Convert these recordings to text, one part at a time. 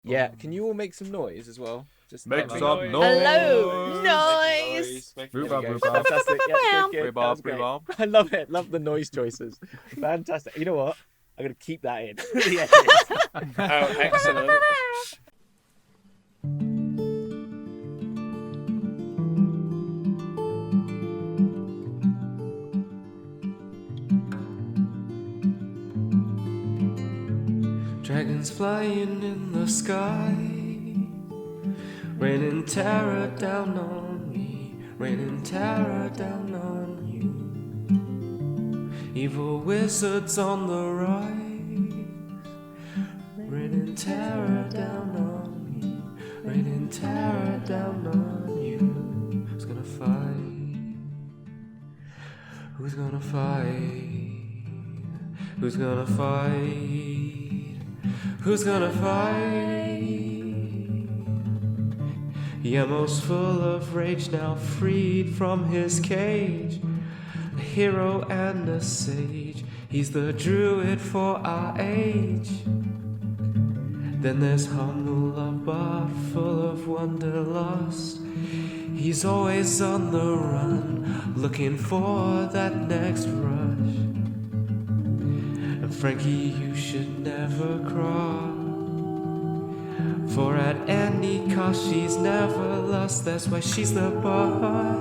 Yeah, can you all make some noise as well? Just Make let me some know. noise. Hello, noise. Rhubarb, There we go. rhubarb. Fantastic. Yeah, good, good. Rhubarb, That was great. rhubarb. I love it. Love the noise choices. Fantastic. You know what? I'm gonna keep that in. The edit. Oh, excellent. Dragons flying in the sky, raining terror down on me, raining terror down on you. Evil wizards on the rise, raining terror down on me, raining terror down on you. Who's gonna fight? Who's gonna fight? Who's gonna fight? Who's gonna fight? Yemo's full of rage, now freed from his cage. A hero and a sage, he's the druid for our age. Then there's humble love, but full of wanderlust. He's always on the run, looking for that next rush. And Frankie, you should never cry, for at any cost she's never lost. That's why she's the boss.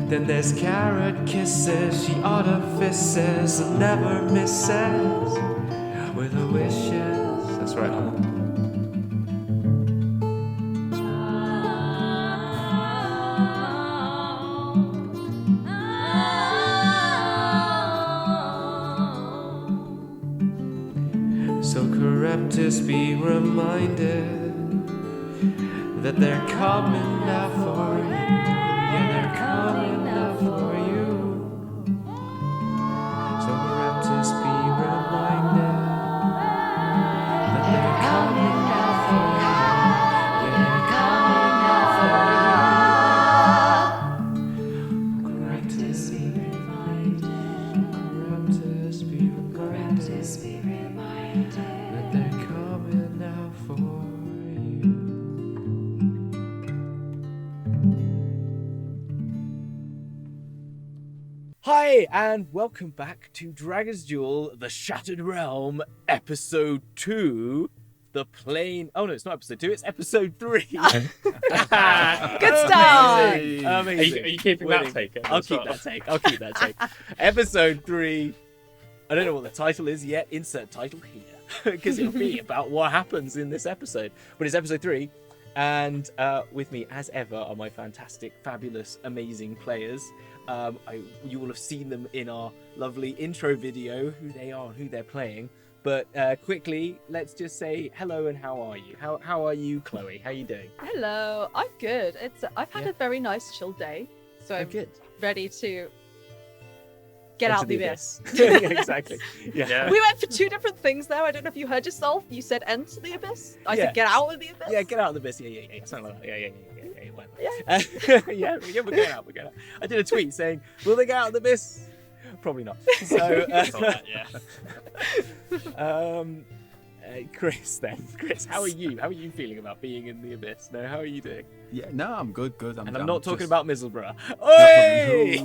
Then there's carrot kisses, she artifices and never misses with her wishes. That's right, Anna. So Charybdis, be reminded that they're coming out for you. Yeah, they're coming out for you. So Charybdis, be reminded that they're coming out for you. Yeah, they're coming out for you. Charybdis, be reminded. Charybdis, be reminded that they're coming out for you. Hi, and welcome back to Dragon's Duel: The Shattered Realm, Episode 2. The plane. Oh no, it's not Episode 2. It's Episode 3. Good start. Amazing. Are Amazing. you keeping Winning. that taken? I'll as keep well? that take. I'll keep that take. Episode 3. I don't know what the title is yet. Insert title here. Because it'll be about what happens in this episode. But it's Episode 3. And with me, as ever, are my fantastic, fabulous, amazing players. You will have seen them in our lovely intro video, who they are and who they're playing. But quickly, let's just say hello and how are you? How are you, Chloe? How are you doing? Hello, I'm good. I've had a very nice chill day, so I'm good. ready to get out the abyss. Yeah, exactly. Yeah. Yeah. We went for two different things there. I don't know if you heard yourself. You said enter the abyss. I Yeah. said get out of the abyss. Yeah, get out of the abyss. Yeah. Something like that. Yeah. Whatever. Yeah. Yeah, we're going out. I did a tweet saying, will they get out of the abyss? Probably not. So, Chris, how are you? How are you feeling about being in the abyss? No, how are you doing? Yeah, no, I'm good. And I'm not talking just- about Mizzleborough. Oi!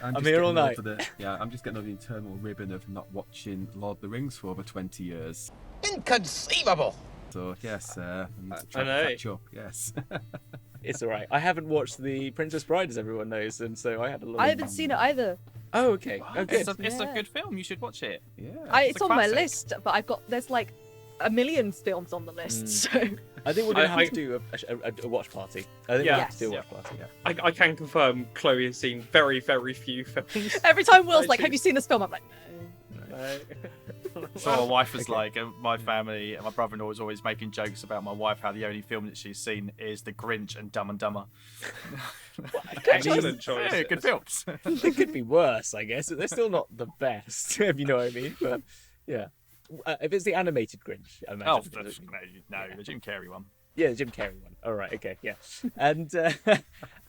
I'm here all night. I'm just getting over the eternal ribbon of not watching Lord of the Rings for over 20 years. Inconceivable! So yes, I need to try I know. to catch up. Yes. It's all right. I haven't watched The Princess Bride, as everyone knows, and so I had a lot. I haven't seen it either. Oh, okay. Oh, good. It's a Yeah. good film. You should watch it. Yeah. It's a on my classic. list, but there's like a million films on the list. So I think we're going to have I- to do a watch party. I think we Yeah. have to do a Yeah. watch party. Yeah. I can confirm Chloe has seen very, very few films. every time Will's I like, see. "Have you seen this film?" I'm like, So my wife was Okay. like, my family, and my brother-in-law was always making jokes about my wife, how the only film that she's seen is The Grinch and Dumb and Dumber. Excellent choice. Yeah, good films. It could be worse, I guess. They're still not the best, if you know what I mean. But yeah, if it's the animated Grinch, I imagine. Oh, no, the Jim Carrey one. Yeah, the Jim Carrey one. All right, okay, yeah.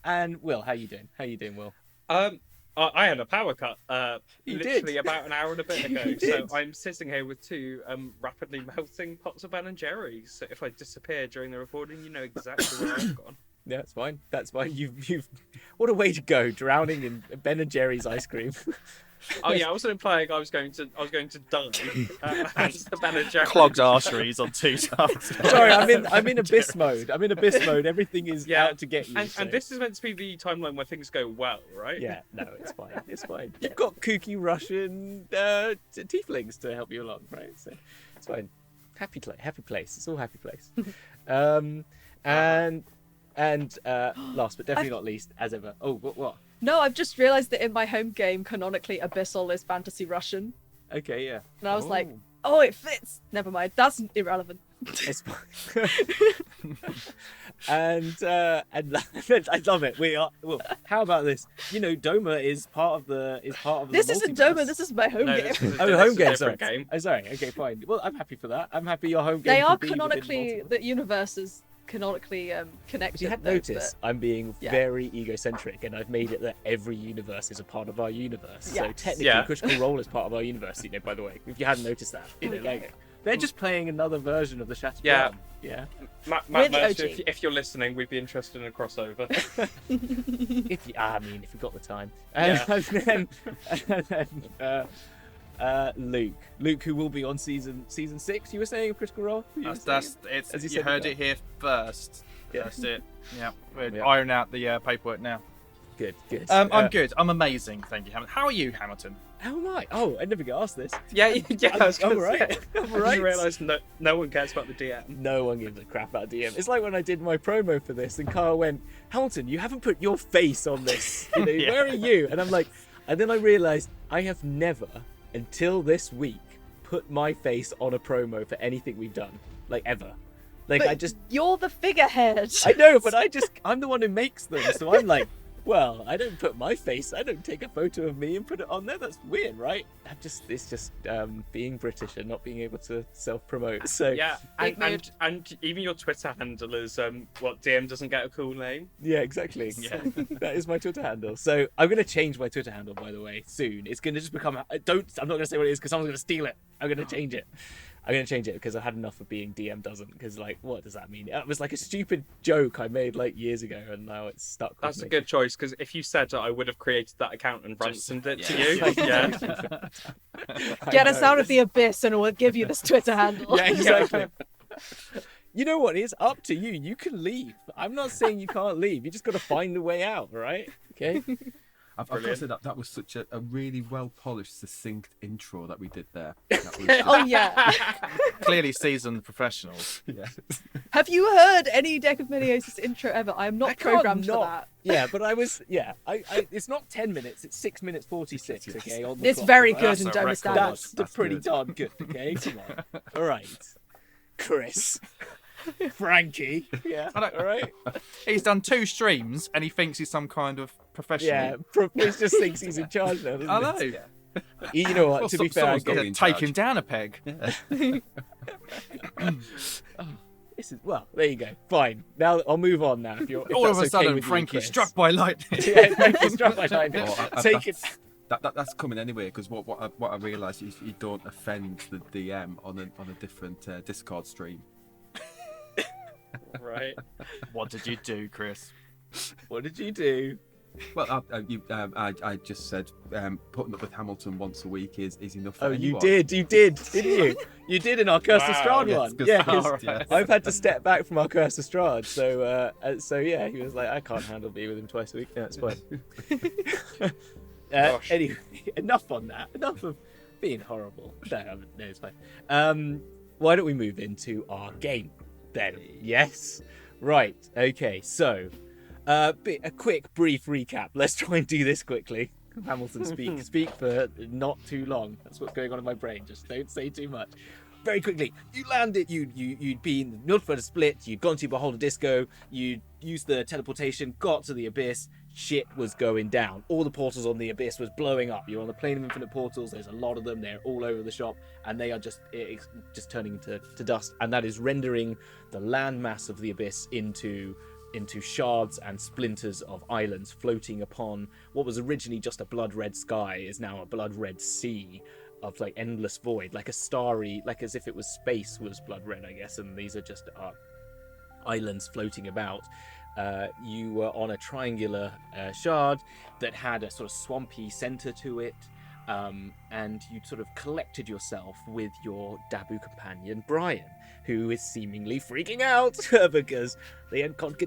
And Will, how you doing? How you doing, Will? I had a power cut You literally did. about an hour and a bit ago. You So did. I'm sitting here with two rapidly melting pots of Ben and Jerry's. So if I disappear during the recording, you know exactly where I've gone. Yeah, that's fine. That's fine. You've. What a way to go, drowning in Ben and Jerry's ice cream. Oh yeah, I wasn't implying I was going to die. As the Ben and Jerry's. Clogged arteries on two sides. Sorry, I'm in abyss mode. I'm in abyss mode. Everything is Yeah, out to get you. And so- this is meant to be the timeline where things go well, right? Yeah, no, it's fine. It's fine. You've got kooky Russian tieflings to help you along, right? So it's fine. Happy place. It's all happy place. And last but definitely not least, as ever. Oh, what? No, I've just realised that in my home game, canonically, Abyssal is fantasy Russian. Okay, yeah. And I was like, oh, it fits. Never mind. That's irrelevant. It's fine. and I love it. We are. Well, how about this? You know, Doma is part of the. This isn't multiverse. Doma, this is my home No, game. this is Oh, this home is a game. different Sorry. game. Oh, sorry. Okay, fine. Well, I'm happy for that. I'm happy your home game. They are could be within canonically, multiple. the universe is canonically connected. If you had though, noticed, I'm being Yeah. very egocentric, and I've made it that every universe is a part of our universe. So Yes. technically, Yeah. Critical Role is part of our universe. You know, by the way, if you hadn't noticed that, you know, like they're just playing another version of the Shattered Yeah. Realm. Yeah. We're Matt the Mercer, OG. if you're listening, we'd be interested in a crossover. If you, if you've got the time. Yeah. And then Luke, who will be on season 6. You were saying of Critical Role. You were That's saying? it's. As you You said heard before. it here first. Yeah. That's it. Yeah, we're Yeah. ironing out the paperwork now. Good. I'm good. I'm amazing. Thank you, Hamilton. How are you, Hamilton? How am I? Oh, I never get asked this. yeah, I was I'm gonna alright. say. I'm I alright. didn't realise no one cares about the DM. No one gives a crap about DM. It's like when I did my promo for this, and Carl went, "Hamilton, you haven't put your face on this. You know, Yeah. Where are you?" And I'm like, and then I realised I have never, until this week, put my face on a promo for anything we've done, like ever. Like But you're the figurehead. I know, but I'm the one who makes them, so I'm like, well, I don't put my face. I don't take a photo of me and put it on there. That's weird, right? It's just being British and not being able to self-promote. So Yeah, Big and even your Twitter handle is what DM doesn't get a cool name. Yeah, exactly. Yeah. That is my Twitter handle. So I'm going to change my Twitter handle, by the way, soon. It's going to just become... I'm not going to say what it is because someone's going to steal it. I'm going to change it. I'm going to change it because I've had enough of being DM doesn't. Because, like, what does that mean? It was like a stupid joke I made, like, years ago, and now it's stuck with That's me. a good choice because if you said it, I would have created that account and ransomed it to you. Yeah. Yeah. I Get us know. out of the abyss and we'll give you this Twitter handle. Yeah, exactly. You know what? It's up to you. You can leave. I'm not saying you can't leave. You just got to find a way out, right? Okay? I've got to Brilliant. say that was such a really well polished, succinct intro that we did there. That was Oh yeah. Clearly seasoned professionals. yeah. Have you heard any Deck of Miniosis intro ever? I am not I can't programmed for not- that. Yeah, but I was. Yeah, I. It's not 10 minutes. It's 6 minutes 46. Okay, on the It's clock, very right? good That's in a Doma record. standards. That's pretty good. darn good. Okay, come on. All right, Chris, Frankie. Yeah. I don't- All right. He's done 2 streams and he thinks he's some kind of professional. Yeah. Chris just thinks he's in charge now. Doesn't I he? know. You know what? Well, To be fair, I someone's got get to be in Take charge. him down a peg. this is well. There you go. Fine. Now I'll move on. Now, if All of that's a okay sudden, with you, Frankie's Chris. struck by lightning. Yeah, Frankie's struck by lightning. Oh, Take it. That's coming anyway because what I realised is you don't offend the DM on a different Discord stream. Right. What did you do, Chris? What did you do? Well, I just said putting up with Hamilton once a week is enough. For Oh, you anyone. did, didn't you? You did in our Curse of Wow, Strahd yes, one. 'cause- Yeah, 'cause Alright. I've had to step back from our Curse of Strahd. So yeah, he was like, I can't handle being with him twice a week. No, it's fine. Gosh. Anyway, enough on that. Enough of being horrible. No, it's fine. Why don't we move into our game then? Yes. Right. Okay. So, a quick, brief recap. Let's try and do this quickly. Hamilton, speak for not too long. That's what's going on in my brain. Just don't say too much. Very quickly, you landed. You'd been notified a split. You'd gone to Beholder Disco. You'd used the teleportation. Got to the abyss. Shit was going down. All the portals on the abyss was blowing up. You're on the plane of infinite portals. There's a lot of them. They're all over the shop, and they are just turning into dust. And that is rendering the landmass of the abyss into into shards and splinters of islands floating upon what was originally just a blood red sky is now a blood red sea of like endless void, like a starry, like as if it was space was blood red, I guess, and these are just islands floating about. You were on a triangular shard that had a sort of swampy center to it, and you sort of collected yourself with your Dabu companion Brian, who is seemingly freaking out because they can't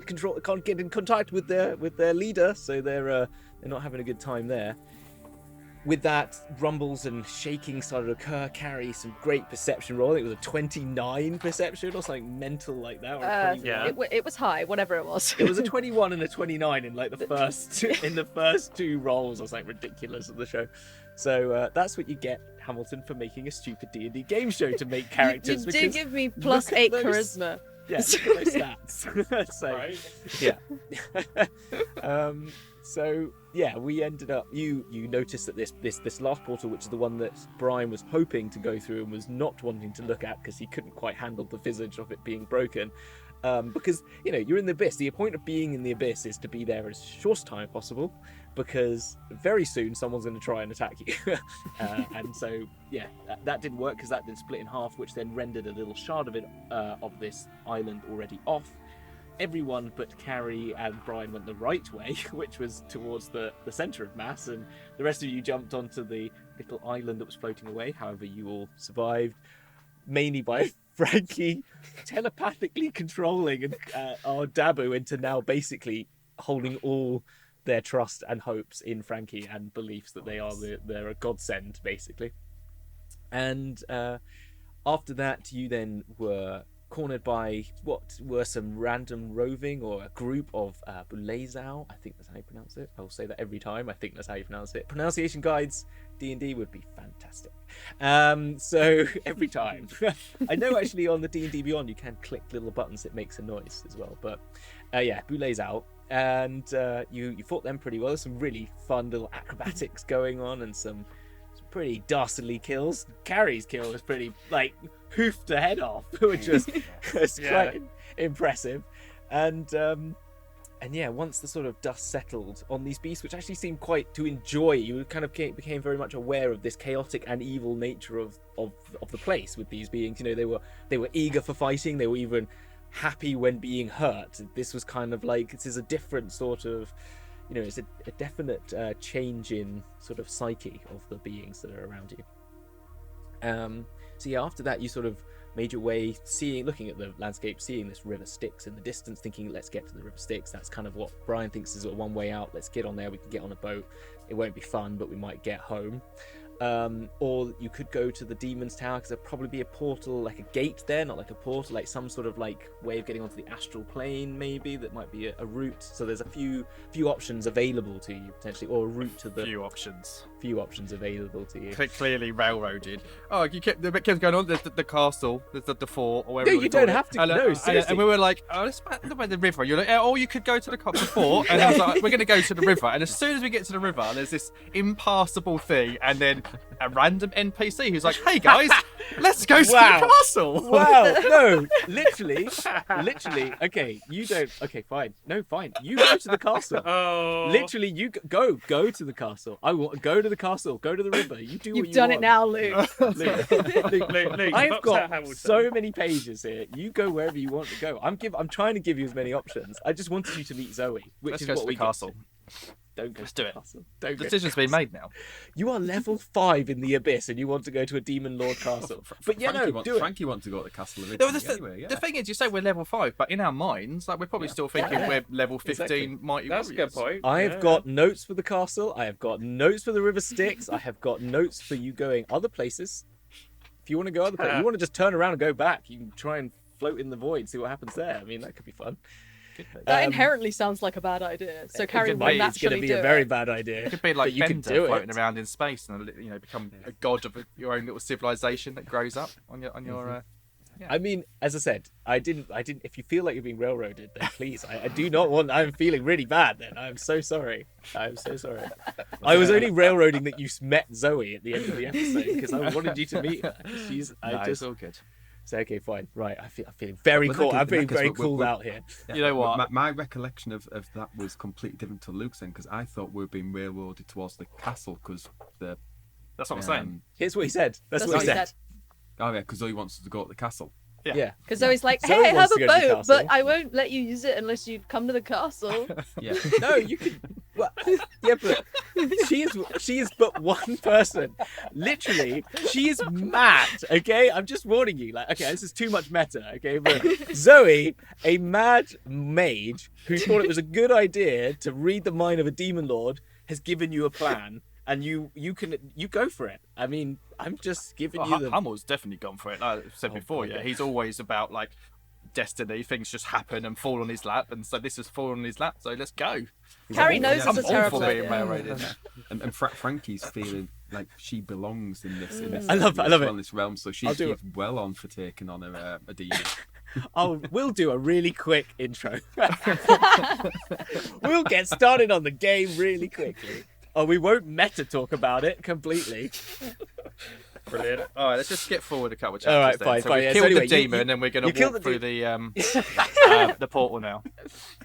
get in contact with their leader, so they're not having a good time there. With that, rumbles and shaking started to occur. Carry some great perception roll. I think it was a 29 perception or something mental like that. Or a 21. It was high, whatever it was. It was a 21 and a 29 in like the first two rolls or something ridiculous of the show. So that's what you get, Hamilton, for making a stupid D&D game show to make characters. You did give me plus 8 charisma. Yeah, look at those stats. So, Right. yeah. So yeah, we ended up. You noticed that this last portal, which is the one that Brian was hoping to go through and was not wanting to look at because he couldn't quite handle the visage of it being broken. Because you're in the abyss. The point of being in the abyss is to be there as short a time possible, because very soon someone's going to try and attack you. And so yeah, that didn't work because that then split in half, which then rendered a little shard of it of this island already off. Everyone but Carrie and Brian went the right way, which was towards the center of mass, and the rest of you jumped onto the little island that was floating away. However, you all survived, mainly by Frankie telepathically controlling our Dabu into now basically holding all their trust and hopes in Frankie and beliefs that they're a godsend, basically. And after that, you then were cornered by what were some random roving or a group of Bulezau. I think that's how you pronounce it. I'll say that every time. I think that's how you pronounce it. Pronunciation guides, D&D would be fantastic. So every time. I know actually on the D&D Beyond you can click little buttons that makes a noise as well. But yeah, Bulezau. And you fought them pretty well. There's some really fun little acrobatics going on and some pretty dastardly kills. Carrie's kill was pretty hoofed the head off, which was quite impressive. And yeah, once the sort of dust settled on these beasts, which actually seemed quite to enjoy, you kind of became very much aware of this chaotic and evil nature of the place with these beings. They were eager for fighting. They were even happy when being hurt. This was kind of like, this is a different sort of, it's a definite change in sort of psyche of the beings that are around you. So yeah, after that you sort of made your way, looking at the landscape, seeing this river Styx in the distance, thinking let's get to the river Styx. That's kind of what Brian thinks is one way out. Let's get on there, we can get on a boat. It won't be fun, but we might get home. Or you could go to the Demon's Tower, because there'll probably be a portal, like a gate there, not like a portal, like some sort of way of getting onto the astral plane, maybe, that might be a route. So there's a few options available to you, potentially, or a route to the... Few options available to you. Clearly railroaded. Oh, the bit kept going on, there's the castle, there's the fort, or whatever. No, you don't have to, no, seriously. And we were like, oh, let's by the river. You're like, oh, you could go to the fort, and I was like, we're going to go to the river. And as soon as we get to the river, there's this impassable thing, and then a random NPC who's like, hey guys, let's go to the castle. Wow, no, literally, okay, you don't, okay, fine, you go to the castle. Oh. Literally, you go to the castle. I want go to the castle, go to the river, you do what you want. You've done it now, Luke. Luke, I've got so many pages here. You go wherever you want to go. I'm trying to give you as many options. I just wanted you to meet Zoe, which let's is go what to we the castle. Don't go Let's to do the it. castle. Don't go Decision's been made now. You are level 5 in the abyss and you want to go to a demon lord castle. But yeah, no, do it. Frankie wants to go to the castle originally. The thing is, you say we're level 5, but in our minds, we're probably still thinking we're level 15 Exactly. mighty That's a good warriors. point. I have got notes for the castle. I have got notes for the river Styx. I have got notes for you going other places. If you want to go other places, you want to just turn around and go back. You can try and float in the void, see what happens there. I mean, that could be fun. That inherently sounds like a bad idea. So Carrie will It's going naturally to be do a very it. bad idea. It could be like but you can Bender do floating it. around in space and become a god of your own little civilization that grows up on your. I mean, as I said, I didn't. If you feel like you're being railroaded, then please, I do not want. I'm feeling really bad. Then I'm so sorry. I'm so sorry. I was only railroading that you met Zoe at the end of the episode because I wanted you to meet her. It's all good. So okay, fine, right. I'm feeling very But cool. like, I'm feeling like, very we're- cooled we're- out here. Yeah, You know what? My recollection of that was completely different to Luke's then, because I thought we were being railroaded towards the castle because the. That's what I'm saying. Here's what he said. That's what he said. Oh yeah, because Zoe wants us to go to the castle. Yeah. Because Zoe's like, Zoe hey, I have wants a to go to the boat, castle. but I won't let you use it unless you come to the castle. Yeah. No, you could. Well, yeah, but she is but one person. Literally, she is mad. Okay, I'm just warning you. Like, okay, this is too much meta. Okay, but Zoe, a mad mage who thought it was a good idea to read the mind of a demon lord, has given you a plan, and you go for it. I mean, I'm just giving you the. Hummel's definitely gone for it. Like I said before, my yeah, God. he's always about like destiny. Things just happen and fall on his lap, and so this has fallen on his lap. So let's go. Carrie knows I'm it's a all terrible for being idea. railroaded. And Frankie's feeling like she belongs in this. I love it. In this realm, so I'll do she's well on for taking on a demon. We'll do a really quick intro. We'll get started on the game really quickly. Oh, we won't meta talk about it completely. Brilliant. All right, let's just skip forward a couple of chapters. All right, then. fine, So fine, we've yeah, so killed anyway, the demon, and we're going you to killed walk the through the portal now.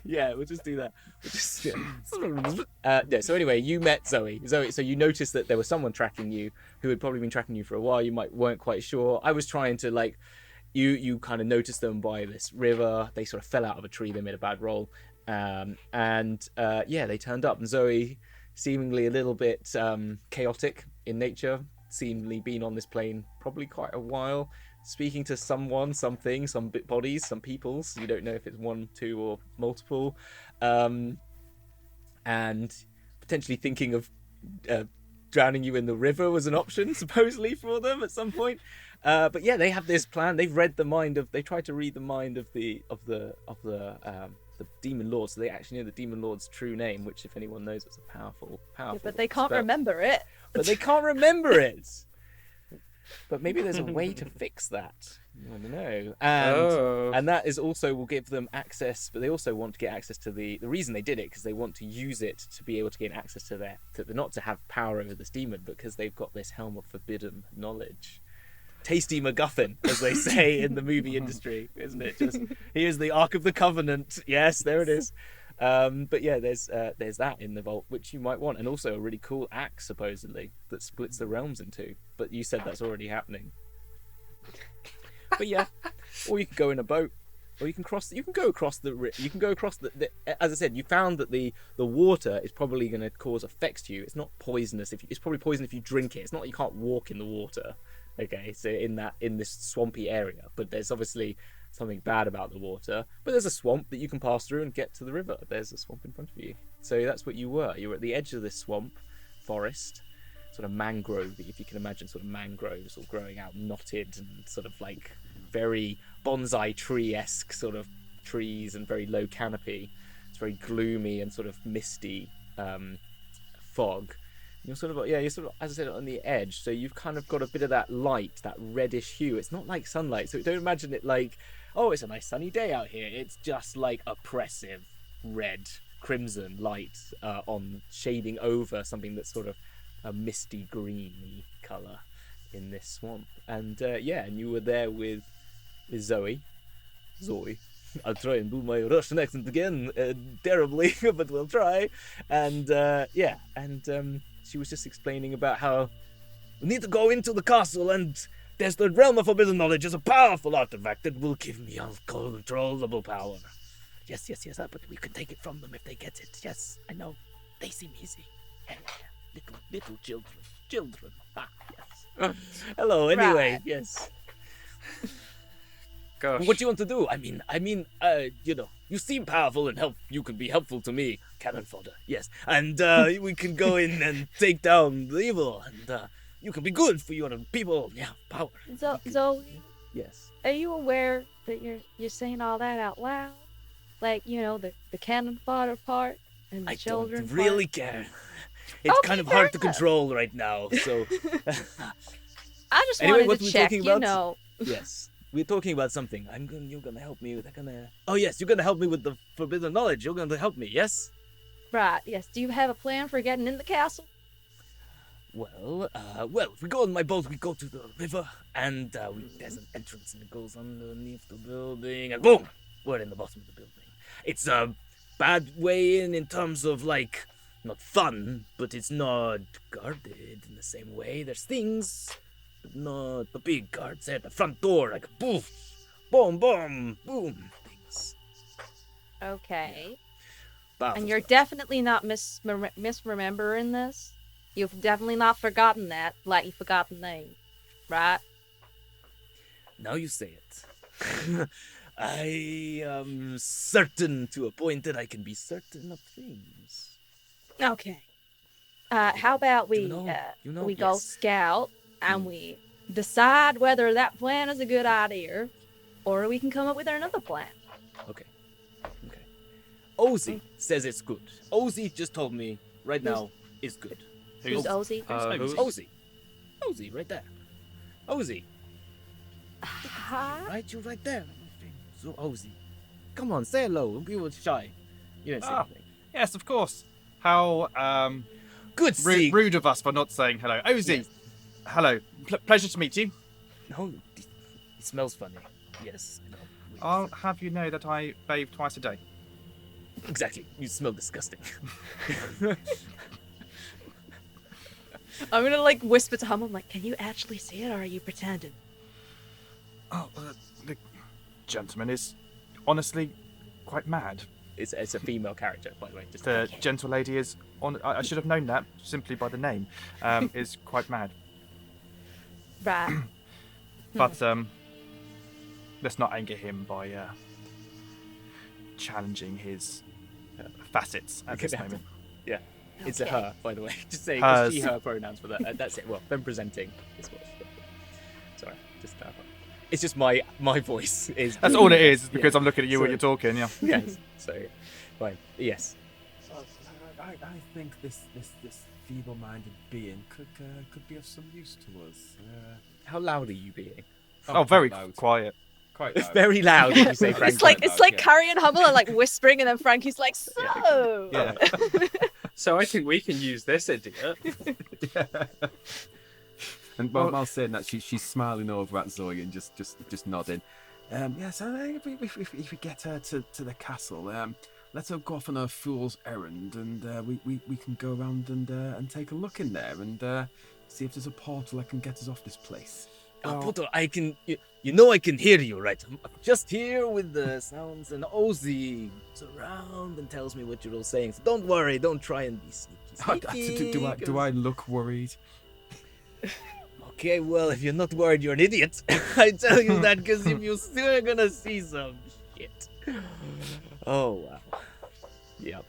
Yeah, we'll just do that. We'll just, yeah, so anyway, you met Zoe. So you noticed that there was someone tracking you who had probably been tracking you for a while. You weren't quite sure. I was trying to like, you kind of noticed them by this river. They sort of fell out of a tree. They made a bad roll, and yeah, they turned up. And Zoe, seemingly a little bit chaotic in nature, seemingly been on this plane probably quite a while, speaking to someone, something, some bodies, some peoples. You don't know if it's one, two, or multiple, and potentially thinking of drowning you in the river was an option, supposedly, for them at some point. But yeah, they have this plan. They've read the mind of. They tried to read the mind of the demon lord, so they actually know the demon lord's true name, which, if anyone knows, it's a powerful Yeah, but they spell. can't remember it. But they can't remember it. But maybe there's a way to fix that. I don't know. And that is also will give them access, but they also want to get access to the reason they did it, because they want to use it to be able to gain access to not to have power over this demon, but because they've got this helm of forbidden knowledge. Tasty MacGuffin, as they say in the movie industry, isn't it? Just here's the Ark of the Covenant. Yes, there it is. But yeah, there's that in the vault which you might want, and also a really cool axe supposedly that splits the realms in two. But you said that's already happening. But yeah, or you can go in a boat, or you can cross. You can go across the. You can go across the. As I said, you found that the water is probably going to cause effects to you. It's not poisonous. It's probably poison if you drink it. It's not like you can't walk in the water. Okay, so in this swampy area, but there's obviously something bad about the water. But there's a swamp that you can pass through and get to the river. There's a swamp in front of you. So that's what you were. You were at the edge of this swamp, forest, sort of mangrove, if you can imagine, sort of mangroves all growing out, knotted and sort of like very bonsai tree-esque sort of trees and very low canopy. It's very gloomy and sort of misty fog. You're sort of, as I said, on the edge, so you've kind of got a bit of that light, that reddish hue. It's not like sunlight, so don't imagine it like, oh, it's a nice sunny day out here. It's just like oppressive red, crimson light on shading over something that's sort of a misty greeny colour in this swamp. And and you were there with Zoe. I'll try and do my Russian accent again, terribly, but we'll try. And she was just explaining about how we need to go into the castle, and there's the realm of forbidden knowledge is a powerful artifact that will give me uncontrollable power. Yes, but we can take it from them if they get it. Yes, I know. They seem easy. Little children. Ah, yes. Hello, anyway, Right. yes. Gosh. What do you want to do? I mean, you seem powerful and you can be helpful to me. Cannon fodder, yes. And we can go in and take down the evil, and you can be good for your people. Yeah, power. Zoe, Yes. are you aware that you're saying all that out loud? Like, the cannon fodder part and the I children don't really care. It's Okay, kind of fair hard to enough. control right now, so... I just Anyway, wanted what to were we check, talking about? Yes. We're talking about something. You're gonna help me with... Oh, yes, you're gonna help me with the forbidden knowledge. You're gonna help me, yes? Right, yes. Do you have a plan for getting in the castle? Well, if we go on my boat, we go to the river, and there's an entrance, and it goes underneath the building, and boom, we're in the bottom of the building. It's a bad way in terms of, like, not fun, but it's not guarded in the same way. There's things, but not the big guards at the front door, like poof, boom, boom, boom, things. Okay. Powerful And you're stuff. definitely not misremembering this. You've definitely not forgotten that, like you forgot the name, right? Now you say it. I am certain to a point that I can be certain of things. Okay. How about we You go yes. scout and we decide whether that plan is a good idea, or we can come up with another plan. Okay. Ozzy says it's good. Ozzy just told me right now it's good. Who's Ozzy? Ozzy. Ozzy, right there. Ozzy. Huh? Right, you right there. So Ozzy. Come on, say hello. We were shy. You didn't say anything. Yes, of course. How Good see. rude of us for not saying hello. Ozzy, Yes. hello. Pleasure to meet you. No, it smells funny. Yes. I know. I'll have you know that I bathe twice a day. Exactly. You smell disgusting. I'm gonna like whisper to Hummel, like, can you actually see it, or are you pretending? Oh, the gentleman is honestly quite mad. It's a female character, by the way. Just The gentle lady is on. I should have known that simply by the name. Is quite mad. Right. But let's not anger him by challenging his facets at this moment. Yeah. It's a Okay. her, by the way. Just saying Hers. she, her pronouns for that. That's it. Well, them presenting is what. Sorry, just clarify. It's just my voice is. That's all it is, because Yeah. I'm looking at you when So- you're talking. Yeah. Yes. So, fine. Yes. I think this feeble-minded being could be of some use to us. How loud are you being? Oh, very quite loud. quiet. Quite It's loud. very loud when you say Frank. It's like yeah. Carrie and Hummel are like whispering, and then Frankie's like, so. Yeah. So I think we can use this idiot. And while saying that, she's smiling over at Zoe and just nodding. So if we get her to the castle, let her go off on her fool's errand, and we can go around and take a look in there and see if there's a portal that can get us off this place. Potter, I can. You know I can hear you, right? I'm just here with the sounds, and Ozzy is around and tells me what you're all saying. So don't worry, don't try and be sneaky. Do I look worried? Okay, well, if you're not worried, you're an idiot. I tell you that because if you're still gonna see some shit. Oh wow. Yep.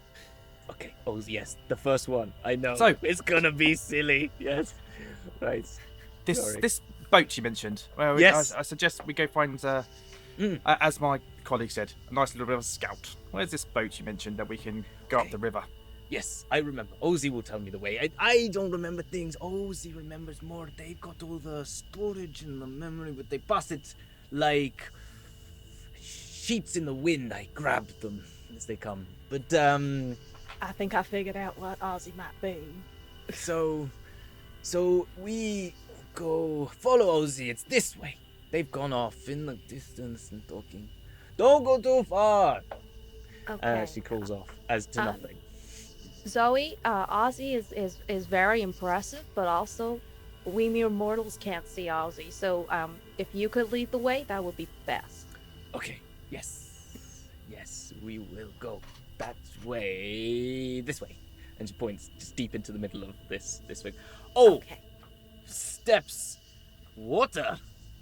Okay. Oh yes, the first one. I know. So- it's gonna be silly. Yes. Right. Sorry. This boat you mentioned. Well, Yes. I suggest we go find, as my colleague said, a nice little bit of a scout. Where's this boat you mentioned that we can go up Okay. the river? Yes, I remember. Ozzy will tell me the way. I don't remember things. Ozzy remembers more. They got all the storage and the memory, but they pass it like sheets in the wind. I grab them as they come. But I think I figured out what Ozzy might be. so we go follow Ozzy. It's this way. They've gone off in the distance and talking. Don't go too far. Okay. She calls off as to nothing. Zoe, Ozzy is very impressive, but also we mere mortals can't see Ozzy. So if you could lead the way, that would be best. Okay. Yes, we will go that way. This way. And she points just deep into the middle of this thing. Oh, Okay. steps. Water.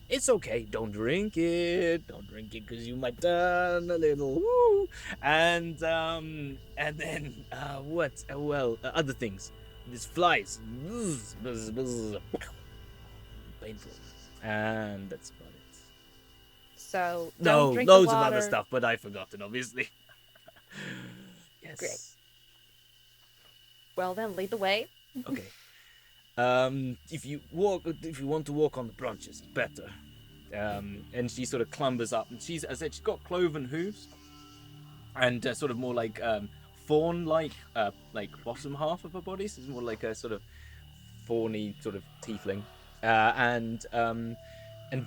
It's okay. Don't drink it. Don't drink it because you might turn a little. Woo. And then what? Other things. These flies. Buzz, buzz, buzz. Painful. And that's about it. So No, don't drink loads the of water. other stuff, but I've forgotten, obviously. Yes. Great. Well then, lead the way. Okay. If you want to walk on the branches, it's better. And she sort of clambers up, and she's got cloven hooves, and sort of more like fawn-like, like bottom half of her body. So it's more like a sort of fawny sort of tiefling, and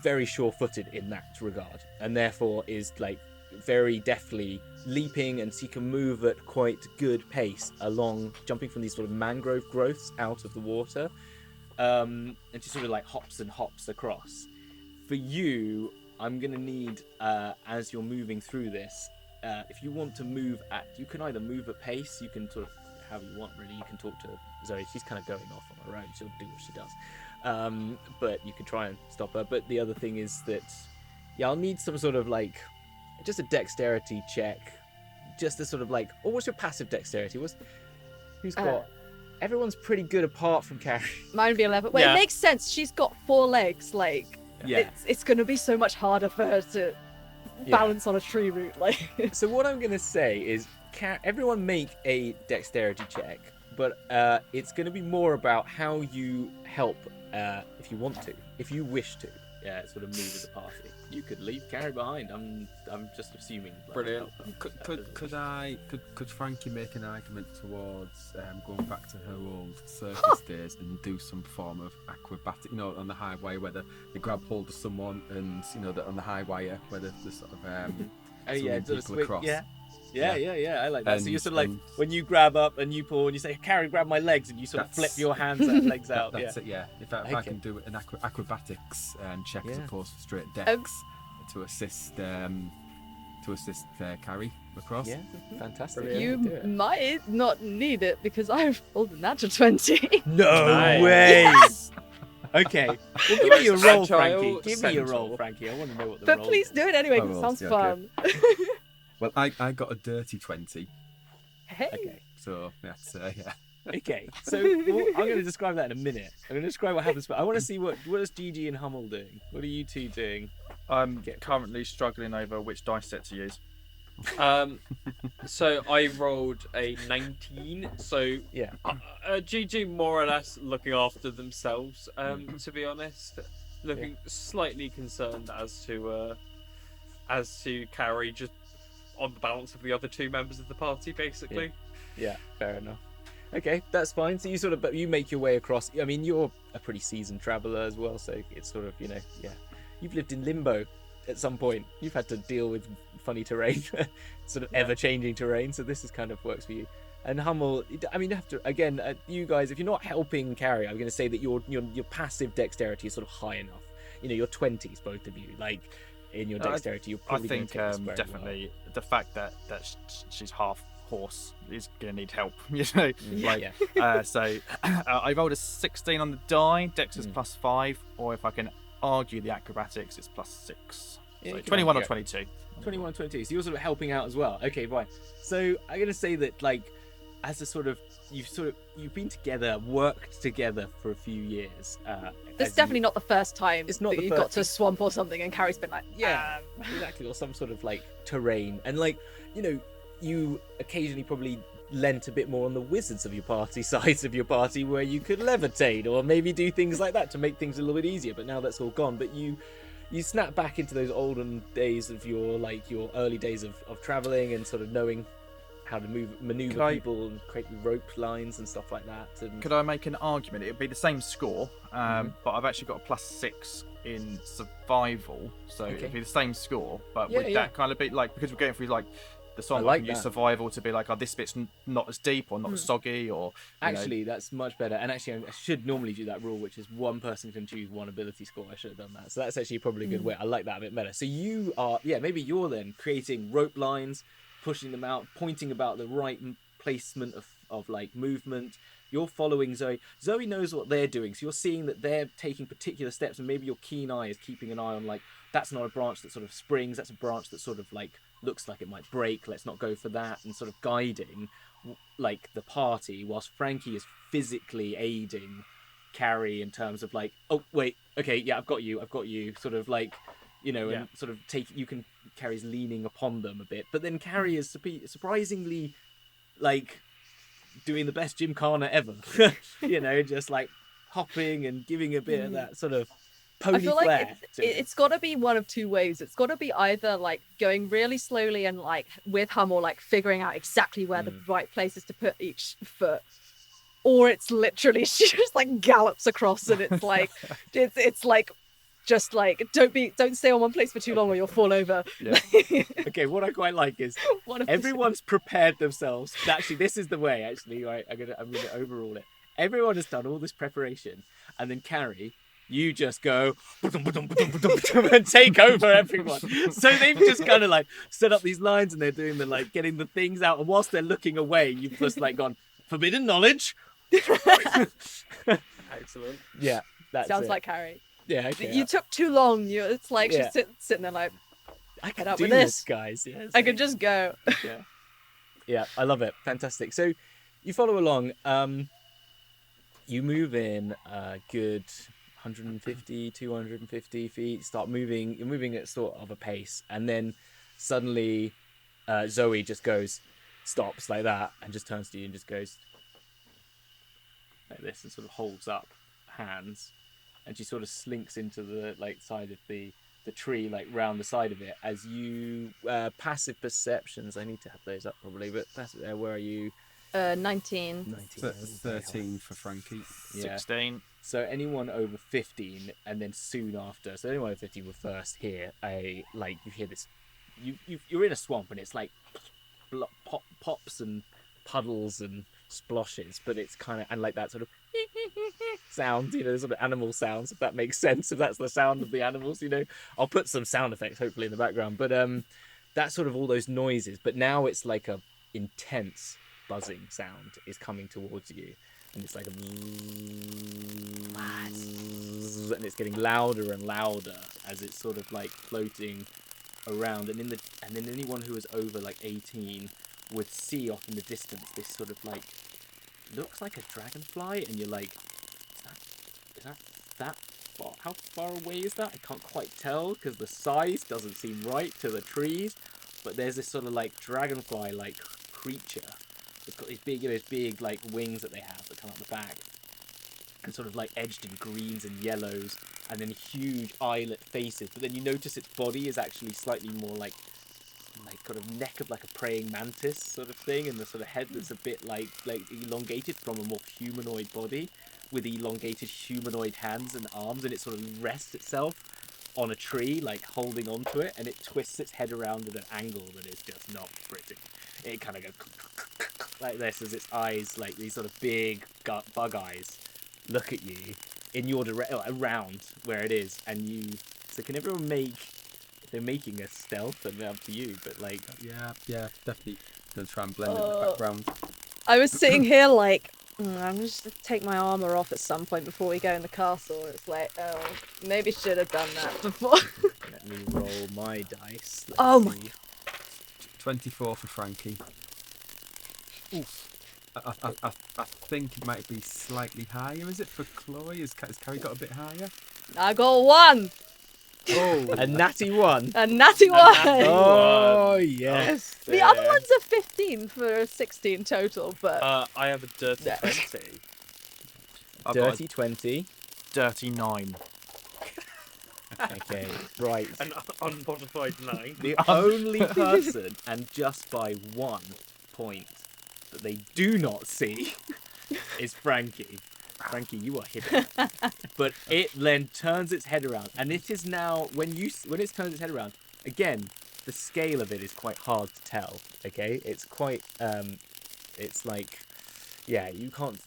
very sure-footed in that regard, and therefore is like very deftly leaping, and she can move at quite good pace along, jumping from these sort of mangrove growths out of the water, and she sort of like hops and hops across. For you, I'm gonna need, as you're moving through this, if you want to move you can either move at pace, you can sort of, however you want really, you can talk to Zoe, she's kind of going off on her own, she'll do what she does, but you can try and stop her. But the other thing is that, I'll need some sort of like, just a dexterity check, just a sort of like, what's your passive dexterity? Who's got, everyone's pretty good apart from Carrie. Mine would be 11. Well, Yeah. it makes sense. She's got 4 legs. Like, Yeah. it's going to be so much harder for her to balance on a tree root. Like, So what I'm going to say is, everyone make a dexterity check, but it's going to be more about how you help, if you want to, if you wish to, sort of move as a party. You could leave Carrie behind. I'm just assuming. Like, Brilliant. Could Frankie make an argument towards going back to her old circus days and do some form of acrobatic, on the high wire, where they grab hold of someone, and on the high wire where the sort of swinging sort of people across. Yeah, I like that. So you're sort of like, And- when you grab up and you pull and you say, Carrie, grab my legs, and you sort of flip your hands and legs out. That's it. Yeah. If I Okay. can do an acrobatics check as Yeah. opposed to straight dex to assist Carrie across. Yeah, fantastic. you Do it. might not need it because I've rolled a natural 20. No Nice. way. Okay, well, give me your roll, Agile Frankie. Give me your Central. roll, Frankie. I want to know what the But roll please is. do it anyway, Oh, 'cause it rolls, sounds yeah, fun. Well, I got a dirty 20, Hey. Okay. so that's yeah. Okay, so I'm going to describe that in a minute. I'm going to describe what happens, but I want to see what is Gigi and Hummel doing. What are you two doing? I'm currently struggling over which dice set to use. So I rolled a 19. So Yeah. GG more or less looking after themselves. To be honest, looking slightly concerned as to Carrie just on the balance of the other 2 members of the party, basically. Yeah, fair enough. Okay, that's fine. So but you make your way across. I mean, you're a pretty seasoned traveller as well, so it's sort of, you've lived in limbo at some point. You've had to deal with funny terrain, sort of ever-changing terrain, so this is kind of works for you. And Hummel, I mean, you have to, again, you guys, if you're not helping Carrie, I'm going to say that your passive dexterity is sort of high enough. Your 20s, both of you, like, in your dexterity, you're I probably think going to take this very definitely the fact that she's half horse is going to need help. So I rolled a 16 on the die. Dex is +5, or if I can argue the acrobatics, it's +6. Yeah, So you can 21 or argue 22. well. 21 and 22, so you're sort of helping out as well. Okay, fine. So I'm going to say that, like, as a sort of, you've been together, worked together for a few years. This is definitely not the first time It's not that the you first- got to a swamp or something and Carrie's been like, Yeah, exactly, or some sort of like terrain, and like, you occasionally probably lent a bit more on the wizards of your party sides of your party, where you could levitate or maybe do things like that to make things a little bit easier. But now that's all gone. But you snap back into those olden days of your early days of traveling and sort of knowing how to maneuver people and create rope lines and stuff like that. And Could I make an argument? It would be the same score, but I've actually got a +6 in survival, so it'd be the same score. But would that kind of be like, because we're going through like the song, like I can use that. survival to be like, oh, this bit's not as deep or not as soggy, or actually, that's much better. And actually, I should normally do that rule, which is one person can choose one ability score. I should have done that. So that's actually probably a good way. I like that a bit better. So you are, maybe you're then creating rope lines, pushing them out, pointing about the right placement of like movement. You're following Zoe. Zoe knows what they're doing, so you're seeing that they're taking particular steps, and maybe your keen eye is keeping an eye on, like, that's not a branch that sort of springs, that's a branch that sort of like looks like it might break, let's not go for that, and sort of guiding like the party, whilst Frankie is physically aiding Carrie in terms of like, oh wait, okay, yeah, I've got you, sort of like, and sort of Carrie's leaning upon them a bit, but then Carrie is surprisingly like doing the best gymkhana ever, just like hopping and giving a bit of that sort of pony I feel flair. like it's got to be one of two ways. It's got to be either like going really slowly and like with Hummel, like figuring out exactly where the right place is to put each foot, or it's literally she just like gallops across, and it's like it's like just like don't stay on one place for too long or you'll fall over. Yeah. Okay, what I quite like is What if everyone's prepared themselves. Actually, this is the way. Actually, right? I'm gonna overrule it. Everyone has done all this preparation, and then Carrie, you just go and take over everyone. So they've just kind of like set up these lines, and they're doing the like getting the things out. And whilst they're looking away, you've just like gone forbidden knowledge. Excellent. Yeah, that's sounds it. like Carrie. Yeah, okay. You took too long. It's like Yeah. she's sitting there like, I can Get up do with this, this. guys. Yes. I could just go. Yeah. Yeah, I love it. Fantastic. So you follow along. You move in a good 150, 250 feet. Start moving. You're moving at sort of a pace, and then suddenly Zoe just stops like that, and just turns to you and just goes like this, and sort of holds up hands, and she sort of slinks into the like side of the tree, like round the side of it. As you passive perceptions, I need to have those up probably, but passive, where are you? 19. 19. 13 for Frankie. Yeah. 16. So anyone over 15, and then soon after, so anyone over 15 will first hear like you hear this, you're in a swamp, and it's like pops and puddles and splashes, but it's kind of, and like that sort of sound, sort of animal sounds, if that makes sense, if that's the sound of the animals, I'll put some sound effects hopefully in the background, but that's sort of all those noises, but now it's like a intense buzzing sound is coming towards you, and it's like a and it's getting louder and louder as it's sort of like floating around, and then anyone who is over like 18 would see off in the distance this sort of like looks like a dragonfly, and you're like, is that far? How far away is that? I can't quite tell because the size doesn't seem right to the trees, but there's this sort of like dragonfly like creature. It's got these big like wings that they have that come out the back, and sort of like edged in greens and yellows, and then huge eyelet faces. But then you notice its body is actually slightly more like kind of neck of like a praying mantis sort of thing, and the sort of head that's a bit like elongated from a more humanoid body, with elongated humanoid hands and arms, and it sort of rests itself on a tree, like holding onto it, and it twists its head around at an angle that is just not pretty. It kind of goes like this as its eyes, like these sort of big bug eyes, look at you in your around where it is, and you. So can everyone make? They're making a stealth, and they're up to you, but like. Yeah, definitely. Gonna try and blend it in the background. I was sitting here like, I'm just gonna take my armor off at some point before we go in the castle. It's like, oh, maybe should have done that before. Let me roll my dice. Let's Oh my see. 24 for Frankie. I think it might be slightly higher. Is it for Chloe? Has Carrie got a bit higher? I got one. Oh, a natty one. A natty one. Oh yes. The other ones are 15 for 16 total, but I have a dirty Yeah. 20. I've got Dirty 20. a dirty 9. Okay, right. An unmodified 9. The only person, and just by 1 point, that they do not see is Frankie. Frankie, you are hidden. But it then turns its head around, and it is now when it turns its head around again. The scale of it is quite hard to tell. Okay, it's quite it's like, yeah, you can't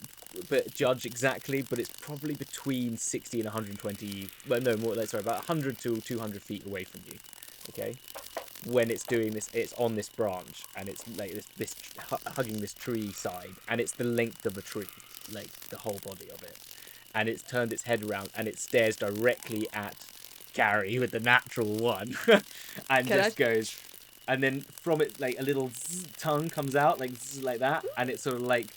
judge exactly, but it's probably between 60 and 120. Well, no more. Sorry, about 100 to 200 feet away from you. Okay, when it's doing this, it's on this branch, and it's like this hugging this tree side, and it's the length of a tree, like the whole body of it, and it's turned its head around, and it stares directly at Gary with the natural one, and goes, and then from it like a little tongue comes out like that, and it sort of like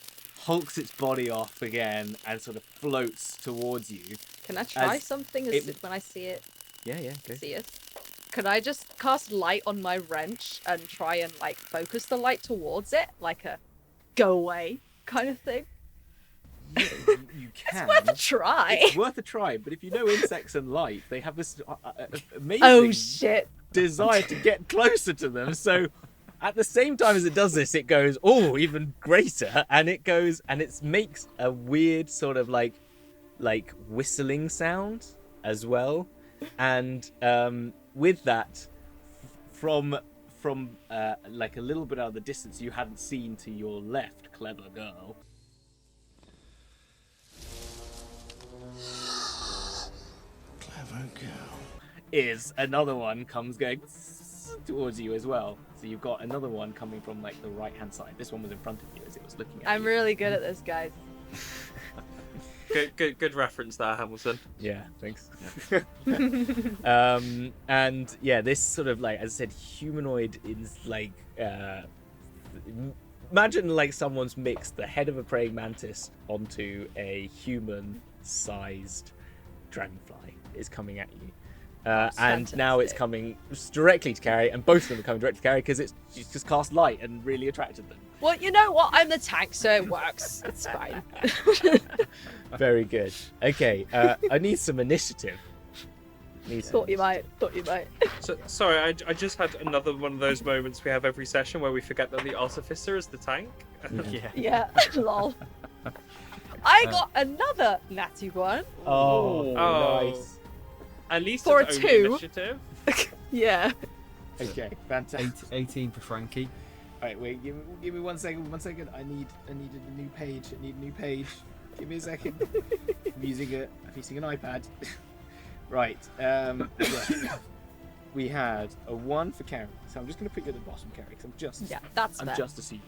hulks its body off again and sort of floats towards you. can I try as something it- when I see it? Yeah, go. See it? Could I just cast light on my wrench and try and like focus the light towards it, like a go away kind of thing? Yeah, you can. Worth a try. It's worth a try, but if you know insects and light, they have this amazing Oh shit! desire to get closer to them. So At the same time as it does this, it goes, oh, even greater, and it goes and it makes a weird sort of like whistling sound as well, and with that, from like a little bit out of the distance you hadn't seen to your left, clever girl. Clever girl. Is another one comes going towards you as well. So you've got another one coming from like the right hand side. This one was in front of you as it was looking at you. I'm really good at this, guys. Good reference there, Hamilton. Yeah, thanks. And yeah, this sort of like, as I said, humanoid is like imagine like someone's mixed the head of a praying mantis onto a human-sized dragonfly is coming at you. And now it's coming directly to Carrie, and both of them are coming directly to Carrie because she's just cast light and really attracted them. Well, you know what? I'm the tank, so it works. It's fine. Very good. Okay, I need some initiative. Thought you might. So, sorry, I just had another one of those moments we have every session where we forget that the artificer is the tank. Yeah. Yeah, lol. I got another natty one. Oh, Oh. nice. At least For it's a only 2. initiative. Yeah. Okay, fantastic. 18 for Frankie. Alright, wait, give me 1 second. 1 second. I need a new page. Give me a second. I'm using an iPad. Right. Yeah. We had a 1 for Carrie, so I'm just going to put you at the bottom, Carrie, because I'm just fair. just assuming.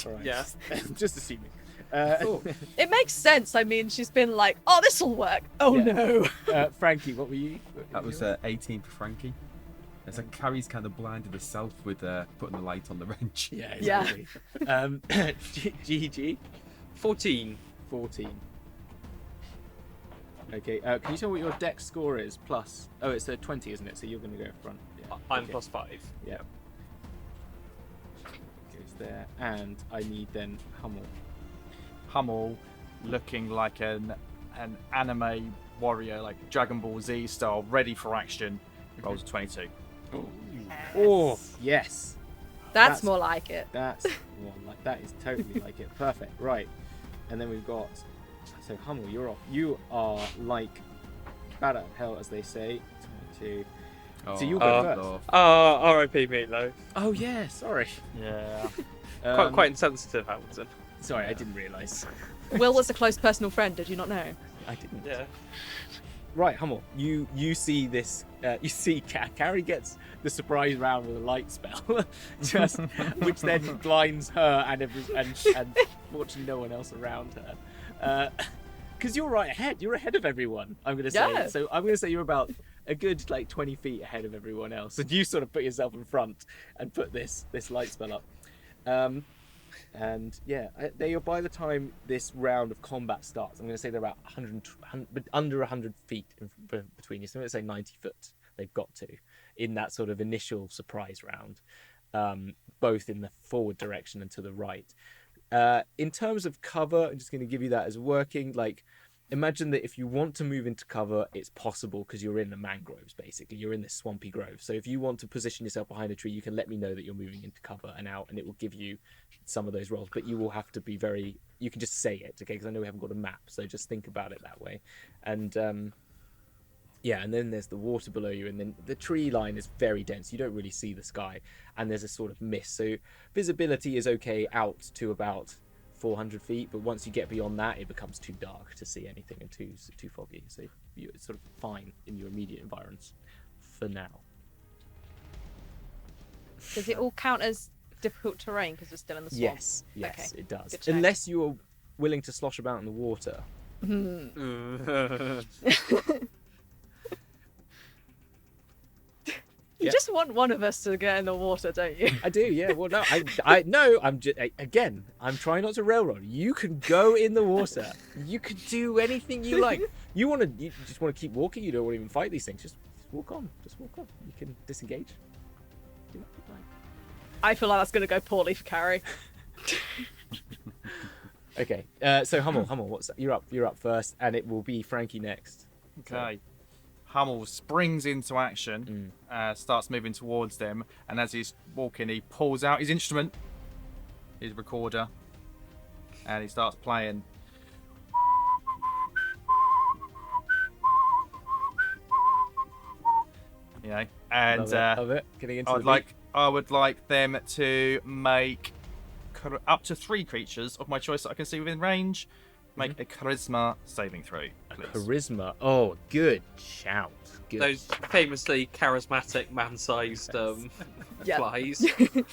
All right. Yeah. I'm just assuming. It makes sense. I mean, she's been like, "Oh, this will work." Oh Yeah. no. Frankie, what were you? That was 18 for Frankie. It's like Carrie's kind of blinded herself with putting the light on the wrench. Yeah, Yeah. exactly. GG. 14. 14. Okay, can you tell me what your dex score is? Plus, oh, it's a 20, isn't it? So you're going to go front. Yeah. I'm okay. +5. Yeah. Goes there, and I need then Hummel. Hummel, looking like an anime warrior, like Dragon Ball Z style, ready for action. Rolls a 22. Oh, yes. That's more like it. That's well, like that is totally like it. Perfect. Right, and then we've got. So Hummel, you're off. You are like bad at hell, as they say. 22. So you'll go first. R.I.P. Meatloaf. Oh yeah, sorry. Yeah. Quite insensitive, Hamilton. Sorry, I didn't realise. Will was a close personal friend. Did you not know? I didn't. Yeah. Right, Hummel, you see this. You see Carrie gets the surprise round with a light spell, just which then blinds her and fortunately no one else around her. Because you're right ahead. You're ahead of everyone. I'm going to say. Yeah. So I'm going to say you're about a good like 20 feet ahead of everyone else, and you sort of put yourself in front and put this light spell up. And yeah, they are, by the time this round of combat starts, I'm going to say they're about 100 but under 100 feet between you. So I'm going to say 90 foot they've got to in that sort of initial surprise round, both in the forward direction and to the right. In terms of cover, I'm just going to give you that as working. Like, imagine that if you want to move into cover, it's possible because you're in the mangroves, basically. You're in this swampy grove. So if you want to position yourself behind a tree, you can let me know that you're moving into cover and out, and it will give you some of those rolls. But you will have to be very... You can just say it, okay? Because I know we haven't got a map, so just think about it that way. And, yeah, and then there's the water below you, and then the tree line is very dense. You don't really see the sky, and there's a sort of mist. So visibility is okay out to about 400 feet, but once you get beyond that, it becomes too dark to see anything and too foggy. So it's sort of fine in your immediate environs for now. Does it all count as difficult terrain because we're still in the swamp? Yes, Okay. it does. Good to know. Unless you are willing to slosh about in the water. You just want one of us to get in the water, don't you? I do, yeah. Well, no, I no. I'm just again. I'm trying not to railroad. You can go in the water. You can do anything you like. You just want to keep walking. You don't want to even fight these things. Just walk on. Just walk on. You can disengage. Do what you like. I feel like that's going to go poorly for Carrie. Okay. So Hummel, you're up first, and it will be Frankie next. Okay. Hummel springs into action, starts moving towards them, and as he's walking, he pulls out his instrument, his recorder, and he starts playing. You know, and Love it. Getting into I would like them to make up to 3 creatures of my choice that I can see within range make a charisma saving throw, please. Charisma. Oh, good shout. Good. Those famously charismatic man-sized flies.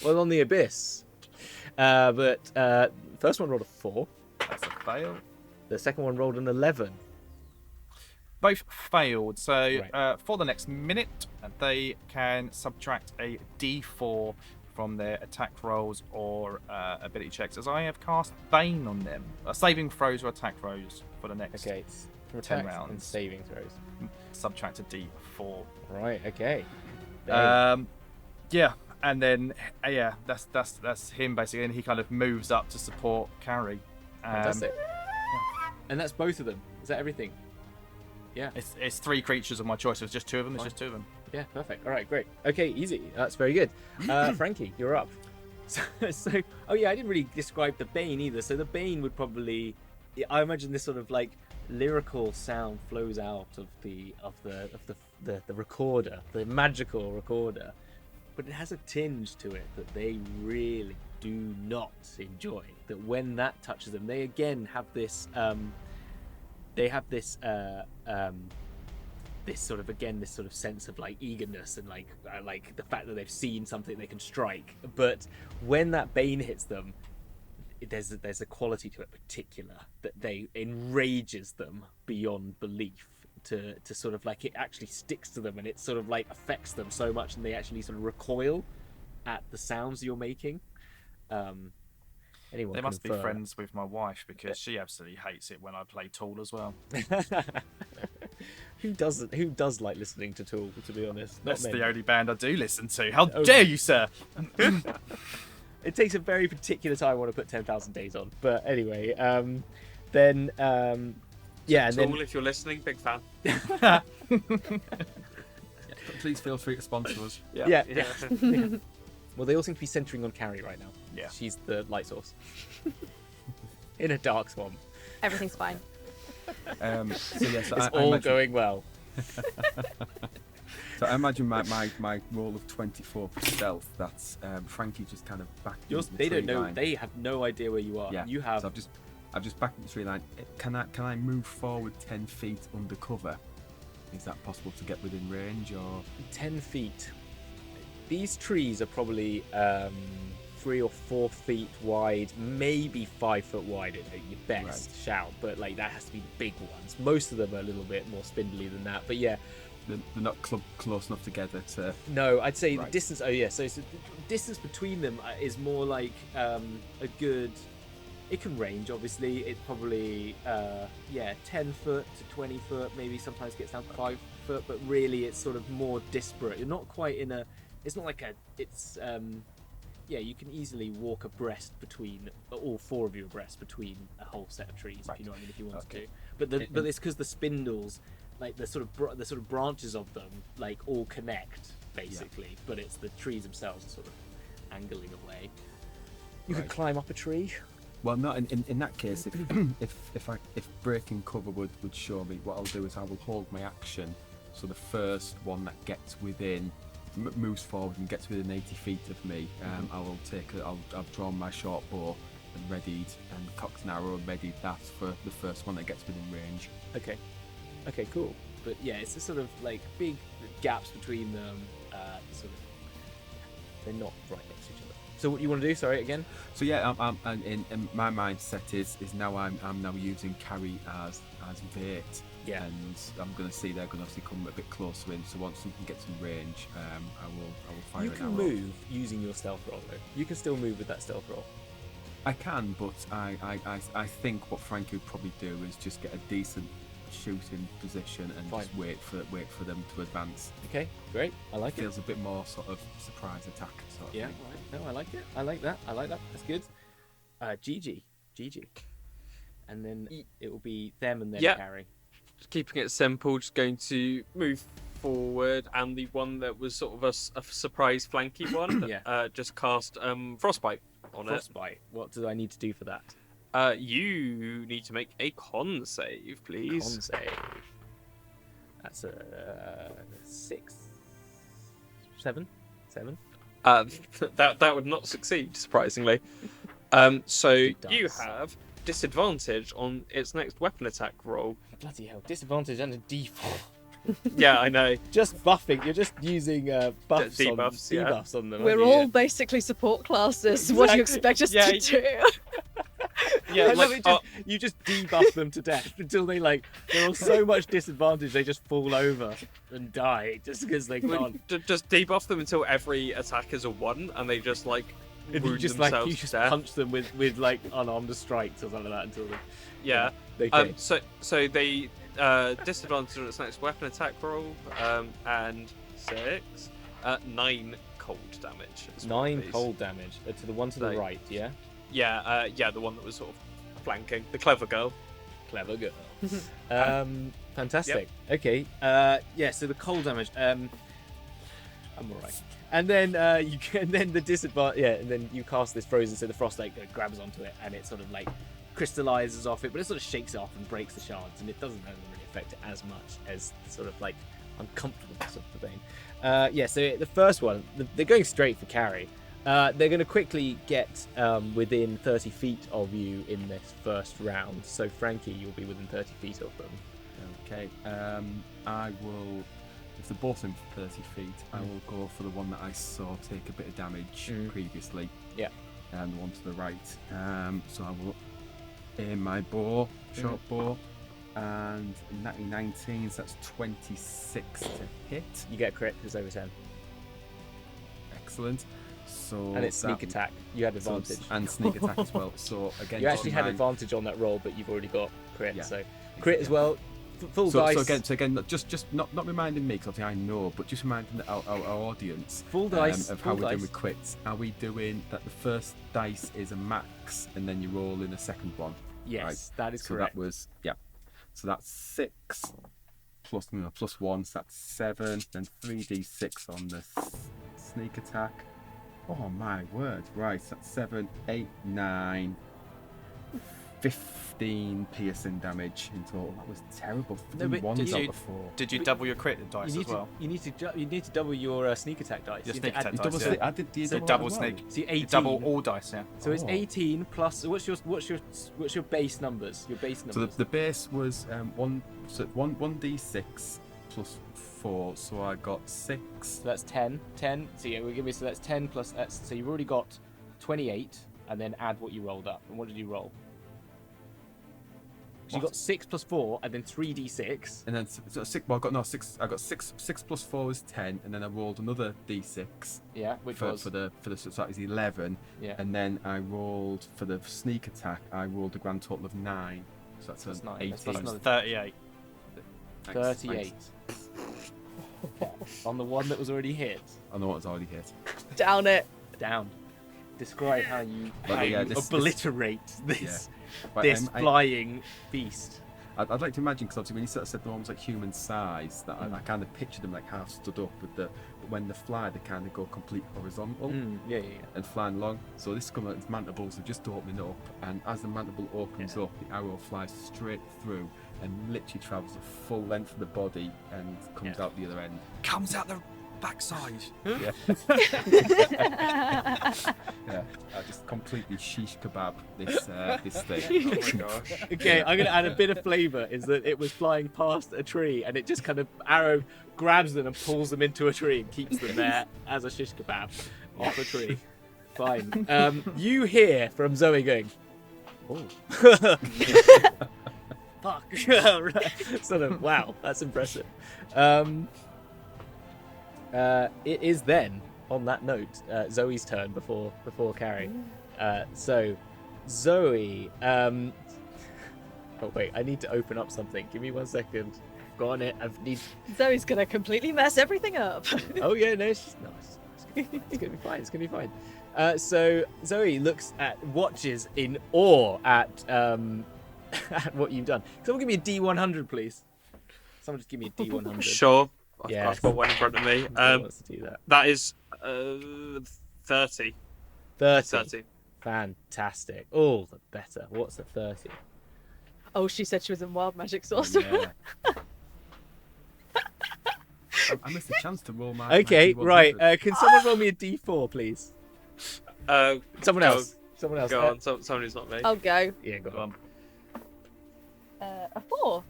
Well, on the Abyss. But first one rolled a 4. That's a fail. The second one rolled an 11. Both failed. So Right. for the next minute, they can subtract a D4 from their attack rolls or ability checks, as I have cast Bane on them. Saving throws or attack rolls for the next Okay, it's from 10 attacks rounds. and saving throws. Subtract a D4. Right, okay. Yeah, and then that's him basically, and he kind of moves up to support Carrie. Fantastic. And that's both of them. Is that everything? Yeah. It's 3 creatures of my choice. It's just 2 of them. It's just 2 of them. Yeah, perfect. All right, great. Okay, easy. That's very good. Frankie, you're up. So, oh yeah, I didn't really describe the Bane either. So the Bane would probably, I imagine this sort of like lyrical sound flows out of the recorder, the magical recorder, but it has a tinge to it that they really do not enjoy. That when that touches them, they again have this this sort of sense of like eagerness and like the fact that they've seen something they can strike. But when that Bane hits them, there's a quality to it particular that they enrages them beyond belief. To sort of like, it actually sticks to them, and it sort of like affects them so much, and they actually sort of recoil at the sounds you're making. Anyone They must be confirm? friends with my wife, because she absolutely hates it when I play Tool as well. Who does like listening to Tool, to be honest? Not That's many. the only band I do listen to. How dare you, sir? It takes a very particular time I want to put 10,000 Days on. But anyway, then yeah, and Tool, then if you're listening, big fan. Please feel free to sponsor us. yeah. Well, they all seem to be centering on Carrie right now. Yeah. She's the light source in a dark swamp. Everything's fine. So yes, It's I all imagine, going well. So I imagine my roll of 24 for stealth. That's Frankie just kind of back. They don't know. They have no idea where you are. Yeah. You have. So I've just backed the tree line. Can I move forward 10 feet under cover? Is that possible to get within range, or 10 feet. These trees are probably 3 or 4 feet wide, maybe 5 foot wide at your best shout, but like that has to be big ones. Most of them are a little bit more spindly than that, but yeah. they're not close enough together to? No, I'd say the Right. distance. Oh yeah, so the distance between them is more like a good. It can range, obviously. It's probably 10 foot to 20 foot. Maybe sometimes gets down to 5 foot, but really it's sort of more disparate. You're not quite in a. It's not like a. It's you can easily walk abreast between all 4 of you abreast between a whole set of trees, if you know what I mean, if you want to. But but it's because the spindles, like the sort of branches of them, like all connect basically. But it's the trees themselves are sort of angling away. You could climb up a tree. Well, no. In that case, if breaking cover would show me, what I'll do is I will hold my action. So the first one that gets within moves forward and gets within 80 feet of me. I've drawn my short bow and readied, and cocked an arrow and readied that for the first one that gets within range. Okay, cool. But yeah, it's a sort of like big gaps between them. Sort of, they're not right next to each other. So what you want to do? Sorry, again. So yeah, I'm in my mindset is now I'm now using Carrie as bait. Yeah. And I'm going to see they're going to obviously come a bit closer in. So once something gets in range, I will fire You an can arrow. move using your stealth roll though. You can still move with that stealth roll. I can, but I think what Frankie would probably do is just get a decent shooting position and Fine. just wait for them to advance. Okay, great. I like it. Feels a bit more sort of surprise attack sort of Yeah. thing. No, I like it. I like that. That's good. GG. And then it will be them and then Yeah. Carrie. keeping it simple, just going to move forward, and the one that was sort of a surprise flanky one, Yeah. just cast Frostbite on Frostbite. What do I need to do for that? it. You need to make a con save, please. Con save. That's a 6, 7. That would not succeed, surprisingly. So It you does. have disadvantage on its next weapon attack roll. Bloody hell! Disadvantage and a default. Yeah, I know. Just buffing. You're just using buffs Debuffs, on yeah. debuffs on them. We're aren't you? all basically support classes. What do you Exactly. expect us Yeah, to do? Yeah, I love like, it. You just debuff them to death until they're on so much disadvantage they just fall over and die just because they can't. just debuff them until every attack is a 1, and they just And you wound just themselves you to just death. punch them with unarmed strikes or something like that until they. Yeah. Okay. So they disadvantage on its next weapon attack roll, and 6, 9 cold damage. as well, 9 please. cold damage to the one to the So- right. Yeah. Yeah, the one that was sort of flanking, the clever girl. Clever girl. Fantastic. Okay. Yeah. So the cold damage. I'm alright. And then the disadvantage. Yeah. And then you cast this frozen, so the frost grabs onto it, and it sort of crystallizes off it, but it sort of shakes it off and breaks the shards, and it doesn't really affect it as much as the sort of uncomfortableness of the bane. Yeah. So the first one, they're going straight for carry. They're going to quickly get within 30 feet of you in this first round. So Frankie, you'll be within 30 feet of them. Okay. I will. If they're both in 30 feet, I will go for the one that I saw take a bit of damage previously. Yeah. And the one to the right. So I will aim my bow, short bow, and 19, so that's 26 to hit. You get a crit, it's over 10. Excellent. So And it's sneak that- attack. You had so- advantage. and sneak attack as well. So again, You actually had mine- advantage on that roll, but you've already got crit. Yeah. So crit as well. Full So, dice. so again, just not reminding me, because I know, but just reminding our audience Full dice. of full how we're dice. doing with crits. Are we doing that? The first dice is a max, and then you roll in a second one. Yes, Right. that is So correct. that was So that's 6 plus 1, so that's 7. Then 3d6 on the sneak attack. Oh my word! Right, so that's 7, 8, 9. 15 piercing damage in total. That was terrible. No, but Ones did out you- of 4. Did you double your crit dice you as need well? to you need to double your sneak attack dice. Your You sneak have to attack add dice, double yeah. I did the So double double as well. sneak. So 18. Double all dice, yeah. So it's Oh. 18 plus. What's your base numbers? Your base So numbers. the base was 1d6 plus 4, so I got 6. So that's 10. 10. So yeah, we'll give me. So that's 10 plus. So you've already got 28, and then add what you rolled up. And what did you roll? So you What? got 6 plus 4, and then 3d6. And then so 6. Well, I got 6. I got 6. 6 plus 4 was 10, and then I rolled another d6 Yeah, which for was the so that is 11. yeah. And then I rolled for the sneak attack. I rolled a grand total of 9. So that's That's an 9. 18. That's another 38. Thanks, 38. thanks. On the one that was already hit. I know what's already hit. Down it. Down. Describe how you, But how yeah, you this- obliterate this But, this I- flying beast. I'd like to imagine, because obviously when you sort of said they're almost like human size, that I kind of pictured them like half stood up with but when they fly, they kind of go complete horizontal Yeah. and flying along. So this comes its mandibles are just opening up, and as the mandible opens up, the arrow flies straight through and literally travels the full length of the body and comes Yeah. out the other end. Comes out the backside. Yeah, I just completely shish kebab this thing. Oh my gosh. Okay, I'm gonna add a bit of flavour. Is that it was flying past a tree and it just kind of arrow grabs them and pulls them into a tree and keeps them there as a shish kebab off a tree. Fine. You hear from Zoe going, "Oh, fuck!" Sort of. Wow, that's impressive. It is then, on that note, Zoe's turn before Carrie. So, Zoe. Oh wait, I need to open up something. Give me 1 second. Go on it. I need. Zoe's gonna completely mess everything up. Oh yeah, no, she's not. It's gonna be fine. It's gonna be fine. So Zoe watches in awe at at what you've done. Someone give me a D100, please. Someone just give me a D100. Sure. Yeah. I've got one in front of me. Who wants to do that? That is 30. 30. Fantastic. All the better. What's the 30? Oh, she said she was in wild magic sorcerer. Yeah. I missed a chance to roll my. Okay, my right. D100. Can someone roll me a D4, please? Someone Go- else. Someone else. Go on, someone who's not me. I'll go. Yeah, go on. A 4.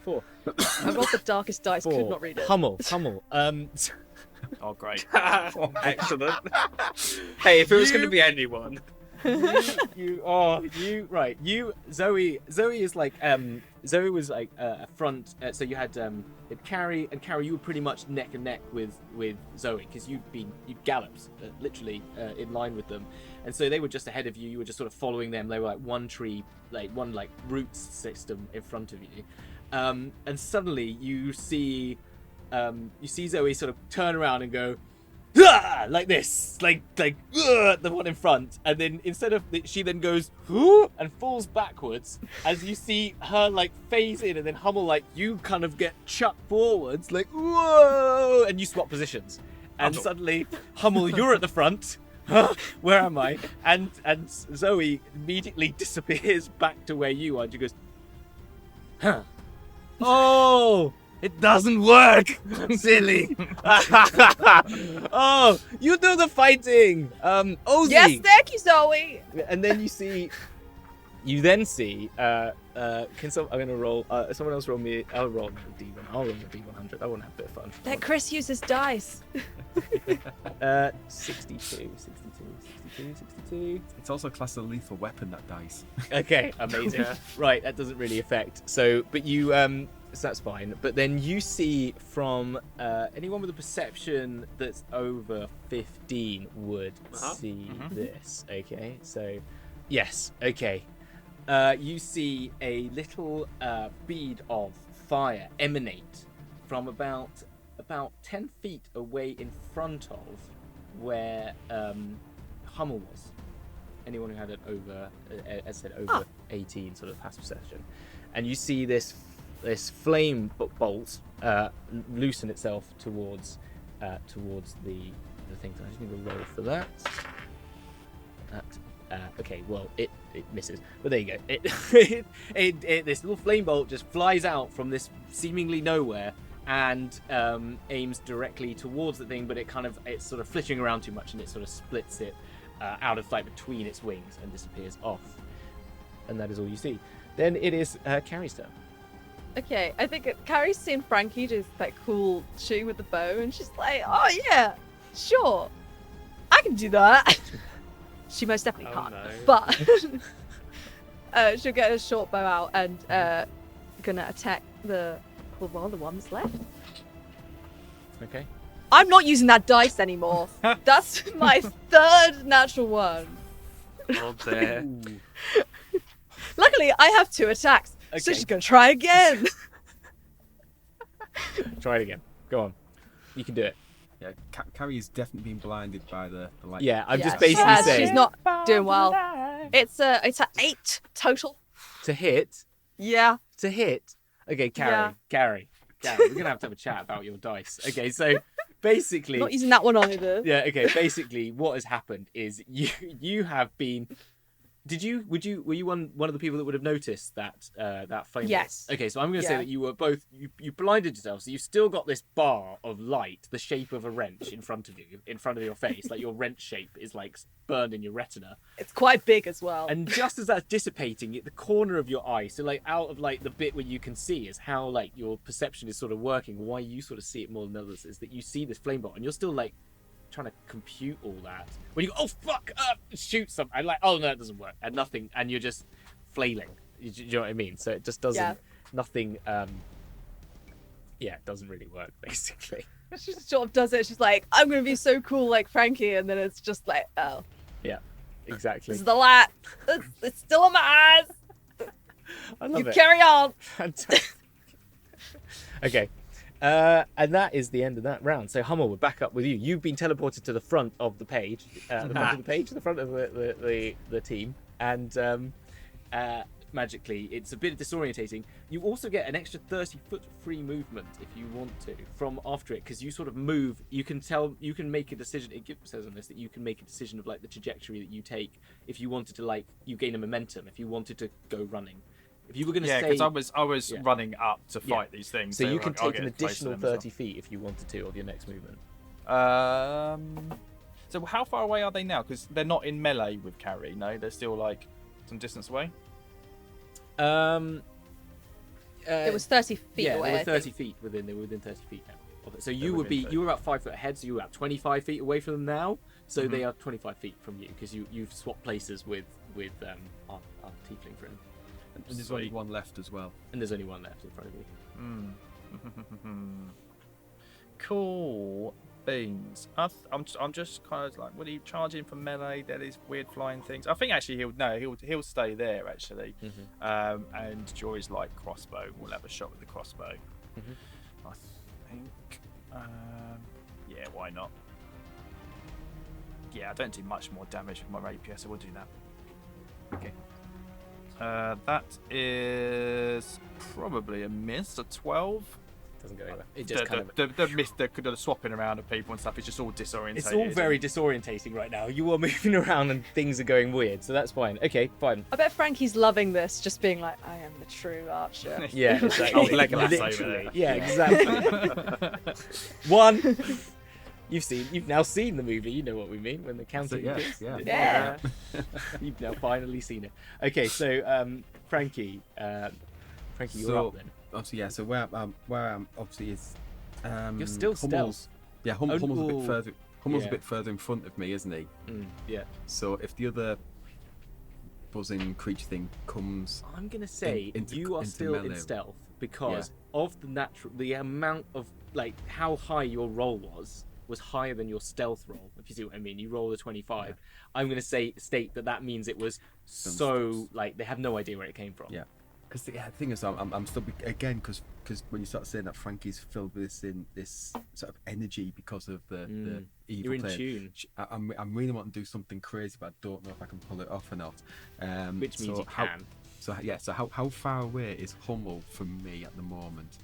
4. I rolled the darkest dice. 4. Could not read it. Hummel. Oh, great. Excellent. Hey, if it was going to be anyone. Zoe is like Zoe was like a front, so you had Carrie, you were pretty much neck and neck with Zoe because you'd galloped literally in line with them, and so they were just ahead of you. You were just sort of following them. They were like one tree, like one like root system in front of you, and suddenly you see Zoe sort of turn around and go, "Ah!" like this, like the one in front, and then instead of she then goes "Who?" and falls backwards as you see her like phase in, and then Hummel like you kind of get chucked forwards like whoa, and you swap positions, and suddenly Hummel you're at the front. Where am I? And Zoe immediately disappears back to where you are. And she goes, "Huh? Oh." It doesn't work! Silly! Oh, you do the fighting! Ozzy! Yes, thank you, Zoe. And then you then see, I'm gonna roll, someone else roll me, I'll roll the D1, I'll roll the D100, I want to have a bit of fun. Let Chris use his dice. 62. It's also a class of lethal weapon, that dice. Okay, amazing. Yeah. Right, that doesn't really affect. So, but you, so that's fine. But then you see from anyone with a perception that's over 15 would see this. Okay, so yes, okay. You see a little bead of fire emanate from about 10 feet away in front of where Hummel was. Anyone who had it over, as I said, over 18 sort of past perception, and you see this flame bolt loosen itself towards the thing. So I just need to roll for that. Okay, well it misses, but there you go. This little flame bolt just flies out from this seemingly nowhere and aims directly towards the thing, but it's sort of flitting around too much, and it sort of splits it out of sight between its wings and disappears off. And that is all you see. Then it is Carrie's turn. Okay, I think Carrie's seen Frankie just like cool shooting with the bow, and she's like, "Oh yeah, sure, I can do that." She most definitely can't, no. but she'll get a short bow out and gonna attack the ones left. Okay. I'm not using that dice anymore. That's my third natural one. Oh dear. Luckily, I have 2 attacks, so Okay. she's gonna try again. Try it again. Go on. You can do it. Yeah, Carrie's definitely been blinded by the light. Yeah, I'm just Yeah, she basically has. saying She's not doing well. It's a 8 total. to hit. Yeah. Okay, Carrie. Yeah. We're gonna have to have a chat about your dice. Okay, so basically, Not using that one either. yeah. Okay, basically, what has happened is you have been. Were you one of the people that would have noticed that flame? Yes. Okay, so I'm going to say Yeah. that you were both. You blinded yourself, so you've still got this bar of light, the shape of a wrench, in front of you, in front of your face. Like your wrench shape is like burned in your retina. It's quite big as well. And just as that's dissipating, at the corner of your eye, so like out of like the bit where you can see, is how like your perception is sort of working. Why you sort of see it more than others is that you see this flame bolt, and you're still like trying to compute all that. When you go, oh fuck, shoot something, and like, oh no, it doesn't work, and nothing, and you're just flailing. You know what I mean? So it just doesn't, Yeah. nothing. Yeah, it doesn't really work basically. She just sort of does it. She's like, I'm going to be so cool like Frankie. And then it's just like, oh, Yeah, exactly. this is the light. It's still in my eyes. I love You it. carry on. Fantastic. Okay. And that is the end of that round. So Hummel, we're back up with you. You've been teleported to the front of the page, the front of the team, and magically. It's a bit disorientating. You also get an extra 30-foot free movement if you want to from after it, because you sort of move. You can make a decision. It says on this that you can make a decision of like the trajectory that you take if you wanted to, like, you gain a momentum if you wanted to go running. If you were going to Yeah, because I was running up to fight these things. So you can like, I'll take an get close to additional them as well. 30 feet if you wanted to of your next movement. So how far away are they now? Because they're not in melee with Carrie. No, they're still like some distance away. It was 30 feet yeah, away. they were I 30 think. feet within. They were within 30 feet now. Of it. So They're you would be. within You were about 5 foot ahead. So you were about 25 feet away from them now. So they are 25 feet from you because you've swapped places with our tiefling friend. And there's only one left as well. And there's only one left in front of you. Cool beans. I'm just kind of like, will he charge in for melee? There is weird flying things. I think actually he'll stay there actually. And Joy's like crossbow. We'll have a shot with the crossbow. I think. Yeah, why not? Yeah, I don't do much more damage with my rapier, so we'll do that. Okay. That is probably a miss, a 12. Doesn't go anywhere. It just The swapping around of people and stuff is just all disorientated. It's all very disorientating right now. You are moving around and things are going weird, so that's fine. Okay, fine. I bet Frankie's loving this, just being like, I am the true archer. Yeah, exactly. Oh, Legolas over Literally. there. Yeah, exactly. One. You've now seen the movie. You know what we mean when the counting. Yes, yeah. Yeah. You've now finally seen it. Okay, so Frankie, you're up then. Obviously, yeah. So where I'm obviously is. You're still Hummels. Yeah, Hummel's a bit further. Hummel's Yeah. a bit further in front of me, isn't he? Yeah. So if the other buzzing creature thing comes, I'm gonna say into you are still in melee. stealth because of the amount of like how high your roll was higher than your stealth roll. If you see what I mean, you rolled a 25. Yeah. I'm gonna state that means it was so like they have no idea where it came from. Yeah. Because the thing is, I'm still again because when you start saying that Frankie's filled with this sort of energy because of the evil You're in play. tune. I'm really wanting to do something crazy, but I don't know if I can pull it off or not. Which means you can. So how far away is Hummel from me at the moment?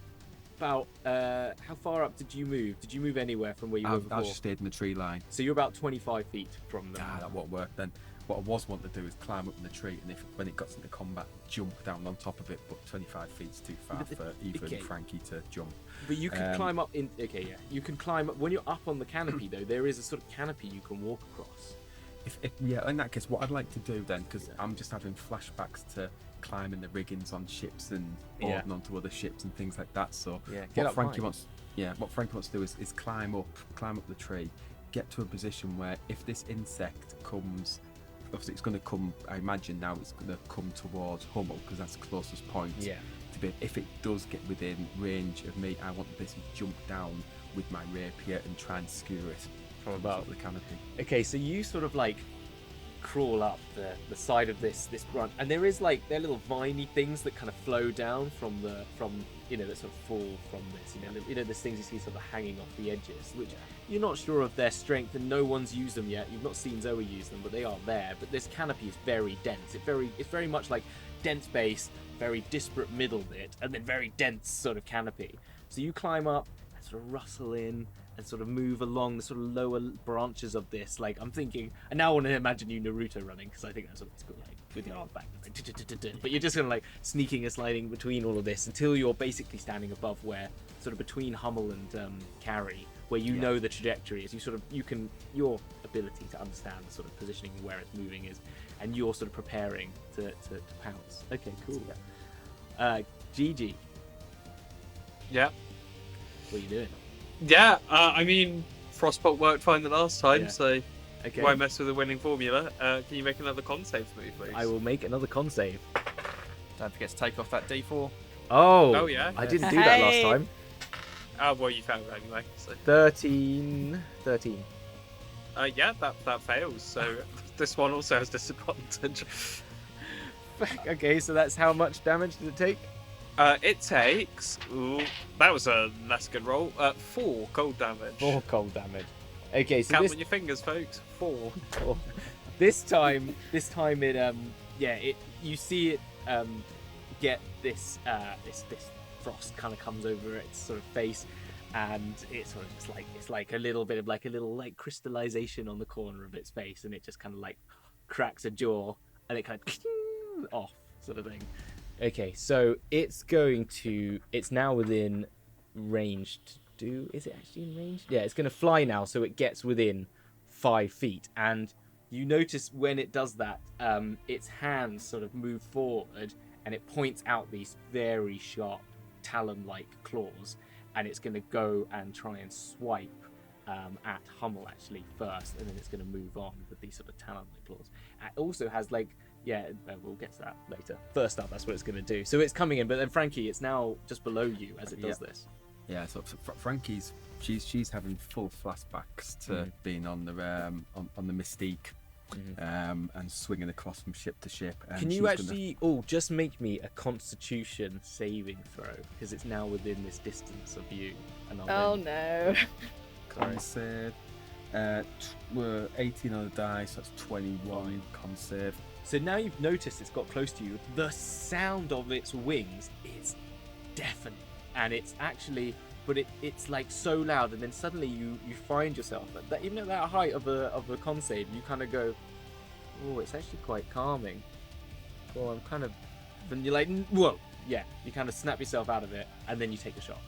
About how far up did you move? Did you move anywhere from where you were before? I just stayed in the tree line. So you're about 25 feet from them. That won't work then. What I was wanting to do is climb up in the tree, and when it got into combat, jump down on top of it. But 25 feet's too far for even Frankie to jump. But you can climb up in. Okay, yeah, you can climb up when you're up on the canopy. Though there is a sort of canopy you can walk across. In that case, what I'd like to do then, because I'm just having flashbacks to climbing the riggings on ships and boarding onto other ships and things like that. So what Frankie wants to do is climb up the tree, get to a position where if this insect comes. Obviously, it's going to come. I imagine now it's going to come towards Hummel because that's the closest point. Yeah. To be, if it does get within range of me, I want to basically jump down with my rapier and try and skewer it from above the canopy. Okay, so you sort of like crawl up the side of this branch, and there is like they're little viney things that kind of flow down from that sort of fall from this. There's things you see sort of hanging off the edges, which you're not sure of their strength, and no one's used them yet. You've not seen Zoe use them, but they are there. But this canopy is very dense. It's very much like dense base, very disparate middle bit, and then very dense sort of canopy. So you climb up and sort of rustle in and sort of move along the sort of lower branches of this. Like I'm thinking, I now want to imagine you Naruto running because I think that's what it's called, like with your arms back. But you're just kind of like sneaking and sliding between all of this until you're basically standing above where sort of between Hummel and Carrie, where you know the trajectory is. Your ability to understand the sort of positioning and where it's moving is, and you're sort of preparing to pounce. Okay, cool. Gigi, Yeah. what are you doing? Yeah, I mean, Frostbolt worked fine the last time, Yeah. so Okay. why mess with the winning formula? Can you make another con save for me, please? I will make another con save. Don't forget to take off that D4. Oh yeah. I didn't do that last Hey. time. Well, you found it anyway. So. 13. Yeah, that fails. So this one also has disadvantage. Okay, so that's how much damage did it take? It takes. Ooh, that was a less good roll. 4 cold damage. 4 cold damage. Okay, so Count on your fingers, folks. 4. this time it you see it get this this frost kind of comes over its sort of face, and it's sort of just like it's like a little bit of like a little like crystallization on the corner of its face, and it just kind of like cracks a jaw, and it kind of off sort of thing. Okay, so it's now within range to do. Is it actually in range? Yeah, it's going to fly now, so it gets within 5 feet, and you notice when it does that, its hands sort of move forward, and it points out these very sharp talon-like claws, and it's going to go and try and swipe at Hummel actually first, and then it's going to move on with these sort of talon-like claws. It also has like, we'll get to that later. First up, that's what it's going to do. So it's coming in, but then Frankie, it's now just below you as it does this. Yeah, so Frankie's she's having full flashbacks to being on the Mystique. And swinging across from ship to ship. And can you actually just make me a Constitution saving throw, because it's now within this distance of you, and Oh no. Con save. We're 18 on the dice, that's 21 con save. So now you've noticed it's got close to you. The sound of its wings is deafening, and it's actually, but it's like so loud, and then suddenly you find yourself that even at that height of a con save, you kind of go, oh, it's actually quite calming. Well, I'm kind of, then you're like, whoa, yeah, you kind of snap yourself out of it, and then you take a shot.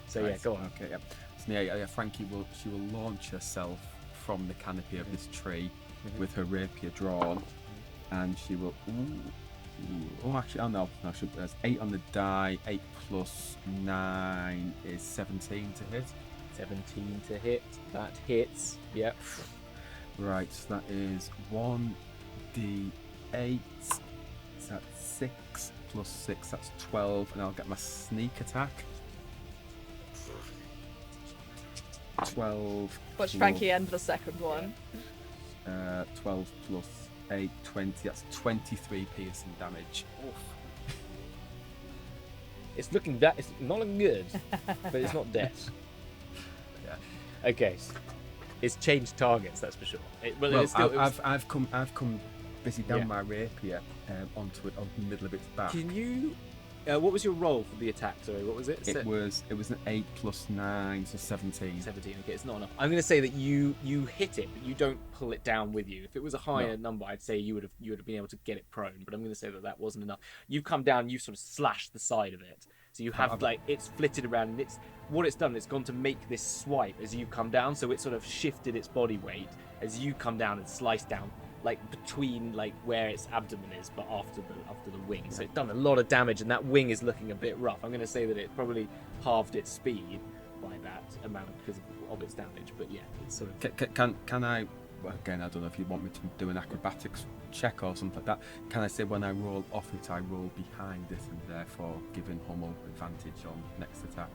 So Right. yeah, go on. Okay, yeah. So yeah, Frankie will launch herself from the canopy of this tree with her rapier drawn, and she will. Actually, oh no, there's 8 on the die. 8 plus 9 is 17 to hit. 17 to hit. That hits. Yep. Right, so that is 1d8. So that's 6 plus 6. That's 12, and I'll get my sneak attack. 12. Watch plus, Frankie end the second one. 12 plus 8, 20. That's 23 piercing damage. It's not looking good, but it's not dead. Yeah. Okay. It's changed targets, that's for sure. I've come busy down my rapier onto the middle of its back. Can you? What was your roll for the attack? Sorry, what was it? It was an 8 plus 9, so 17. 17. Okay, it's not enough. I'm going to say that you hit it, but you don't pull it down with you. If it was a higher number, I'd say you would have been able to get it prone. But I'm going to say that wasn't enough. You've come down, you've sort of slashed the side of it, so you have it's flitted around, and it's done. It's gone to make this swipe as you come down, so it sort of shifted its body weight as you come down and sliced down, like between like where its abdomen is, but after the wing. So it's done a lot of damage, and that wing is looking a bit rough. I'm going to say that it probably halved its speed by that amount because of its damage. But yeah, it's sort of. Can I? Well, again, I don't know if you want me to do an acrobatics check or something like that. Can I say when I roll off it, I roll behind it, and therefore giving Hummel advantage on next attack?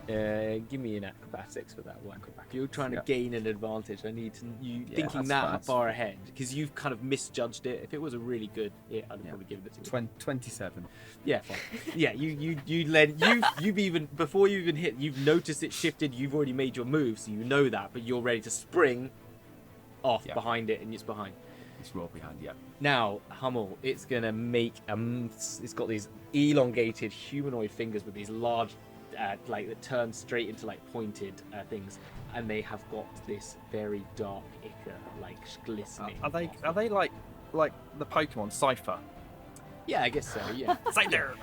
Give me an acrobatics for that one. If you're trying to gain an advantage, I need thinking that far ahead, because you've kind of misjudged it. If it was a really good hit, I'd have probably given it to you. 27. Yeah, fine. Yeah, you've even before you even hit, you've noticed it shifted. You've already made your move, so you know that, but you're ready to spring off behind it, and it's behind. It's roll behind. Yeah. Now Hummel, it's gonna make it's got these elongated humanoid fingers with these large. That turn straight into like pointed things, and they have got this very dark ichor, like glistening. Are they like the Pokemon Cypher? Yeah, I guess so. Yeah. Cypher.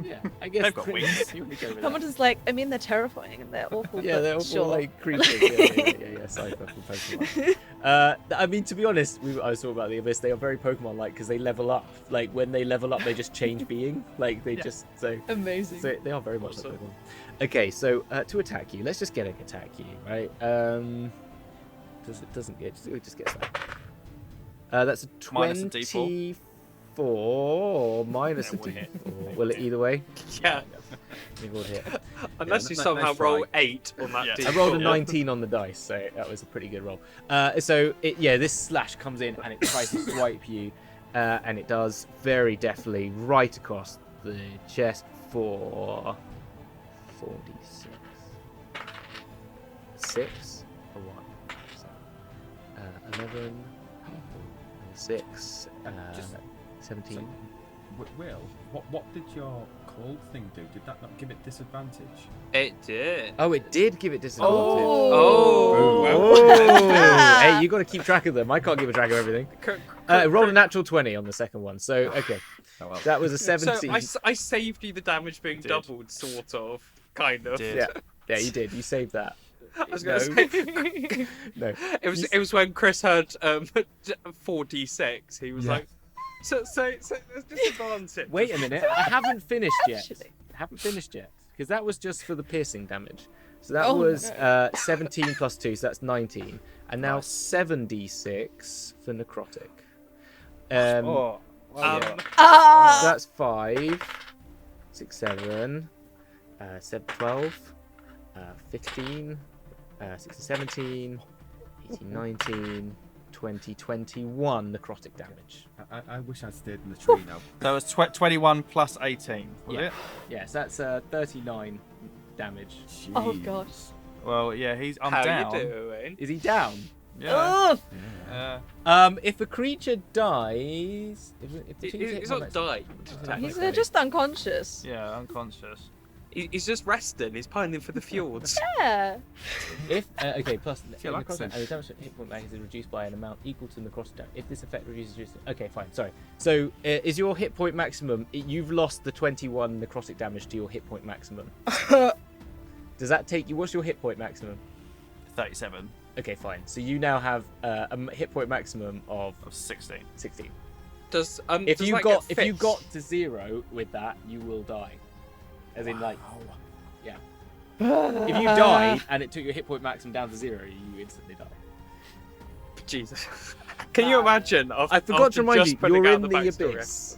Yeah, I guess They've got wings. Someone is like, I mean, they're terrifying and they're awful. Yeah, they're awful sure. like creatures. Yeah. Cypher from Pokemon. I mean, to be honest, I was talking about the Abyss. They are very Pokemon-like because they level up. Like when they level up, they just change being. Like they just amazing. So they are very much like Pokemon. Okay, so to attack you, let's just get an attack you, right? It just gets that. That's a 24 minus a D4. Will it either way? Yeah. It will hit. Unless you somehow roll 8 on that D4. I rolled a 19 on the dice, so that was a pretty good roll. This slash comes in and it tries to swipe you, and it does very deftly right across the chest for 46. 6 or 1. So, 11, 6, 17. Will, what did your cold thing do? Did that not give it disadvantage? It did. Oh, it did give it disadvantage. Oh. Oh. Hey, you got to keep track of them. I can't keep a track of everything. Rolled a natural 20 on the second one. So, okay. Oh, well. That was a 17. So I saved you the damage being doubled, sort of, kind of. Yeah, you did. You saved that. I was going to say. No. It was when Chris heard 4d6. He was like, so let's just advance it. Wait a minute. I haven't finished yet. Actually. I haven't finished yet. Because that was just for the piercing damage. So that Oh, was no. 17 plus 2, so that's 19. And now 7d6 for necrotic. Oh, well, Um, yeah. So that's 5, 6, 7, 7, 12, 15, 16, 17, 18, 19, 20, 21 necrotic damage. I wish I'd stayed in the tree now. That was 21 plus 18, was Yeah. it? Yes, that's 39 damage. Oh Jeez. gosh. Well, yeah, I'm How down. you doing? Is he down? Yeah. Ugh. If a creature dies, if the creature He's not died. He's just unconscious. Yeah, unconscious. He's just resting. He's pining for the fjords. Yeah. If okay, plus Feel like necrotic sense. and the damage hit point max is reduced by an amount equal to the necrotic damage. If this effect reduces, okay, fine. Sorry. So is your hit point maximum? You've lost the 21 necrotic damage to your hit point maximum. Does that take you? What's your hit point maximum? 37 Okay, fine. So you now have a hit point maximum of of 16. 16. Does If does you that got get if you fixed? got to 0 with that, you will die. As in, like, yeah. If you died and it took your hit point maximum down to 0, you instantly die. Jesus. Can you imagine? I forgot to remind you, you're in the abyss.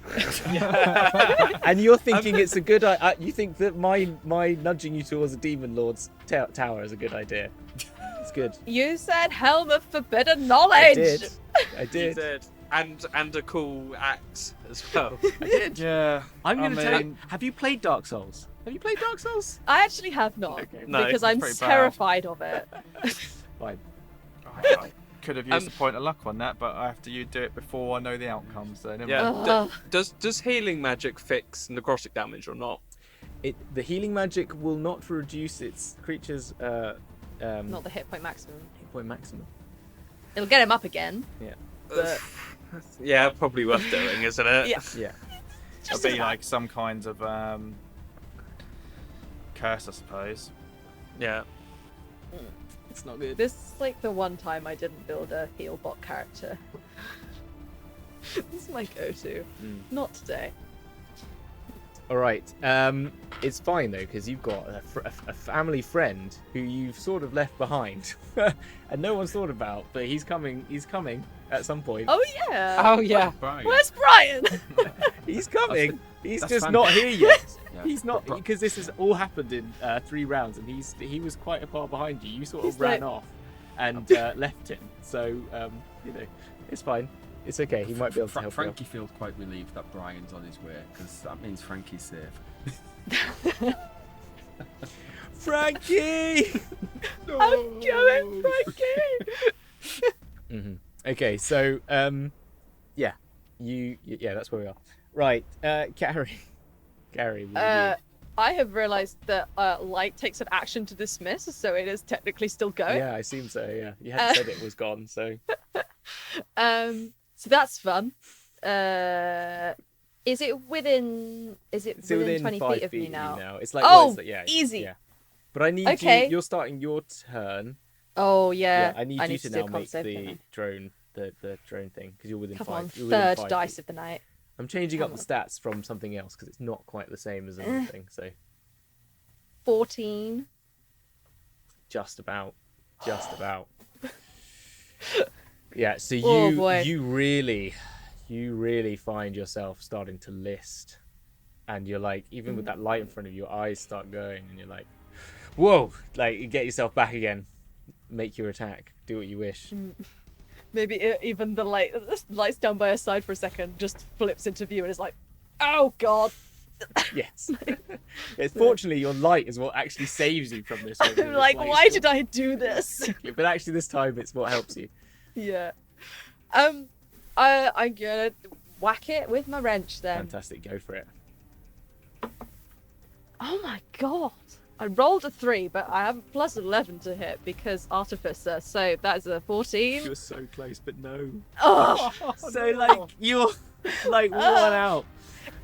And you're thinking it's a good idea. You think that my nudging you towards a demon lord's tower is a good idea. It's good. You said helm of forbidden I knowledge. did. I You did. did. And a cool axe as well. I did. Yeah. I'm going to I tell you. mean- Have you played Dark Souls? Have you played Dark Souls? I actually have not, Okay. No, because it's I'm pretty bad. terrified of it. Fine. I could have used a point of luck on that, but I have to do it before I know the outcome. So never Yeah. mind. Ugh. Does healing magic fix necrotic damage or not? The healing magic will not reduce its creature's Not the hit point maximum. hit point maximum. It'll get him up again. But Yeah, probably worth doing, isn't it? Yeah. yeah. It'll be like some kind of curse, I suppose. Yeah. It's not good. This is like the one time I didn't build a heal bot character. This is my go-to. Not today. All right. It's fine though because you've got a family friend who you've sort of left behind, and no one's thought about. But he's coming. He's coming at some point. Oh yeah. Oh yeah. Brian. Where's Brian? He's coming. He's that's just fun. not here yet. Yeah. He's not Bri- because this has all happened in 3 rounds, and he was quite a far behind you. You sort of He's ran like- off and left him. So you know, it's fine. It's okay. He might be able to help you. Frankie feels quite relieved that Brian's on his way because that means Frankie's safe. Frankie. I'm going, Frankie. Okay, so yeah, yeah, that's where we are. Right, Carrie, what do I have realised that light takes an action to dismiss, so it is technically still you going. do? Yeah, I assume so. Yeah, you hadn't said it was gone, so So that's fun. Is it within? Is it it's within 20 5 feet of me now? It's like Oh, well, it's like, easy. Yeah. But I need Okay. you. You're starting your turn. Oh yeah. I need you to do a now con make save, don't the I? drone, the drone thing, because you're within Come 5. on, You're within third 5 dice feet. of the night. I'm changing up Come the stats from something else because it's not quite the same as Eh. another thing. So 14. just about. Yeah. So Oh, boy. you really find yourself starting to list, and you're like, even with that light in front of you, your eyes start going, and you're like, whoa! Like you get yourself back again, make your attack, do what you wish. Maybe even the light's down by her side for a second, just flips into view and is like, oh god. Yes. Yes. Fortunately, your light is what actually saves you from this. I'm like, why did I do this? But actually, this time it's what helps you. Yeah. I'm gonna whack it with my wrench then. Fantastic, go for it. Oh my god. I rolled a 3, but I have a plus 11 to hit because Artificer, so that's a 14. You're so close, but no. Oh, So like you're like one out.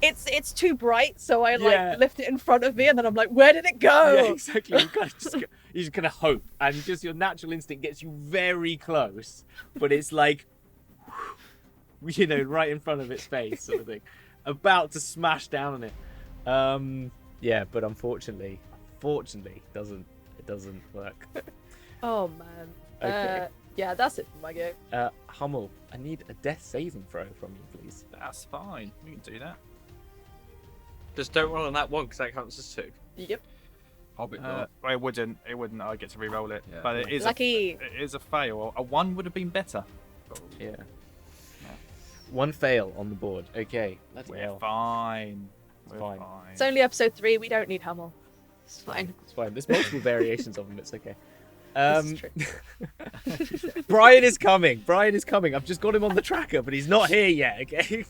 it's too bright, so I Yeah. lift it in front of me, and then I'm like, where did it go? Yeah, exactly. You kind of just you're just gonna hope, and just your natural instinct gets you very close, but it's like, right in front of its face, sort of thing, about to smash down on it. Yeah, but unfortunately, it doesn't work. Oh man. Okay. Yeah, that's it for my go. Hummel, I need a death saving throw from you, please. That's fine. We can do that. Just don't roll on that one because that counts as 2. Yep. Hobbit though. It wouldn't. I get to re-roll it. Yeah. But it is Lucky. it is a fail. A 1 would have been better. Yeah. One fail on the board. Okay. Bloody We're hell. fine. We're fine. fine. It's only episode 3. We don't need Hummel. It's fine. It's fine. There's multiple variations of them. It's okay. This is true. Brian is coming. I've just got him on the tracker, but he's not here yet. Okay.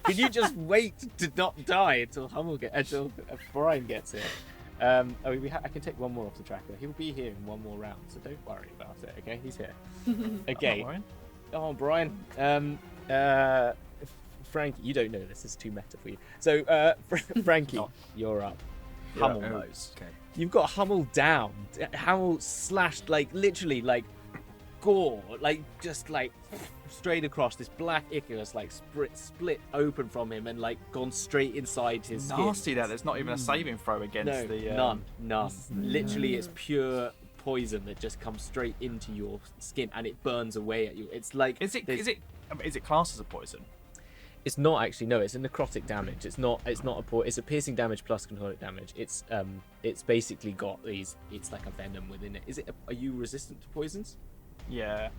Can you just wait to not die until Brian gets here? I can take one more off the tracker. He'll be here in one more round, so don't worry about it. Okay, he's here. Okay. Oh, Brian. Frankie, you don't know this. This is too meta for you. So, Frankie, you're up. Hummel knows. Okay. You've got Hummel down. Hummel slashed, literally, gore, just straight across. This black ichor has split open from him and gone straight inside his skin. Nasty that. There's not even a saving throw against No, the. none. Literally, it's pure poison that just comes straight into your skin and it burns away at you. It's like Is it classed as a poison? It's not actually. No, it's a necrotic damage. It's not a it's a piercing damage plus necrotic damage. It's basically got these. It's like a venom within it. Are you resistant to poisons? Yeah.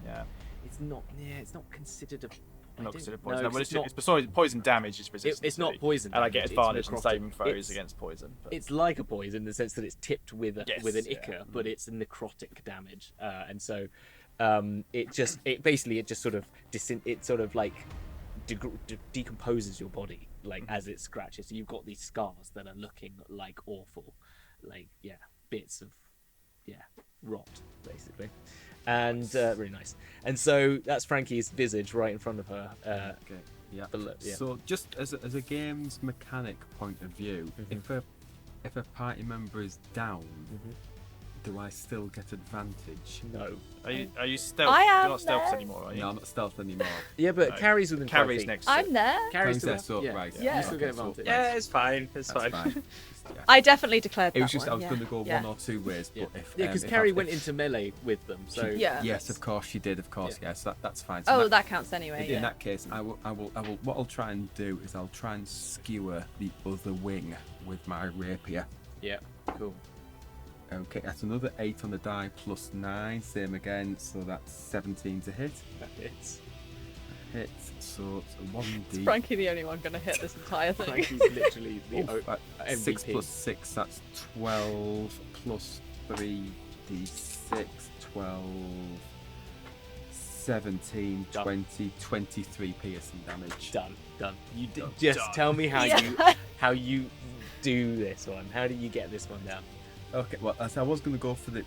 It's not. Yeah, it's not considered a. Not considered poison. No, No, it's it's besides poison damage. It's resistant. it's not poison. And I get damage, advantage it's in saving necrotic. throws against poison. But... It's like a poison in the sense that it's tipped with an Yes, ichor, but it's a necrotic damage, and so it just sort of decomposes your body as it scratches. So you've got these scars that are looking awful, bits of rot basically, and really nice. And so that's Frankie's visage right in front of her. Okay. Yeah. Yeah. So just as a game's mechanic point of view, if a party member is down, do I still get advantage? No. Are you stealth? I am You're not stealth there. anymore, are you? No, I'm not stealth anymore. Yeah, but No. Carrie's within 5 Carrie's feet. next. I'm there. Carrie's Carrie's there, still, so right. Yeah. You still get Okay, so- advantage. Yeah, it's fine. It's That's fine. fine. I definitely declared that It was just one, I was going to go yeah. one or two ways, but Yeah, if because if Carrie I- went if- into melee with them, so Yeah. Yes, of course she did. Of course, Yeah. yes, that's fine. So Oh, that- that counts anyway. in Yeah. that case, I will. What I'll try and do is I'll try and skewer the other wing with my rapier. yeah, cool. Okay, that's another 8 on the die plus 9, same again. So that's 17 to hit. That hits. Hits. So it's a 1d. Frankie the only one gonna hit this entire thing. Frankie's literally the Oof, MVP. 6 plus 6, that's 12 plus 3d6, 12, 17, Done. 20, 23 piercing damage. Done. You Done. just Done. tell me how Yeah. you do this one. How do you get this one down? Okay, well, as I was going to go for the...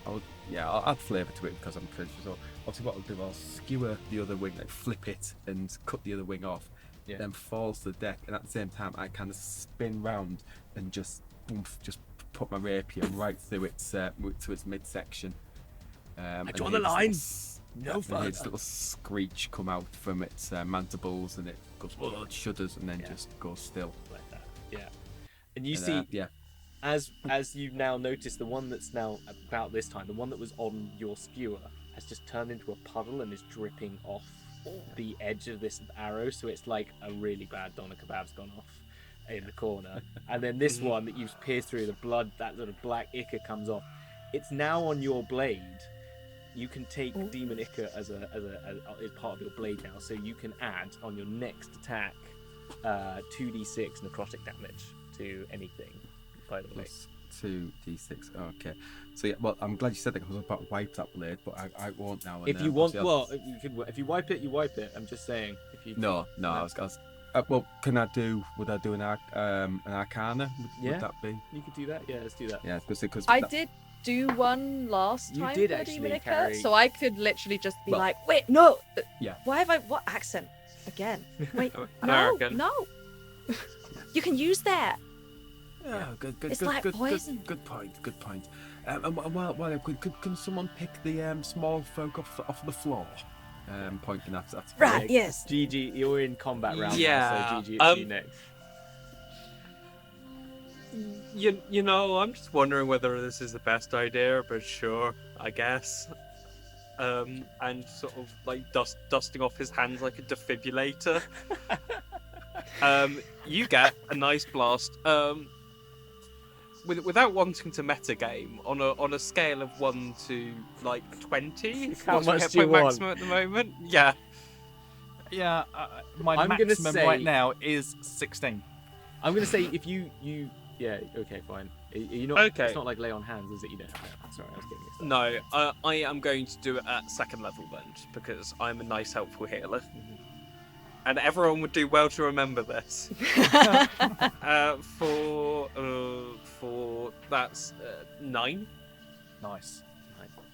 I'll add flavour to it because I'm pretty sure. So obviously what I'll do, I'll skewer the other wing, flip it and cut the other wing off, Yeah. then falls to the deck, and at the same time I kind of spin round and just put my rapier right through its midsection. I draw the line. No And further. its little screech come out from its mandibles, and it goes shudders and then Yeah. just goes still. Like that. Yeah. And you And, see, yeah. as you now notice, the one that's now about this time, the one that was on your skewer, has just turned into a puddle and is dripping off the edge of this arrow. So it's like a really bad doner kebab's gone off in the corner. And then this one that you've pierced through, the blood, that sort of black ichor comes off. It's now on your blade. You can take demon ichor as part of your blade now, so you can add on your next attack 2d6 necrotic damage to anything. By the way, 2d6. Okay. So yeah, well, I'm glad you said that because I was about to wipe that blade, but I won't now. If you want, well, if you wipe it, you wipe it. I'm just saying. If you No. I was well, would I do an Arcana? Yeah. Would that be? You could do that. Yeah, let's do that. Yeah, because I did do one last You time did for actually, Demonica, Carrie. so I could literally just be Well, like, wait, no. yeah. Why have I what accent? Again. Wait, no, American. no. You can use that. Yeah, good. It's like poison. Good point. And well, can someone pick the small folk off the floor? Pointing at that. Right, yes. GG, you're in combat round. Yeah, Now, so GG, it's you next. You know, I'm just wondering whether this is the best idea, but sure, I guess. And sort of like dusting off his hands like a defibrillator. You get a nice blast. Without wanting to metagame, on a scale of 1 to like 20, How what's your much hit do you point want? maximum at the moment? Yeah. Yeah, my I'm gonna maximum say- right now is 16. I'm gonna say if you yeah, okay, fine. You're not. Okay. It's not like lay on hands, is it? You don't have lay on hands. Sorry, I was getting mixed up. No, I am going to do it at 2nd level then, because I'm a nice, helpful healer. And everyone would do well to remember this. For that's 9. Nice.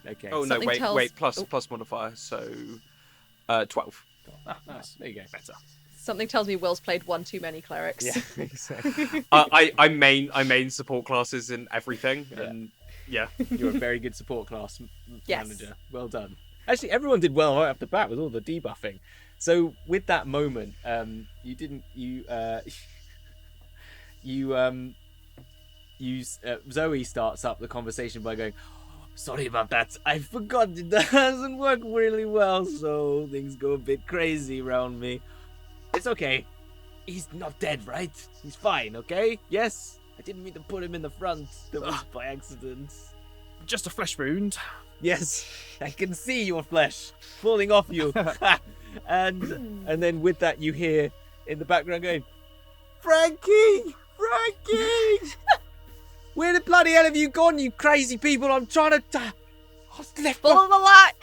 Okay. Oh no, Something wait, tells- plus modifier, so 12. Ah, nice. There you go. Better. Something tells me Will's played one too many clerics. Yeah, exactly. I main support classes in everything, Yeah. and yeah. You're a very good support class Yes. manager. Well done. Actually, everyone did well right off the bat with all the debuffing. So with that moment, Zoe starts up the conversation by going, "Sorry about that. I forgot it doesn't work really well, so things go a bit crazy around me. It's okay. He's not dead, right? He's fine, okay? Yes? I didn't mean to put him in the front. That was by accident. Just a flesh wound. Yes, I can see your flesh falling off you." and then with that you hear in the background going, Frankie! Where the bloody hell have you gone, you crazy people? I'm trying to... I was left Follow the light,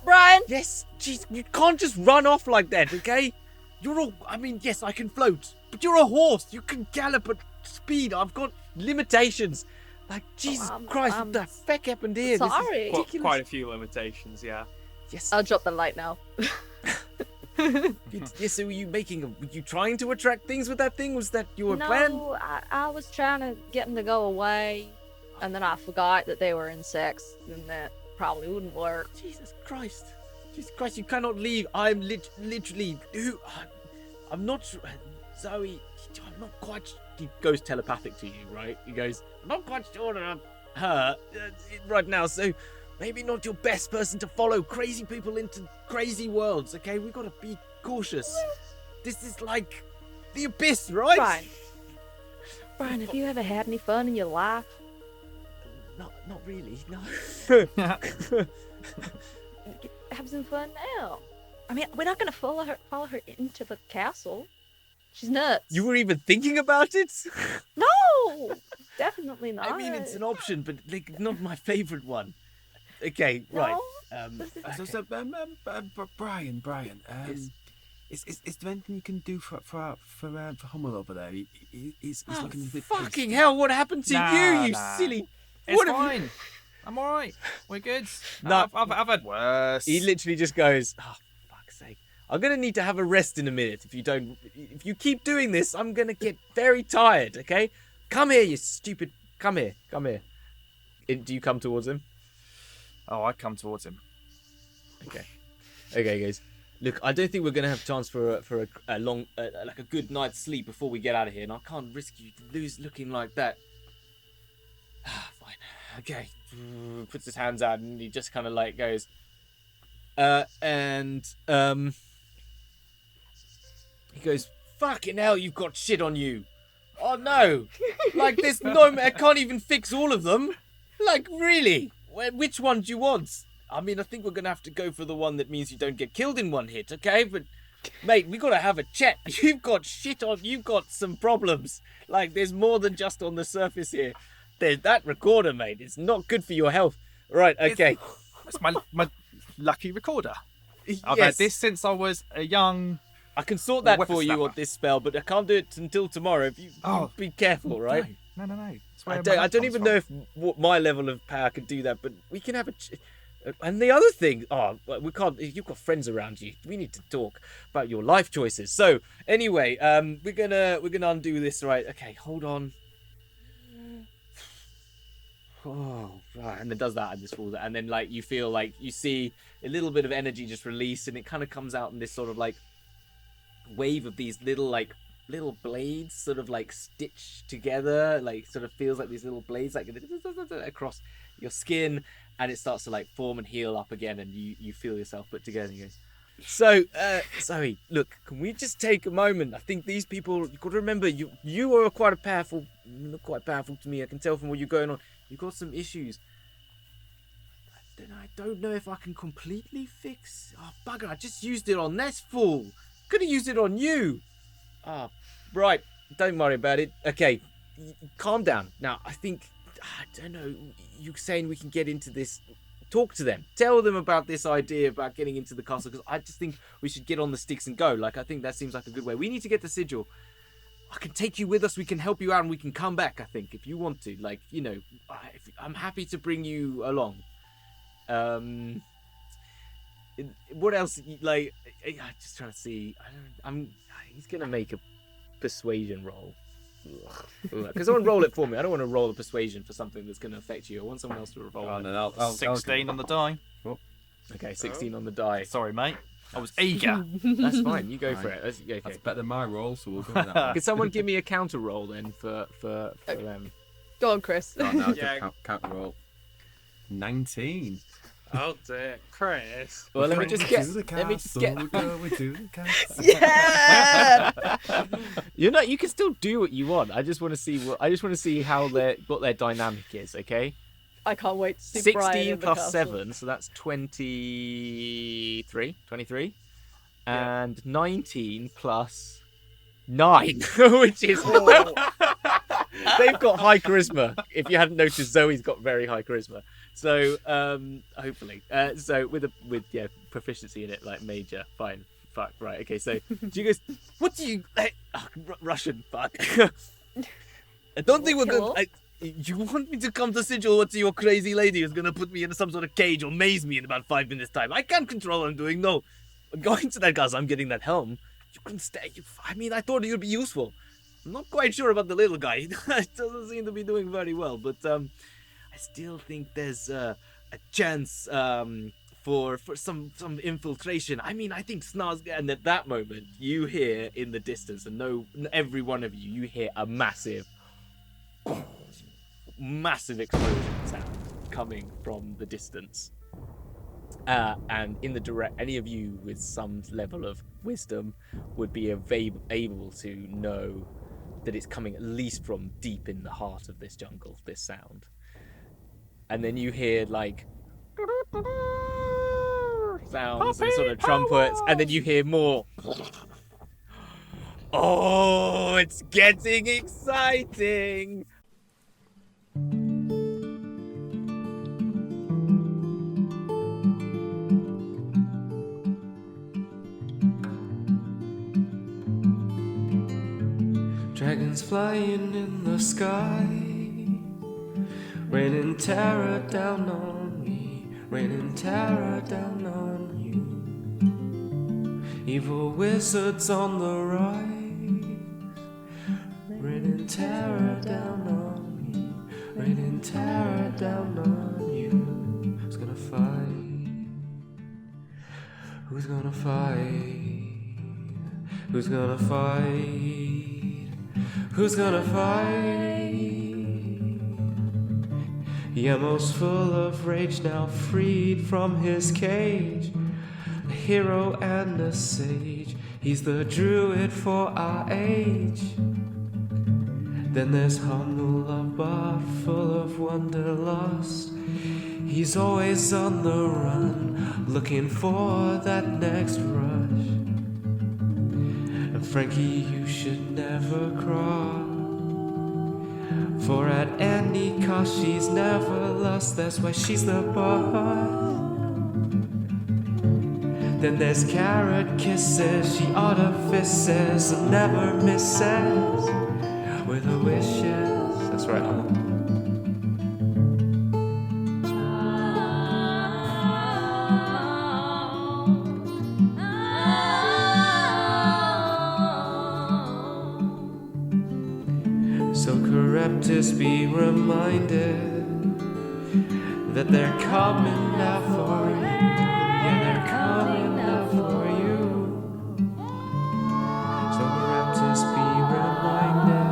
Brian. Yes, jeez, you can't just run off like that, okay? You're all... I mean, yes, I can float, but you're a horse. You can gallop at speed. I've got limitations. Like, Jesus Christ, what the heck happened here? This is sorry. ridiculous. Quite a few limitations, yeah. Yes. I'll drop the light now. Yes, so were you trying to attract things with that thing? Was that your plan? No, I was trying to get them to go away, and then I forgot that they were insects, and that probably wouldn't work. Jesus Christ, you cannot leave. I'm literally. I'm not sure. Zoe, I'm not quite. He goes telepathic to you, right? He goes, "I'm not quite sure that I'm her right now, so maybe not your best person to follow crazy people into crazy worlds, okay? We've got to be cautious. This is like the abyss, right?" Brian, have you ever had any fun in your life? Not really, no. Have some fun now. I mean, we're not gonna follow her into the castle. She's nuts. You were even thinking about it? No, definitely not. I mean, it's an option, but like, not my favorite one. Okay, right. Brian, Yes. is there anything you can do for Hummel over there? He's looking a bit Fucking hell, what happened to you silly... It's What have you- fine. I'm all right. We're good. No. I've had worse. He literally just goes, "Oh, fuck's sake. I'm going to need to have a rest in a minute. If you keep doing this, I'm going to get very tired, okay? Come here, you stupid... Come here. Do you come towards him? Oh, I come towards him. Okay, guys. Look, I don't think we're going to have a chance for a long, like a good night's sleep before we get out of here, and I can't risk you looking like that. Fine. Okay. Puts his hands out, and he just kind of like goes, he goes, "Fucking hell, you've got shit on you. Oh no. Like there's no, I can't even fix all of them. Like really? Which one do you want? I mean, I think we're going to have to go for the one that means you don't get killed in one hit, okay? But, mate, we got to have a chat. You've got shit on. You've got some problems. Like, there's more than just on the surface here. that recorder, mate. It's not good for your health. Right, okay. It's my lucky recorder. I've Yes. had this since I was a young. I can sort that for you whippersnapper. on this spell, but I can't do it until tomorrow. If you be careful, right? No. It's where I my don't luck even comes know if my level of power can do that, but we can have a. And the other thing, we can't. You've got friends around you. We need to talk about your life choices. So anyway, we're gonna undo this, right? Okay, hold on. Oh, right. And then does that and this falls out, and then like you feel like you see a little bit of energy just released, and it kind of comes out in this sort of like wave of these little blades sort of like stitched together, like sort of feels like these little blades like across your skin, and it starts to like form and heal up again, and you feel yourself put together. And you go, so Zoe, look, can we just take a moment? I think these people, you've got to remember, you are quite powerful to me. I can tell from what you're going on. You've got some issues. Then I don't know if I can completely fix. Oh bugger! I just used it on this fool. Could have used it on you. Ah, right. Don't worry about it. Okay, calm down. Now, I think, I don't know, you're saying we can get into this. Talk to them. Tell them about this idea about getting into the castle, because I just think we should get on the sticks and go. Like, I think that seems like a good way. We need to get the sigil. I can take you with us. We can help you out, and we can come back, I think, if you want to. Like, you know, I'm happy to bring you along. What else? Like, I'm just trying to see. He's gonna make a persuasion roll. Because someone roll it for me. I don't want to roll a persuasion for something that's gonna affect you. I want someone else to roll. Oh, it. no, I'll 16 on the die. Okay, 16 on the die. Sorry, mate. I was eager. That's fine. You go for it. Okay. That's better than my roll, so we'll go with that one. Can someone give me a counter roll then for them? Go on, Chris. Oh, no, Yeah. count roll. 19. Oh dear, Chris. Well, let me just get. Yeah. You can still do what you want. I just want to see how what their dynamic is. Okay. I can't wait to see Brian 16 in the plus castle. 7, so that's 23, and 19 plus 9, which is they've got high charisma. If you hadn't noticed, Zoe's got very high charisma. So hopefully, so with proficiency in it, like major, fine, fuck, right, okay. So do you guys, what do you Russian? Fuck. I don't think we're good. You want me to come to Sigil? What's your crazy lady who's gonna put me in some sort of cage or maze me in about 5 minutes time? I can't control what I'm doing. No, I'm going to that castle. I'm getting that helm. You can stay. I mean, I thought you'd be useful. I'm not quite sure about the little guy. He doesn't seem to be doing very well, but I still think there's a chance for some infiltration. I mean, I think Snar's. And at that moment, you hear in the distance, and every one of you hear a massive explosion sound coming from the distance, and in the direct, any of you with some level of wisdom would be able to know that it's coming at least from deep in the heart of this jungle, this sound. And then you hear like sounds and sort of trumpets, and then you hear more. Oh, it's getting exciting. Dragons flying in the sky, raining terror down on me, raining terror down on you. Evil wizards on the rise, raining terror down on me, raining terror down on you. Who's gonna fight? Who's gonna fight? Who's gonna fight? Who's gonna fight? Yemo's full of rage, now freed from his cage. A hero and a sage, he's the druid for our age. Then there's humble love, but full of wanderlust. He's always on the run, looking for that next rush. And Frankie, you should never cry, For at any cost she's never lost, that's why she's the boss. Then there's carrot kisses, she artifices and never misses with her wishes. That's right, Anna. So Charybdis, be reminded that they're coming out for you. Yeah, they're coming out for you. So Charybdis, be reminded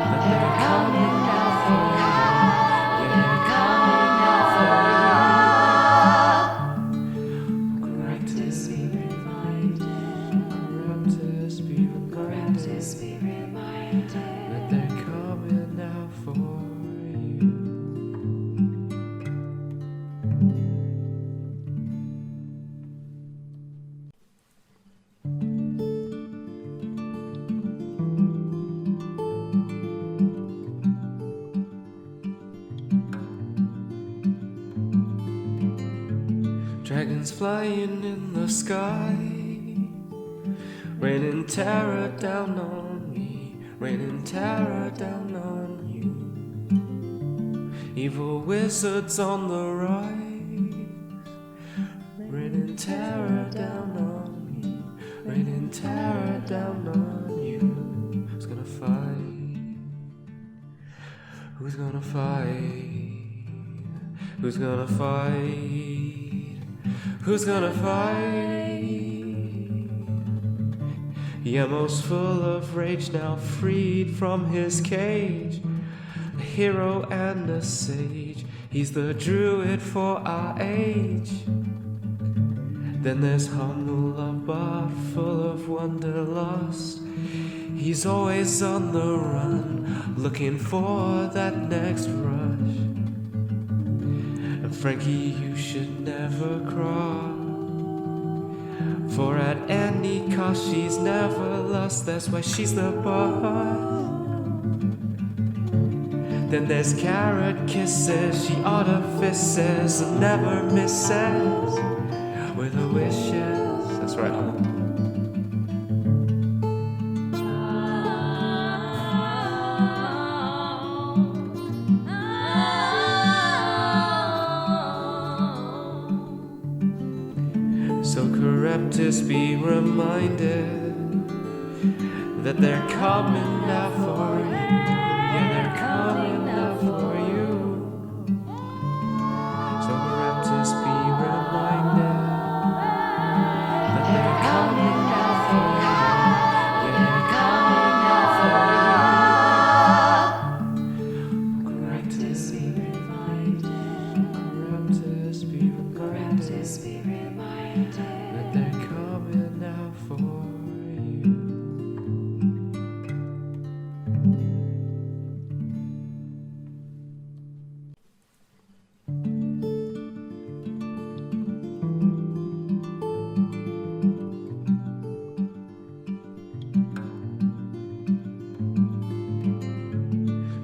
that they're coming out for you. Yeah, they're coming out for you. Charybdis, be reminded. Charybdis, be reminded that they're coming out for you. Dragons flying in the sky, raining terror down on me, raining terror down on you. Evil wizards on the rise, raining terror down on me, raining terror down on you. Who's gonna fight? Who's gonna fight? Who's gonna fight? Who's gonna fight? Yemo's full of rage, now freed from his cage. A hero and a sage, he's the druid for our age. Then there's humble a bard, full of wanderlust. He's always on the run, looking for that next rush. And Frankie, you should never cry, for at any cost she's never lost, that's why she's the boss. Then there's carrot kisses, she artifices and never misses with her wishes. That's right, Anna. So Charybdis, be reminded that they're coming out for you. Yeah, they're coming out for you. So Charybdis, be reminded that they're coming out for you. Yeah, they're coming out for you. Charybdis, be reminded. Charybdis, be reminded that they're coming out for you.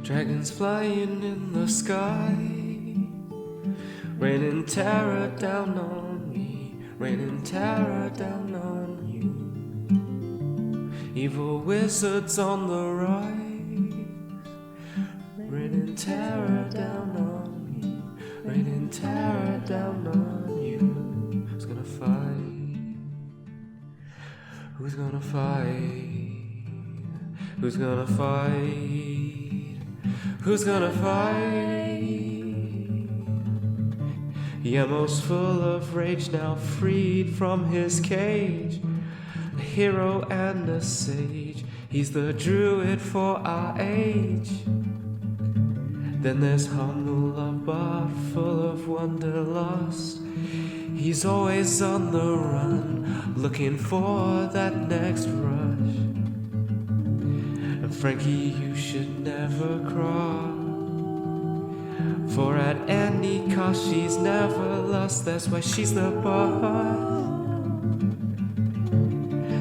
Dragons flying in the sky, raining terror down on me, raining terror down on you. Evil wizards on the rise, raining terror down on me, raining terror down on you. Who's gonna fight? Who's gonna fight? Who's gonna fight? Who's gonna fight? Yemo's full of rage, now freed from his cage. A hero and a sage, he's the druid for our age. Then there's humble a bard, full of wanderlust. He's always on the run, looking for that next rush. And Frankie, you should never cry, for at any cost she's never lost, that's why she's the boss.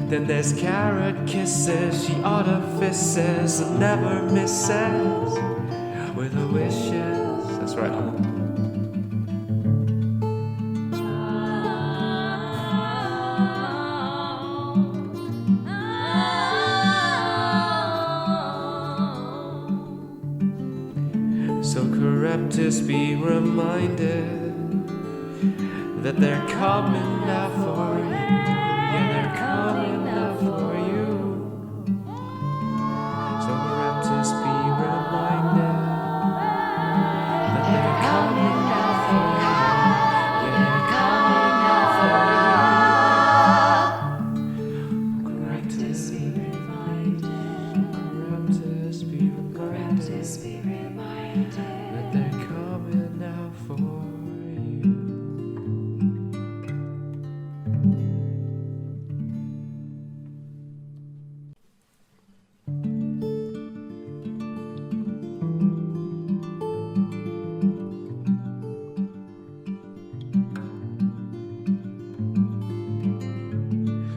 Then there's carrot kisses, she artifices and never misses with her wishes. That's right, Hannah. So Charybdis, be reminded that they're coming now for you. Yeah, they're coming now for you. So Charybdis, be reminded that they're coming now for you. Yeah, they're coming now for you. Charybdis, be reminded. Charybdis, be reminded that they're coming now for you.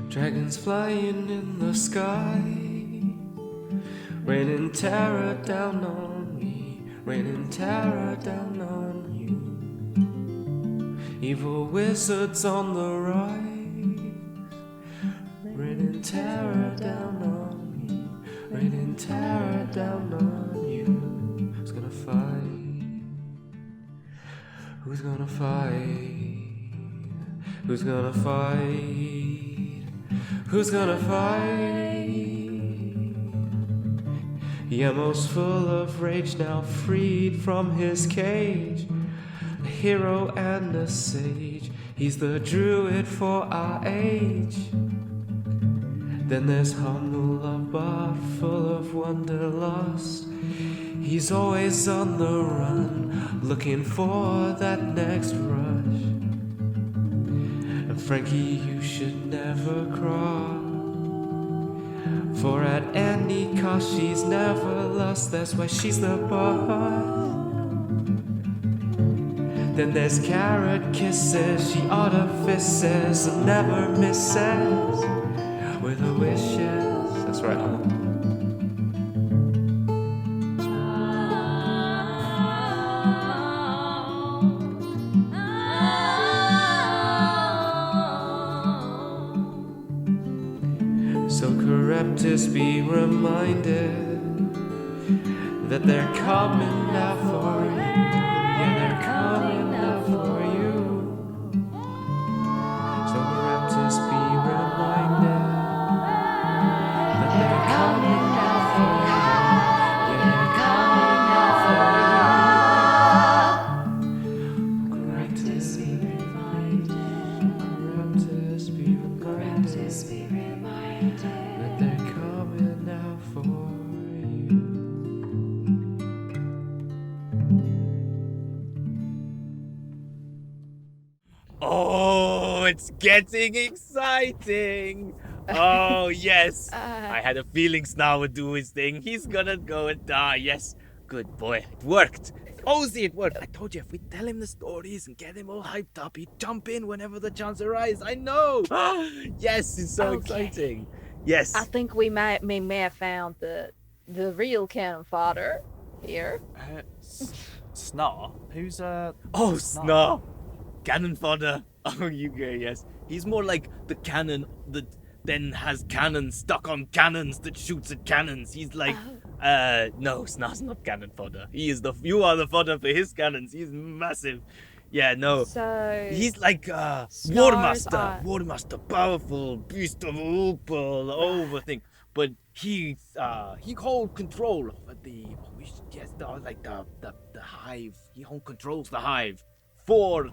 Dragons flying in the sky, raining terror down on me, raining terror down on you. Evil wizards on the rise, raining terror down on me, raining terror down on you. Who's gonna fight? Who's gonna fight? Who's gonna fight? Who's gonna fight? Yemo's full of rage, now freed from his cage. A hero and a sage, he's the druid for our age. Then there's humble love, but full of wanderlust. He's always on the run, looking for that next rush. And Frankie, you should never cross, for at any cost she's never lost. That's why she's the boss. Then there's carrot kisses, she artifices and never misses with her wishes. That's right, Hannah. So Charybdis, be reminded that they're coming now for you. Yeah, they're coming now for you. So Charybdis, be reminded that they're coming now for you. Yeah, they're coming now for you. Charybdis, be reminded. Charybdis, be reminded that they're coming now for you. Oh, it's getting exciting. Oh, yes. I had a feeling Snar would do his thing. He's gonna go and die. Yes. Good boy. It worked. Ozzy, it worked. I told you, if we tell him the stories and get him all hyped up, he'd jump in whenever the chance arises. I know. Yes, it's so Okay. exciting. Yes. I think we may have found the real cannon fodder here. Snar? Who's Oh, Snar. Cannon fodder. Oh, you go, yes. He's more like the cannon that then has cannons stuck on cannons that shoots at cannons. He's like, no, Snar's not cannon fodder. You are the fodder for his cannons. He's massive. Yeah, no. So He's like War Master, powerful beast of Opal, over thing. But he holds control over the hive. He controls the hive for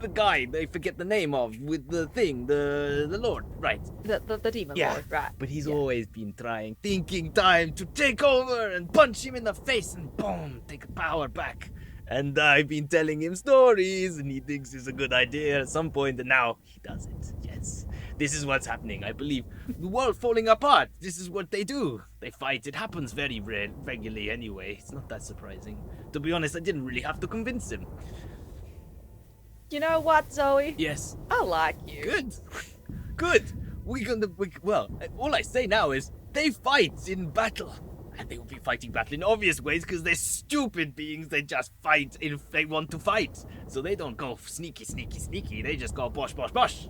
the guy they forget the name of with the thing, the Lord, right? the demon Yeah, lord, right? But he's always been thinking time to take over and punch him in the face and boom, take the power back. And I've been telling him stories, and he thinks it's a good idea at some point, and now he does it. Yes, this is what's happening. I believe the world falling apart. This is what they do. They fight. It happens very regularly anyway. It's not that surprising. To be honest, I didn't really have to convince him. You know what, Zoe? Yes. I like you. Good. Good. well, all I say now is they fight in battle. And they will be fighting battle in obvious ways because they're stupid beings. They just fight if they want to fight. So they don't go sneaky, sneaky, sneaky. They just go bosh, bosh, bosh.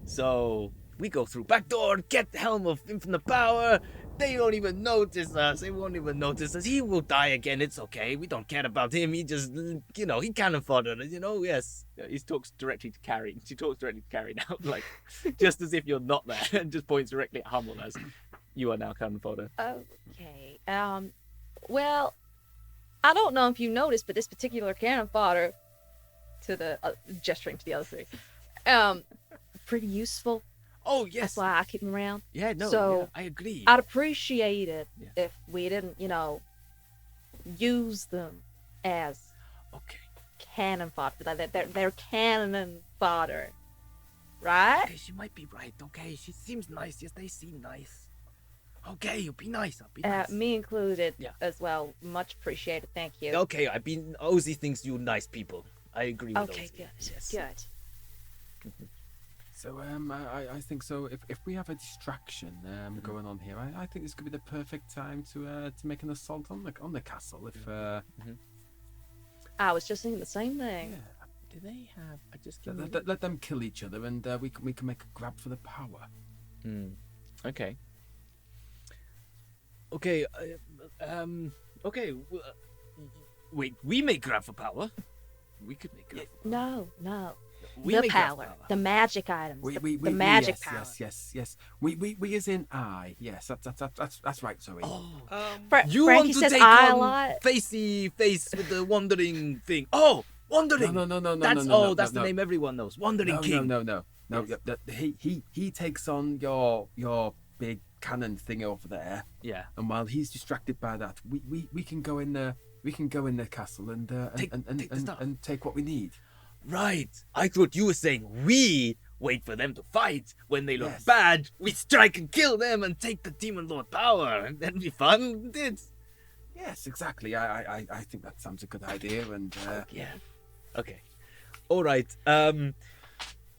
So we go through back door, get the Helm of Infinite Power. They don't even notice us. They won't even notice us. He will die again. It's okay. We don't care about him. He just, he cannon fodder. Yes. He talks directly to Carrie. She talks directly to Carrie now. Like, just as if you're not there. And just points directly at Hummel as you are now cannon fodder. Okay. Well, I don't know if you noticed, but this particular cannon fodder, to the gesturing to the other three, pretty useful. Oh yes. That's why I keep them around. Yeah, no. So yeah, I agree. I'd appreciate it if we didn't, use them as cannon fodder. They're cannon fodder, right? Okay, she might be right. Okay, she seems nice. Yes, they seem nice. Okay, you'll be nice. I'll be nice. Me included as well. Much appreciated. Thank you. Okay, Ozzy thinks you nice people. I agree with Okay, Ozzy. good. Yes. Good. So I think so. If we have a distraction going on here, I think this could be the perfect time to make an assault on the castle. If I was just thinking the same thing. yeah, Do they have? I just let them kill each other, and we can make a grab for the power. Okay. Okay. Okay. Wait. We may grab for power. We could make grab. No. We The may grab for power, the magic items, the We magic yes, power. Yes. We as in I. Yes, that's right, Zoe. You Frankie want to says take I a on lot. Facey face with the wandering thing? Oh, wandering. No. That's the name everyone knows. Wandering King. No. He takes on your big cannon thing over there. Yeah. And while he's distracted by that, we can go in there. We can go in the castle and Take the stuff. and take what we need. Right. I thought you were saying we wait for them to fight. When they look Yes. bad, we strike and kill them and take the Demon Lord power. And that'd be fun, it? Yes, exactly. I think that sounds a good idea. And Yeah. Okay. All right.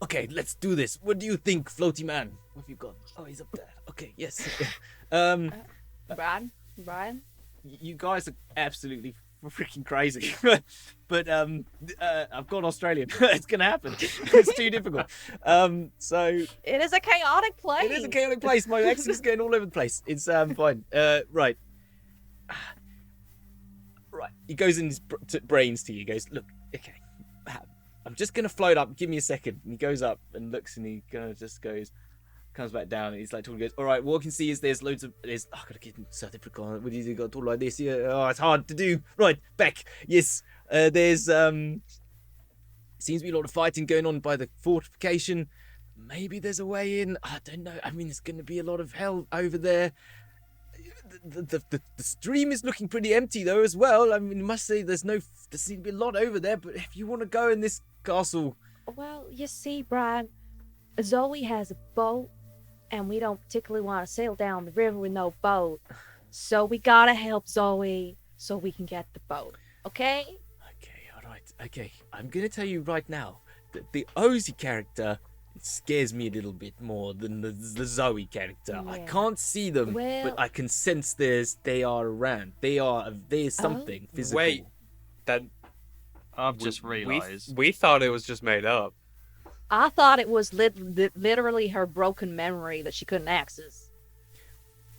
Okay, let's do this. What do you think, Floaty Man? What have you got? Oh, he's up there. Okay, yes. Brian? You guys are absolutely freaking crazy. but I've gone Australian. It's gonna happen. It's too difficult. So It is a chaotic place. it is a chaotic place. My accent is going all over the place. It's fine. Right. Right. He goes in his brains to you. He goes, look, okay. I'm just gonna float up. Give me a second. And he goes up and looks, and he kind of just comes back down. And he's like talking. Goes, all right. What I can see is there's loads of. I gotta get so difficult. What do you got to talk like this? Yeah. Oh, it's hard to do. Right. Back. Yes. There's seems to be a lot of fighting going on by the fortification. Maybe there's a way in. I don't know. I mean, there's gonna be a lot of hell over there. The stream is looking pretty empty though as well. I mean, I must say there seems to be a lot over there. But if you want to go in this castle, Well, you see, Brian, Zoe has a boat, and we don't particularly want to sail down the river with no boat. So we gotta help Zoe so we can get the boat. Okay? okay, all right, okay. I'm gonna tell you right now that the Ozzy character scares me a little bit more than the Zoe character. I Yeah. can't see them, Well- but I can sense they are around. There's something physical. Wait, then I've just we realised. we thought it was just made up. I thought it was literally her broken memory that she couldn't access.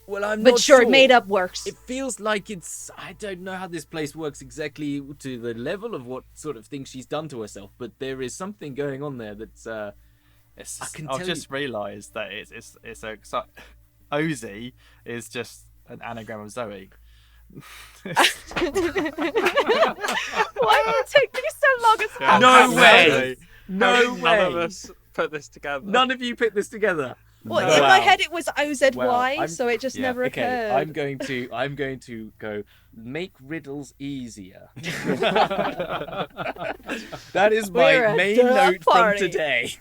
Well, I'm But not sure, made up works. It feels like I don't know how this place works exactly to the level of what sort of thing she's done to herself, but there is something going on there that's I can I've tell just realised that it's Ozzy is just an anagram of Zoe. Why did it take me so long as Yeah, No absolutely. way! No None of way! us put this together. None of you put this together. Well, Wow. in my head it was OZY, Wow, so it just never Okay, occurred. I'm going to go make riddles easier. That is We're my a main duh note party. from today.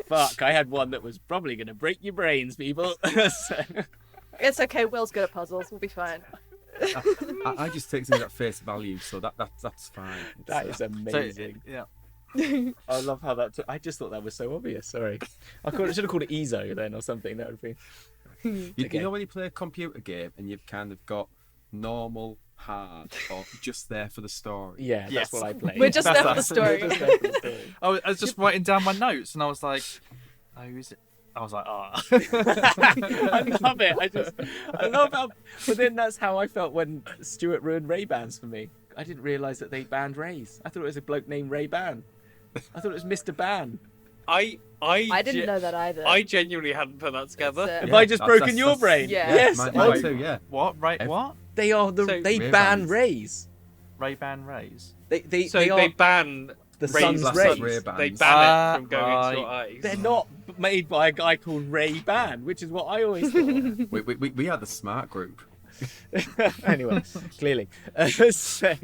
Fuck, I had one that was probably going to break your brains, people. So- It's okay, Will's good at puzzles. We'll be fine. I just take things at face value, so that's fine. that is So, amazing. yeah. I love how that. I just thought that was so obvious. Sorry, should have called it EZO then or something. That would be. You know when you play a computer game and you've kind of got normal, hard, or just there for the story. Yeah, Yes. that's what I play. We're just there for the us. story. I was just writing down my notes, and I was like, "Oh, is it?" I was like, "Ah." I love it. I love how. But then that's how I felt when Stuart ruined Ray bans for me. I didn't realise that they banned Rays. I thought it was a bloke named Ray Ban. I thought it was Mr. Ban. I didn't know that either. I genuinely hadn't put that together. That's Have it. I just that's- broken your that's- brain? Yeah. Yes. Mine too, yeah. What? Right? What? They are So- they Ray ban bans. Rays. Ray-Ban Rays. They So they are they ban the rays. sun's rays. rays. They Ray-Bans. ban it from going Right. into your eyes. They're not made by a guy called Ray Ban, which is what I always thought. We are the smart group. Anyway, clearly. So,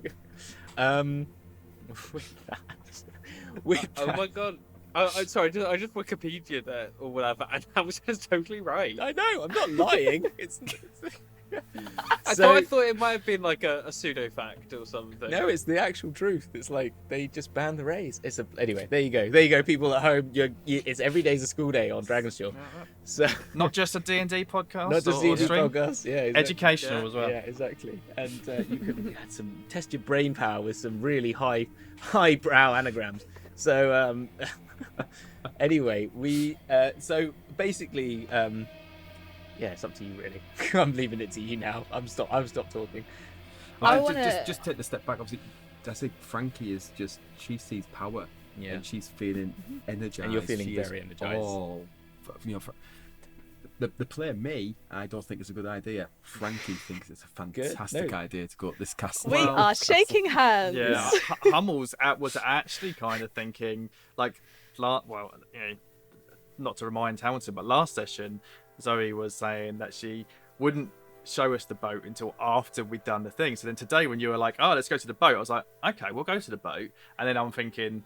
with Oh that, my god. I'm sorry, I just Wikipedia that or whatever, and that was just totally right. I know, I'm not lying. I So- thought it might have been like a pseudo fact or something. No, it's the actual truth. It's like they just banned the Rays. Anyway. There you go, people at home. It's every day's a school day on Dragon's Jaw. So Not just a D&D podcast. not just or D&D stream. podcast. Yeah, exactly. Educational Yeah. as well. Yeah, exactly. And you can test your brain power with some really highbrow anagrams. So anyway, we so basically yeah, it's up to you really. I'm leaving it to you now. I've stopped talking. I Well, wanna- just take the step back. Obviously, I think Frankie is just she sees power, Yeah. and she's feeling energized. And you're feeling She is very energized. all, the player me, I don't think it's a good idea. Frankie thinks it's a fantastic No. idea to go up this castle. We Well, are shaking hands. Yeah, Hummels was actually kind of thinking like, not to remind Hamilton, but last session Zoe was saying that she wouldn't show us the boat until after we'd done the thing. So then today, when you were like, "Oh, let's go to the boat," I was like, "Okay, we'll go to the boat," and then I'm thinking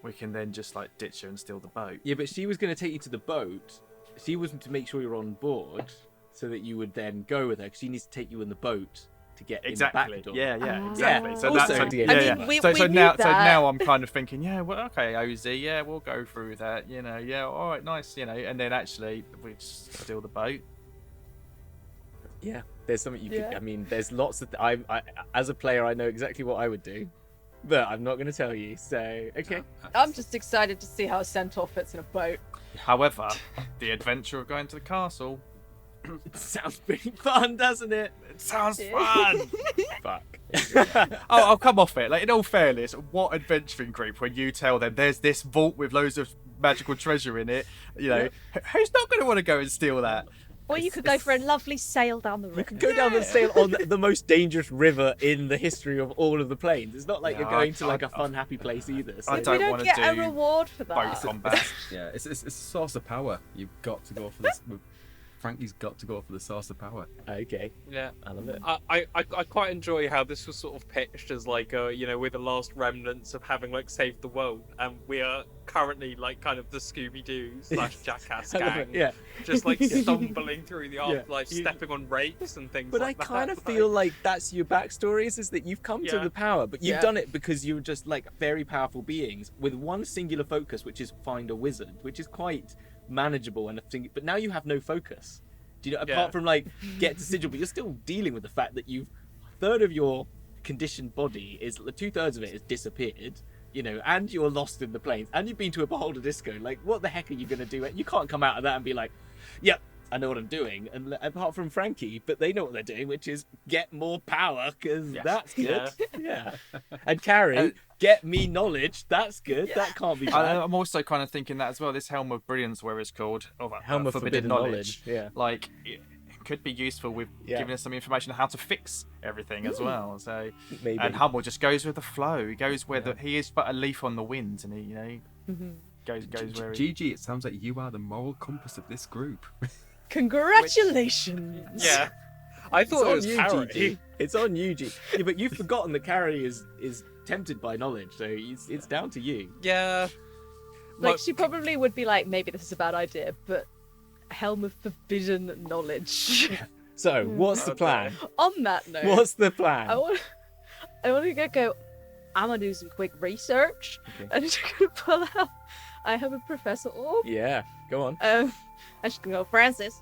we can then just like ditch her and steal the boat. Yeah, but she was going to take you to the boat. She wasn't to make sure you're on board, so that you would then go with her. Because she needs to take you in the boat to get Exactly. in the back door. Yeah, Ah. exactly. Yeah, So also that's D&D. yeah, I yeah. mean, we so knew now that. now I'm kind of thinking, yeah, well, okay, Ozzy, yeah, we'll go through that, yeah, all right, nice, and then actually we just steal the boat. Yeah, there's something you Yeah. could. I mean, there's lots of. I as a player, I know exactly what I would do, but I'm not going to tell you. So okay. I'm just excited to see how a centaur fits in a boat. However, the adventure of going to the castle, It sounds pretty fun, doesn't it? it sounds Yeah. fun. Fuck. I'll come off it. Like, in all fairness, what adventuring group when you tell them there's this vault with loads of magical treasure in it, who's not going to want to go and steal that? Or you could go for a lovely sail down the river. You could go down the sail on the most dangerous river in the history of all of the plains. It's not like Yeah, you're going to I- like a fun, happy place either. So. I we don't don't wanna get a do reward for Boat that. combat. Yeah, it's a source of power. You've got to go for this. Frankie's got to go for the source of power. Okay, Yeah. I love it. I quite enjoy how this was sort of pitched as like we're the last remnants of having like saved the world, and we are currently like kind of the Scooby-Doo / Jackass I love gang, it, yeah. just like stumbling through the Yeah. afterlife, You- stepping on rakes and things. But I like that. kind of feel like that's your backstory is that you've come to Yeah. the power, but you've Yeah. done it because you're just like very powerful beings with one singular focus, which is find a wizard, which is quite manageable and a thing. But now you have no focus. Do you know? Yeah. Apart from like get to sigil, but you're still dealing with the fact that a third of your conditioned body is 2/3 of it is disappeared. And you're lost in the plains, and you've been to a beholder disco. Like, what the heck are you gonna do? You can't come out of that and be like, "Yep, I know what I'm doing." And apart from Frankie, but they know what they're doing, which is get more power, because that's good. Yeah. And Carrie, get me knowledge. That's good. That can't be bad. I'm also kind of thinking that as well. This Helm of Brilliance, where it's called, Helm of Forbidden Knowledge. Yeah. like it could be useful with Yeah. giving us some information on how to fix everything as well. So, Maybe. and Hummel just goes with the flow. He goes where he is but a leaf on the wind, and he goes where he. Gigi, it sounds like you are the moral compass of this group. Congratulations. Yeah. I thought it was Harry. Gigi. It's on you, Gigi. Yeah, but you've forgotten that Carrie is tempted by knowledge, so it's down to you. Yeah. Like, she probably would be like, maybe this is a bad idea, but Helm of Forbidden Knowledge. So, what's the plan? On that note, What's the plan? I want to go I'm gonna do some quick research. Okay. And she's gonna pull out. I have a professor orb. Yeah, go on. And she's gonna go, Francis,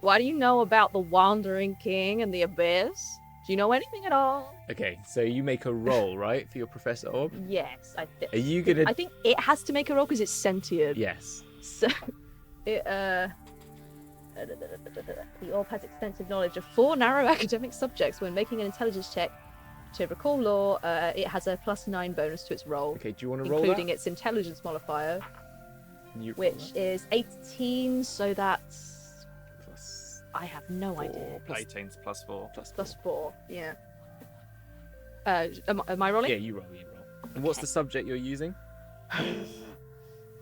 what do you know about the Wandering King and the Abyss? Do you know anything at all? Okay, so you make a roll, right, for your Professor Orb? Yes, I think. Are you gonna? I think it has to make a roll because it's sentient. Yes. So, it the orb has extensive knowledge of 4 narrow academic subjects. When making an intelligence check to recall lore, it has a +9 bonus to its roll, Okay, do you want to roll including that? its intelligence modifier, You roll which that. is 18. So that's Plus I have no 4 idea. plus 18's +4. +4. Yeah. Am I rolling? Yeah, you roll. And what's the subject you're using?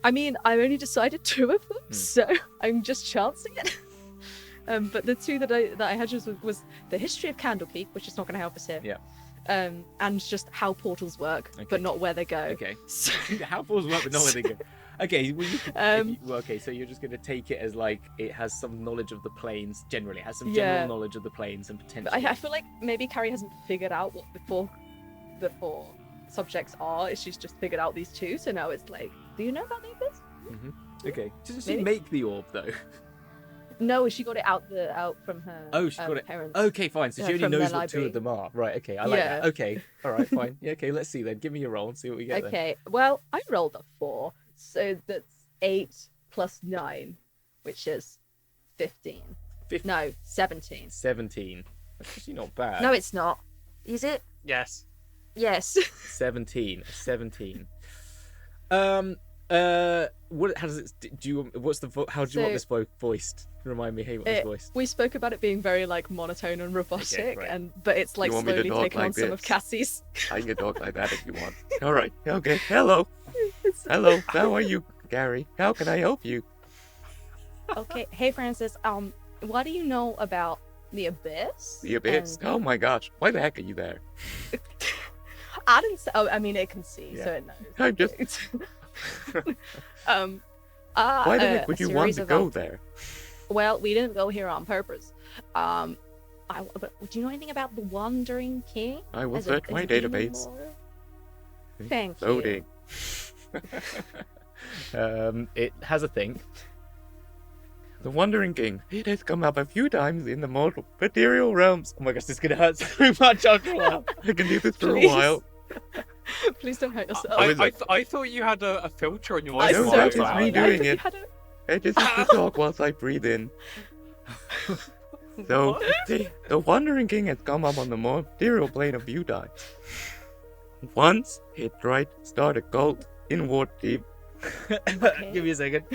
I mean, I only decided 2 of them, Hmm. so I'm just chancing it. But the 2 that I had was the history of Candlekeep, which is not going to help us here. Yeah. And just how portals work, Okay. but not where they go. Okay. So, How balls work, but not where they go. Okay, well, okay, so you're just going to take it as like it has some knowledge of the planes. Generally, it has some general Yeah. knowledge of the planes and potential. I feel like maybe Carrie hasn't figured out what the 4 subjects are. She's just figured out these 2, so now it's like, do you know about the Abyss? Okay. Does she Maybe. make the orb though? No, she got it out from her. Oh, she got it. Parents. Okay, fine. So she only From knows their what 2 library. of them are. Right. Okay. I like Yeah. that. Okay. All right. Fine. Yeah. Okay. Let's see then. Give me a roll and see what we get. Then. Okay, well, I rolled a 4, so that's 8 plus 9, which is 15. No, 17. 17. That's actually not bad. No, it's not. Is it? Yes. Yes. 17. 17. What? How does it? Do you? What's the? How do you want So- this voiced? Remind me. Hey, what this voiced? We spoke about it being very like monotone and robotic, right. but it's like You want me to slowly talk taking on like some of this? Cassie's. I can talk like that if you want. All right. Okay. Hello. Hello. How are you, Gary? How can I help you? Okay, hey Francis, what do you know about the Abyss? The Abyss. And- Oh my gosh. Why the heck are you there? I didn't say. Oh, I mean, it can see, so Yeah. it knows. I'm just. Why the heck would you want to go there? Well, we didn't go here on purpose. But do you know anything about the Wandering King? I will As a- search as my a demon database. lord? Thank you. Loading. It has a thing. The Wandering King. It has come up a few times in the mortal material realms. Oh my gosh, this is gonna hurt so much after a while. I can do this for a Please. while. Please don't hurt yourself. was like- I thought you had a filter on your I know, so that is did. me I doing thought you it. had a- I just have to talk whilst I breathe in. So, the Wandering King has come up on the material plane a few times. Once, he tried to start a cult in Waterdeep, Give me a second.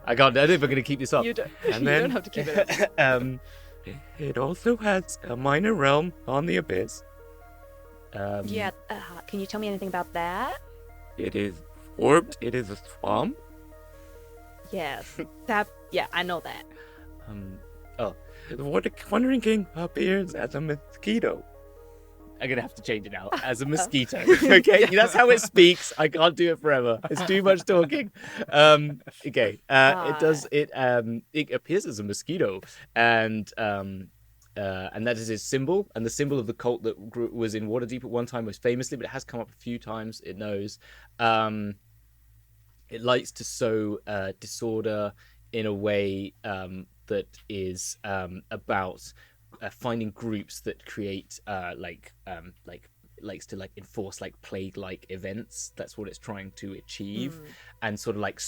I can't. I don't know if I'm gonna keep this up. You don't, And you then- don't have to keep it up. it also has a minor realm on the Abyss. Yeah, can you tell me anything about that? It is orbed, it is a swamp. Yes. Yeah, I know that. The Wandering King appears as a mosquito. I'm gonna have to change it now as a mosquito. Okay, that's how it speaks. I can't do it forever. It's too much talking. Okay, it does. It appears as a mosquito, and that is his symbol, and the symbol of the cult that was in Waterdeep at one time, most famously, but it has come up a few times. It knows. It likes to sow disorder in a way that is about finding groups that create likes to like enforce like plague-like events. That's what it's trying to achieve, and sort of like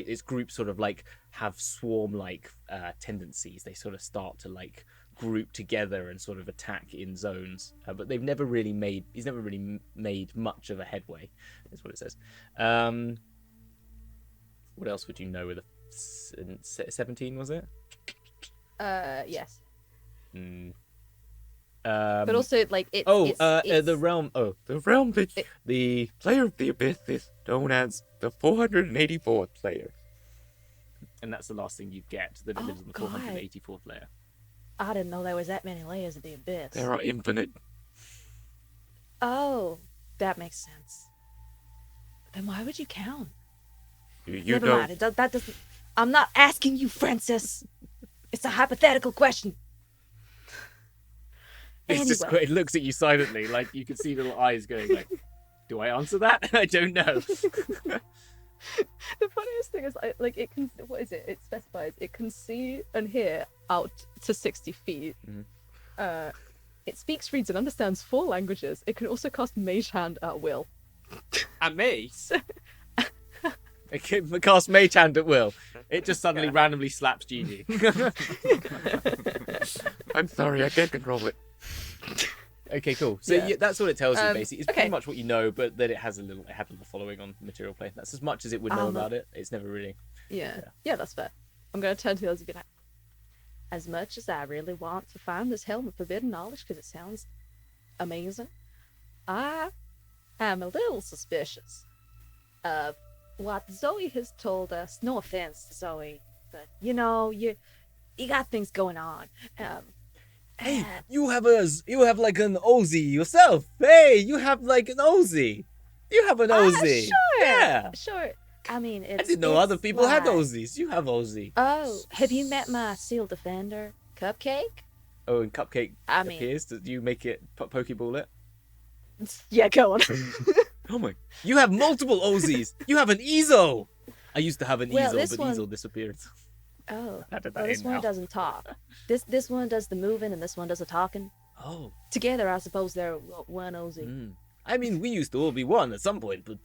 its groups sort of like have swarm-like tendencies. They sort of start to like group together and sort of attack in zones, but he's never really made much of a headway, is what it says. What else would you know with a 17, was it? Yes. But But also, like, it's... the realm. Oh, The realm that It- the player of the Abyss is known as the 484th player. and that's the last thing you get. That it lives on the God. 484th layer. I didn't know there was that many layers of the Abyss. There are infinite. Oh, that makes sense. Then why would you count? You Never don't. mind. That doesn't... I'm not asking you, Francis. It's a hypothetical question. It's just Anyway. it looks at you silently, like you can see little eyes going like, do I answer that? I don't know. The funniest thing is, like, it can. What is it? It specifies it can see and hear out to 60 feet. Mhm. It speaks, reads, and understands 4 languages. It can also cast Mage Hand at will. And me. It can cast Mage Hand at will. It just suddenly randomly slaps Gigi. I'm sorry, I can't control it. Okay, cool. So Yeah. that's what it tells you, basically. It's okay. pretty much what you know, but that it had a little following on material play. That's as much as it would know about it. It's never really. Yeah, that's fair. I'm gonna turn to the others and be like, as much as I really want to find this helm of forbidden knowledge because it sounds amazing, I am a little suspicious of what Zoe has told us. No offense, Zoe, but you got things going on. Hey, you have like an Ozy yourself. Hey, you have like an Ozy. You have an Ozy. Sure. Yeah. Sure. I mean, I didn't know other people had Ozys. You have Ozy. Oh, have you met my Seal Defender, Cupcake? Oh, and Cupcake I mean- appears. Did you make it Pokeball it? Yeah, go on. Oh my. You have multiple Ozys. You have an Ezo. I used to have an Well, Ezo, this but one- Ezo disappeared. Oh, Added that well, this in one now. doesn't talk. This one does the moving, and this one does the talking. Oh. Together, I suppose they're one Ozy. Mm. I mean, we used to all be one at some point, but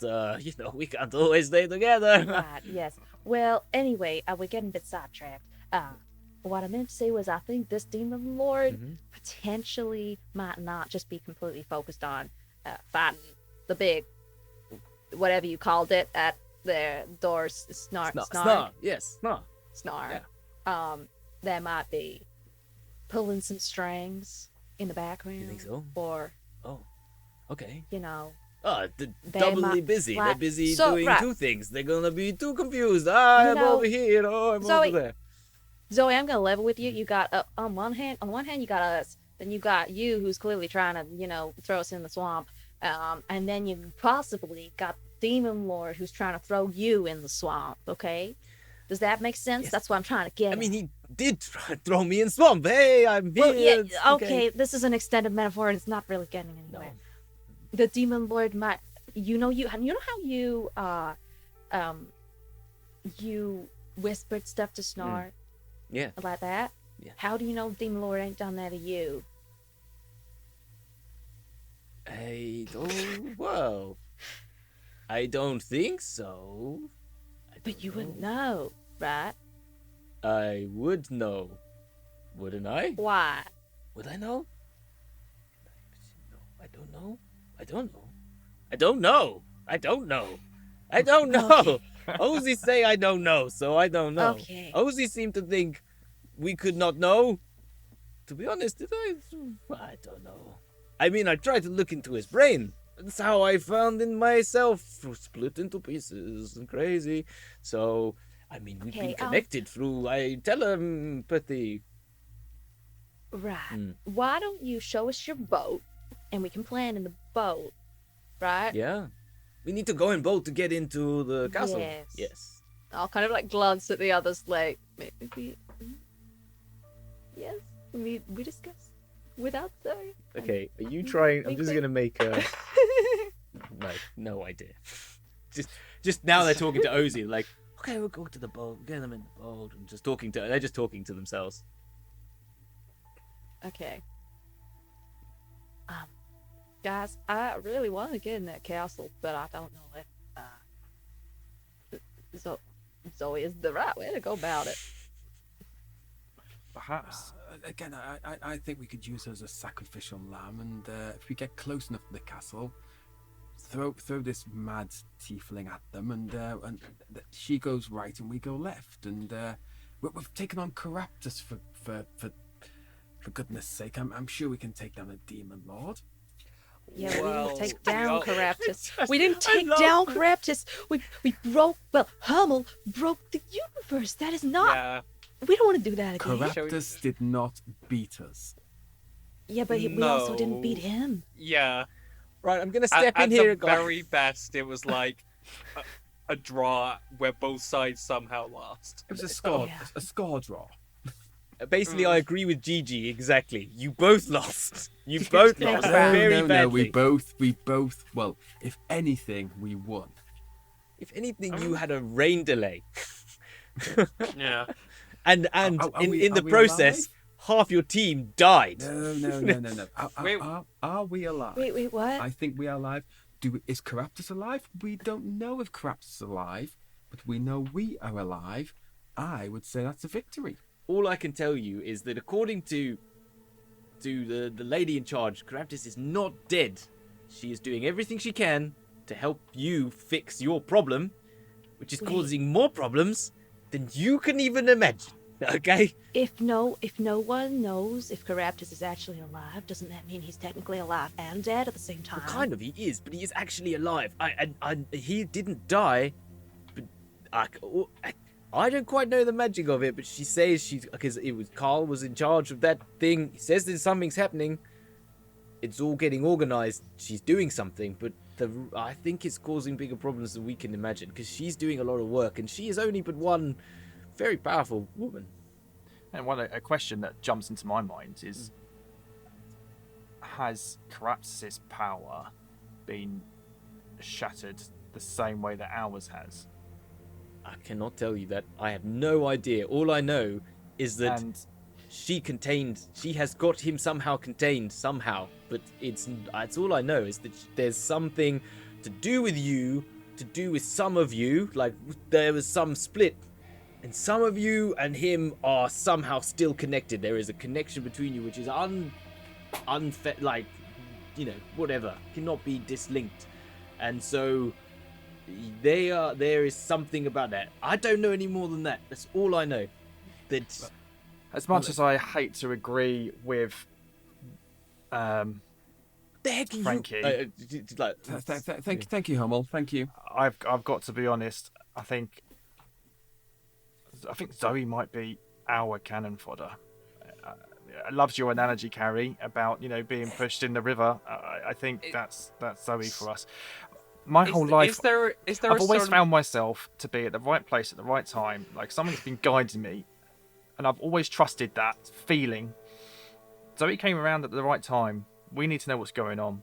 we can't always stay together. Right, yes. Well, anyway, we're getting a bit sidetracked. What I meant to say was I think this Demon Lord Mhm. potentially might not just be completely focused on fighting the big, whatever you called it, at their doors, Snar. Yes, Snar. Snar. There might be pulling some strings in the background. You think so? Or, Oh. Okay. Oh, Doubly might- busy. They're right. busy So, doing right. 2 things. They're gonna be too confused. I'm know, over here. Oh, I'm Zoe- over there. Zoe, I'm gonna level with you. You got on one hand, you got us. Then you got you, who's clearly trying to, throw us in the swamp. And then you possibly got Demon Lord, who's trying to throw you in the swamp. Okay, does that make sense? Yes. That's what I'm trying to get. I at. mean, he did try to throw me in swamp. Hey, I'm here. well, yeah, It's okay. This is an extended metaphor, and it's not really getting anywhere. No. The Demon Lord might, you know how you whispered stuff to Snar Yeah. like that. Yeah. How do you know Demon Lord ain't done that to you? I don't think so. But you wouldn't know, right? I would know. Wouldn't I? Why? Would I know? No, I don't know. I don't know. I don't know. I don't know. I don't know. Ozzy say I don't know, so I don't know. Okay. Ozzy seemed to think we could not know. To be honest, did I? I don't know. I mean, I tried to look into his brain. That's how I found in myself, split into pieces and crazy. So, I mean, we've been Okay, connected through telepathy. Right. Mm. Why don't you show us your boat, and we can plan in the boat, right? Yeah. We need to go in boat to get into the castle. Yes. Yes. I'll kind of like glance at the others, like maybe. Yes, we discuss without Zoe. Okay, are you trying? I'm we just could- gonna make a. No idea. Just now they're talking to Ozzy, like, okay, we'll go to the boat, get them in the boat, and they're just talking to themselves. Okay. Guys, I really want to get in that castle, but I don't know if Zoe is the right way to go about it. Perhaps. Again, I think we could use her as a sacrificial lamb, and if we get close enough to the castle, throw this mad tiefling at them, and she goes right and we go left, and we've taken on Caraptus for goodness sake. I'm sure we can take down a demon lord. Yeah, we Well, didn't take down well- Caraptus. We didn't I take love- down Caraptus. We broke. Well, Hummel broke the universe. That is not. Yeah. We don't want to do that again. Caraptus did not beat us. Yeah, but we also didn't beat him. Yeah. Right, I'm gonna At, step in at here. the and go, very best, it was like a draw where both sides somehow lost. It was a score, yeah. a score draw. basically, I agree with Gigi exactly. You both lost. You both lost very no, badly. we both. Well, if anything, we won. If anything, you had a rain delay, Yeah. and Are we in the process, half your team died. No. Wait. Are we alive? Wait, what? I think we are alive. Is Caraptus alive? We don't know if Caraptus is alive, but we know we are alive. I would say that's a victory. All I can tell you is that according to the lady in charge, Caraptus is not dead. She is doing everything she can to help you fix your problem, which is causing more problems than you can even imagine. Okay? If no one knows if Caraptus is actually alive, doesn't that mean he's technically alive and dead at the same time? Well, kind of, he is, but he is actually alive. He didn't die, but I don't quite know the magic of it. But she says because Carl was in charge of that thing. He says that something's happening. It's all getting organized. She's doing something, but I think it's causing bigger problems than we can imagine because she's doing a lot of work, and she is only but one very powerful woman. And a question that jumps into my mind is: has Caraptus' power been shattered the same way that ours has? I cannot tell you that. I have no idea. All I know is that And she has got him somehow contained somehow, but it's all I know is that there's something to do with you, to do with some of you, like there was some split, and some of you and him are somehow still connected. There is a connection between you which is like, you know, whatever, cannot be dislinked, and so there is something about that. I don't know any more than that. That's all I know. That as much as I hate to agree with the heck are Frankie, Thank you, Hummel. Thank you. I've got to be honest. I think Zoe might be our cannon fodder. I loves your analogy, Carrie, about being pushed in the river. I think that's Zoe for us. My whole life, is there I've always found myself to be at the right place at the right time. Like someone's been guiding me, and I've always trusted that feeling. Zoe came around at the right time. We need to know what's going on.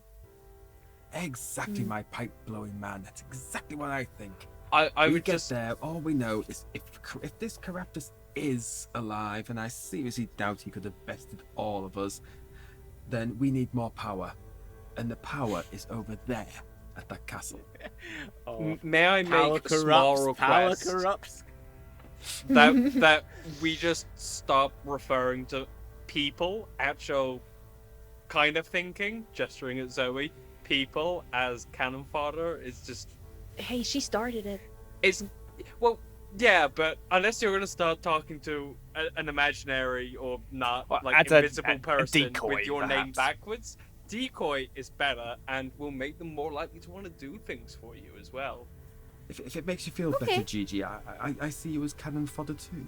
Exactly, my pipe blowing man. That's exactly what I think. I we would get just there. All we know is if this Caraptus is alive, and I seriously doubt he could have bested all of us, then we need more power, and the power is over there at that castle. May I power make a small corrupts, power request corrupts. that we just stop referring to people, actual kind of thinking, gesturing at Zoe, people as cannon fodder is just. Hey, she started it. It's well, yeah, but unless you're gonna start talking to an imaginary or not Well, like as a invisible person decoy, with your name perhaps. backwards, decoy is better and will make them more likely to want to do things for you as well. If it makes you feel Okay. better, Gigi, I see you as cannon fodder too.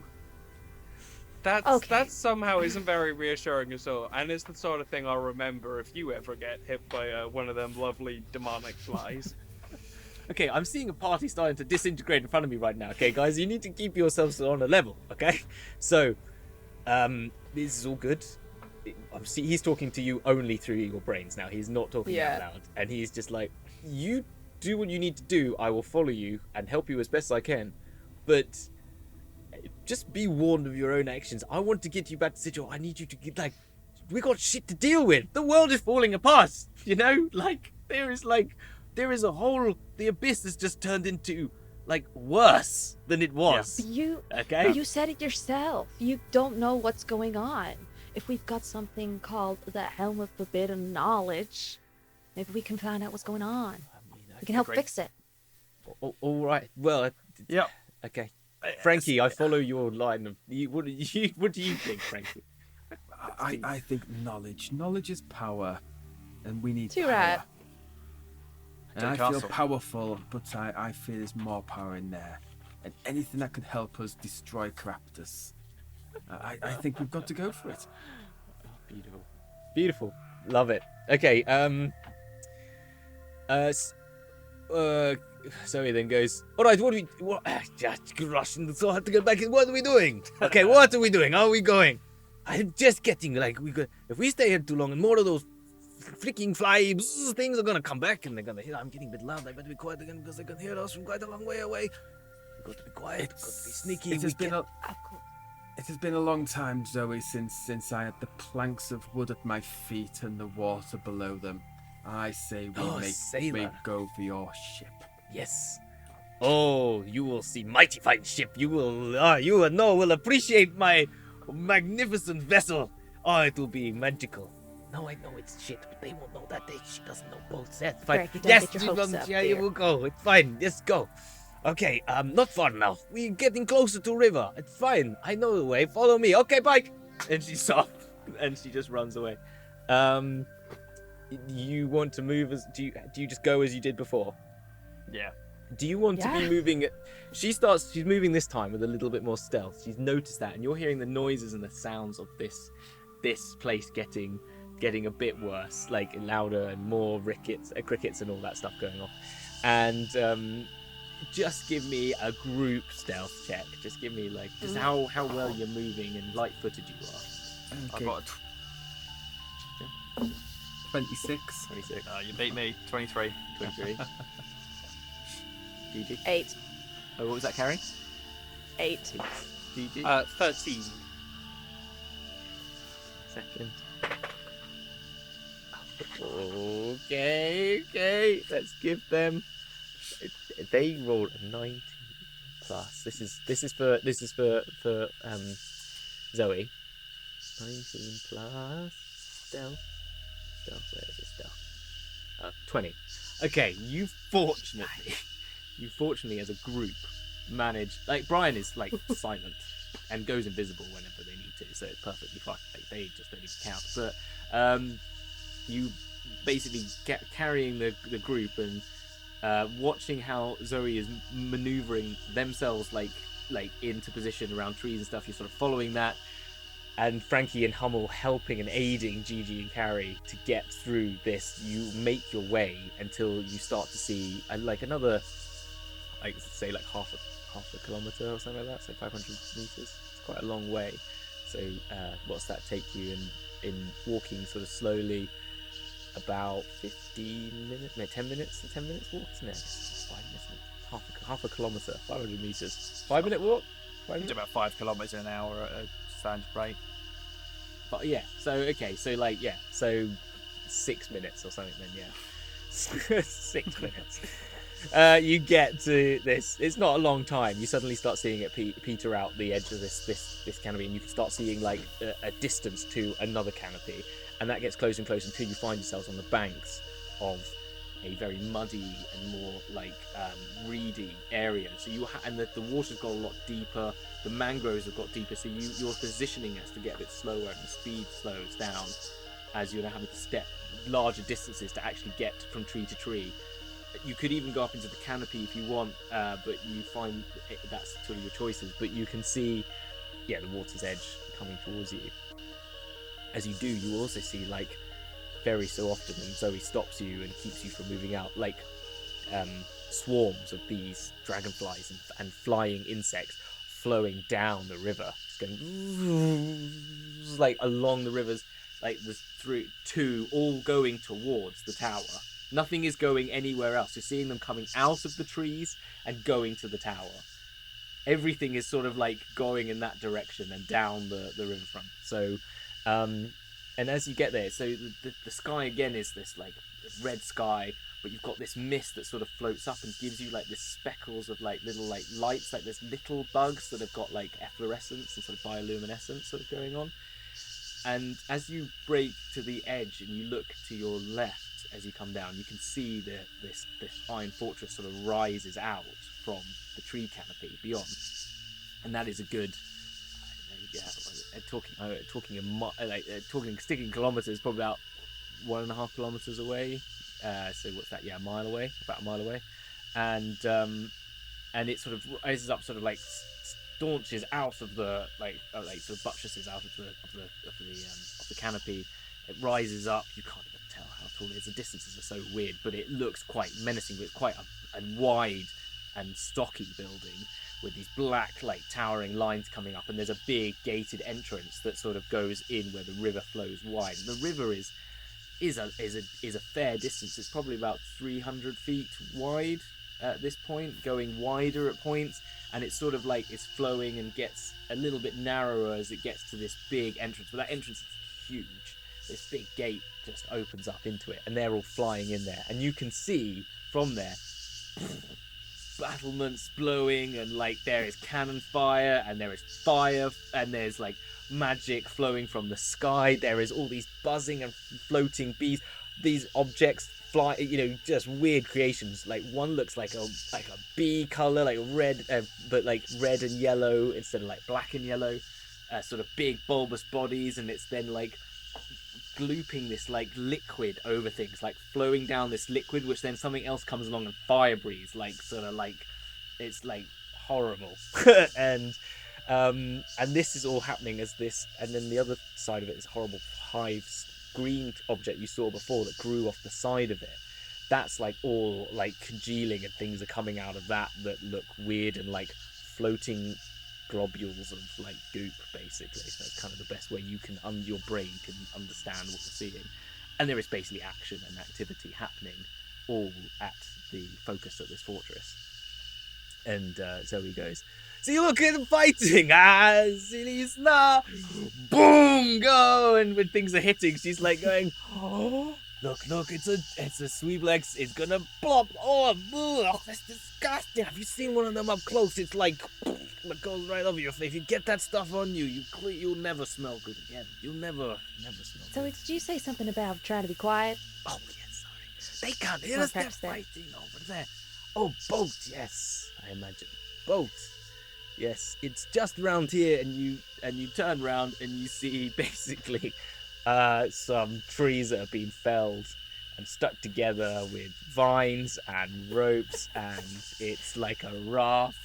That somehow isn't very reassuring at all, and it's the sort of thing I'll remember if you ever get hit by one of them lovely demonic flies. Okay, I'm seeing a party starting to disintegrate in front of me right now. Okay, guys, you need to keep yourselves on a level. Okay, so this is all good. He's talking to you only through your brains now. He's not talking out loud, and he's just like, "You do what you need to do. I will follow you and help you as best I can, but just be warned of your own actions. I want to get you back to situation. I need you to get we got shit to deal with. The world is falling apart. You know, there is a whole. The abyss has just turned into worse than it was. You Okay. You said it yourself. You don't know what's going on. If we've got something called the Helm of Forbidden Knowledge, maybe we can find out what's going on. We can help fix it. All right. Well. Yep. Okay. Frankie, I follow your line of. What do you think, Frankie? I think knowledge. Knowledge is power, and we need Too power. right. And To I the feel castle. powerful, but I feel there's more power in there. And anything that could help us destroy Caraptus. I think we've got to go for it. Beautiful. Beautiful. Love it. Okay. Zoe then goes, all right, what do we... Just rushing, so I have to get back in. What are we doing? Okay, what are we doing? Are we going? I'm just getting like if we stay here too long and more of those freaking fly things are gonna come back and they're gonna hear. I'm getting a bit loud. I better be quiet again because they can hear us from quite a long way away. We've got to be quiet. We've got to be sneaky. It has been Of course. it has been a long time, Zoe, since I had the planks of wood at my feet and the water below them. I say we sailor. go for your ship. Yes. Oh, you will see mighty fine ship. You will appreciate my magnificent vessel. Oh, it will be magical. No, I know it's shit, but they won't know that. She doesn't know both. That's fine. Greg, you don't Yes, get your hopes up, yeah, dear. you will go. It's fine. Let's go. Okay, not far now. We're getting closer to river. It's fine. I know the way. Follow me. Okay, bye. And she's off, and she just runs away. You want to move as? Do you just go as you did before? Yeah. Do you want to be Yeah. moving? She's moving this time with a little bit more stealth. She's noticed that, and you're hearing the noises and the sounds of this place getting a bit worse, like louder and more crickets and all that stuff going on. And just give me a group stealth check. Just give me just how well you're moving and light-footed you are. I've got 26. 26, you beat me. 23. 23. GG. 8. Oh, what was that, Carrie? 8. GG. 13. Second. Okay. Let's give them. They rolled a 19 plus. This is for Zoe. 19 plus stealth. Where is it? Stealth. 20. Okay, you fortunately as a group manage. Like Brian is silent and goes invisible whenever they need to, so it's perfectly fine. They just don't even count. But you basically carrying the group and watching how Zoe is maneuvering themselves into position around trees and stuff. You're sort of following that, and Frankie and Hummel helping and aiding Gigi and Carrie to get through this. You make your way until you start to see another, say half a kilometer or something like that, so 500 meters. It's quite a long way. So what's that take you in walking sort of slowly? About 15 minutes, no, 10 minutes. 10 minutes walk, isn't it? I guess it's 5 minutes, isn't it? Half a kilometer, 500 meters. 5 minute walk. 5 Do minutes? about 5 kilometers an hour at a standard rate. But yeah. So okay. So So 6 minutes or something. Then yeah. 6 minutes. You get to this. It's not a long time. You suddenly start seeing it peter out the edge of this canopy, and you can start seeing a distance to another canopy. And that gets closer and closer until you find yourselves on the banks of a very muddy and more reedy area. So the water's got a lot deeper. The mangroves have got deeper. So your positioning has to get a bit slower, and the speed slows down as you're having to step larger distances to actually get from tree to tree. You could even go up into the canopy if you want, but you find that's sort of your choices. But you can see, the water's edge coming towards you. As you do, you also see very so often when Zoe stops you and keeps you from moving out, swarms of these dragonflies and flying insects flowing down the river, just going along the rivers, all going towards the tower. Nothing is going anywhere else. You're seeing them coming out of the trees and going to the tower. Everything is sort of going in that direction and down the riverfront. So. And as you get there, so the sky again is this red sky, but you've got this mist that sort of floats up and gives you this speckles of little lights, there's little bugs that have got efflorescence and sort of bioluminescence sort of going on. And as you break to the edge and you look to your left as you come down, you can see this iron fortress sort of rises out from the tree canopy beyond, and that is a good. Sticking kilometers, probably about 1.5 kilometers away. So what's that? Yeah, about a mile away, and it sort of rises up, sort of staunches out of the sort of buttresses out of the canopy. It rises up. You can't even tell how tall it is. The distances are so weird, but it looks quite menacing. But it's quite a wide and stocky building with these black, like, towering lines coming up, and there's a big gated entrance that sort of goes in where the river flows wide. And the river is a fair distance. It's probably about 300 feet wide at this point, going wider at points, and it's sort of like it's flowing and gets a little bit narrower as it gets to this big entrance. But that entrance is huge. This big gate just opens up into it, and they're all flying in there, and you can see from there battlements blowing, and like there is cannon fire, and there is fire, and there's like magic flowing from the sky. There is all these buzzing and floating bees, these objects fly, just weird creations. Like one looks like a bee color, like red, but like red and yellow instead of like black and yellow. Sort of big bulbous bodies, and it's then like glooping this like liquid over things, like flowing down this liquid, which then something else comes along and fire breathes, like sort of like it's like horrible. and this is all happening as this, and then the other side of it is horrible hive green object you saw before that grew off the side of it. That's like all like congealing, and things are coming out of that look weird, and like floating globules of like goop, basically. So that's kind of the best way you can your brain can understand what you're seeing. And there is basically action and activity happening all at the focus of this fortress. And Zoe goes, "See, look at the fighting! Silly's na, boom, go!" And when things are hitting, she's like going, "Oh, look! It's a Sweeblex. It's gonna plop. Oh, that's disgusting. Have you seen one of them up close? It's like it goes right over your face. If you get that stuff on you, you'll never smell good again. You'll never smell So good." did you say something about trying to be quiet? Oh, yes, sorry. They can't hear us. They're fighting over there. Oh, boat, yes, I imagine. Boat. Yes, it's just around here, and you turn around and you see basically some trees that have been felled and stuck together with vines and ropes, and it's like a raft.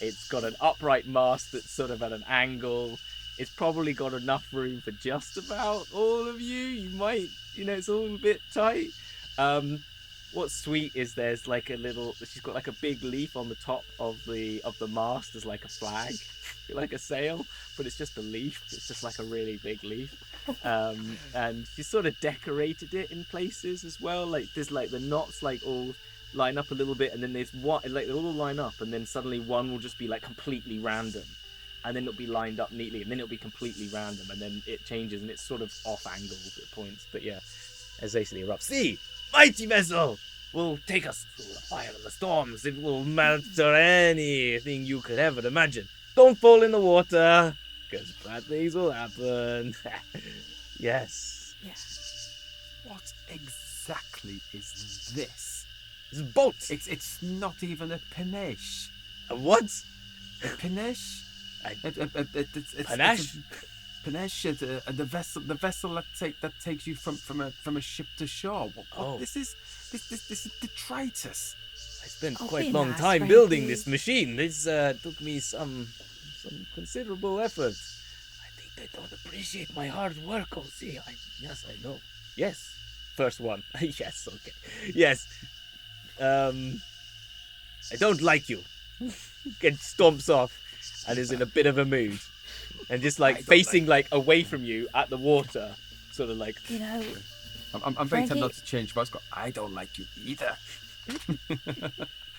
It's got an upright mast that's sort of at an angle. It's probably got enough room for just about all of you. You might, it's all a bit tight. What's sweet is there's like she's got like a big leaf on the top of the mast as like a flag, like a sail, but it's just a leaf. It's just like a really big leaf. And she's sort of decorated it in places as well. Like there's like the knots like all line up a little bit, and then there's one, like they'll all line up, and then suddenly one will just be like completely random, and then it'll be lined up neatly, and then it'll be completely random, and then it changes, and it's sort of off angle at points. But yeah, as they erupts. "See, mighty vessel will take us through the fire and the storms. It will master anything you could ever imagine. Don't fall in the water, because bad things will happen." Yes. What exactly is this? It's a boat. It's not even a panache. A what? A panache? Panache? Panache, the vessel that takes you from a ship to shore. What this is detritus. I spent Oh, quite be a long nice, time Frankie. building this machine. This took me some considerable effort. I think they don't appreciate my hard work, see. Yes, I know. Yes. First one. Yes, okay. Yes. I don't like you. And stomps off and is in a bit of a mood. And just like facing like away from you at the water. Sort of like, I'm very Frankie? tempted not to change voice, but I don't like you either.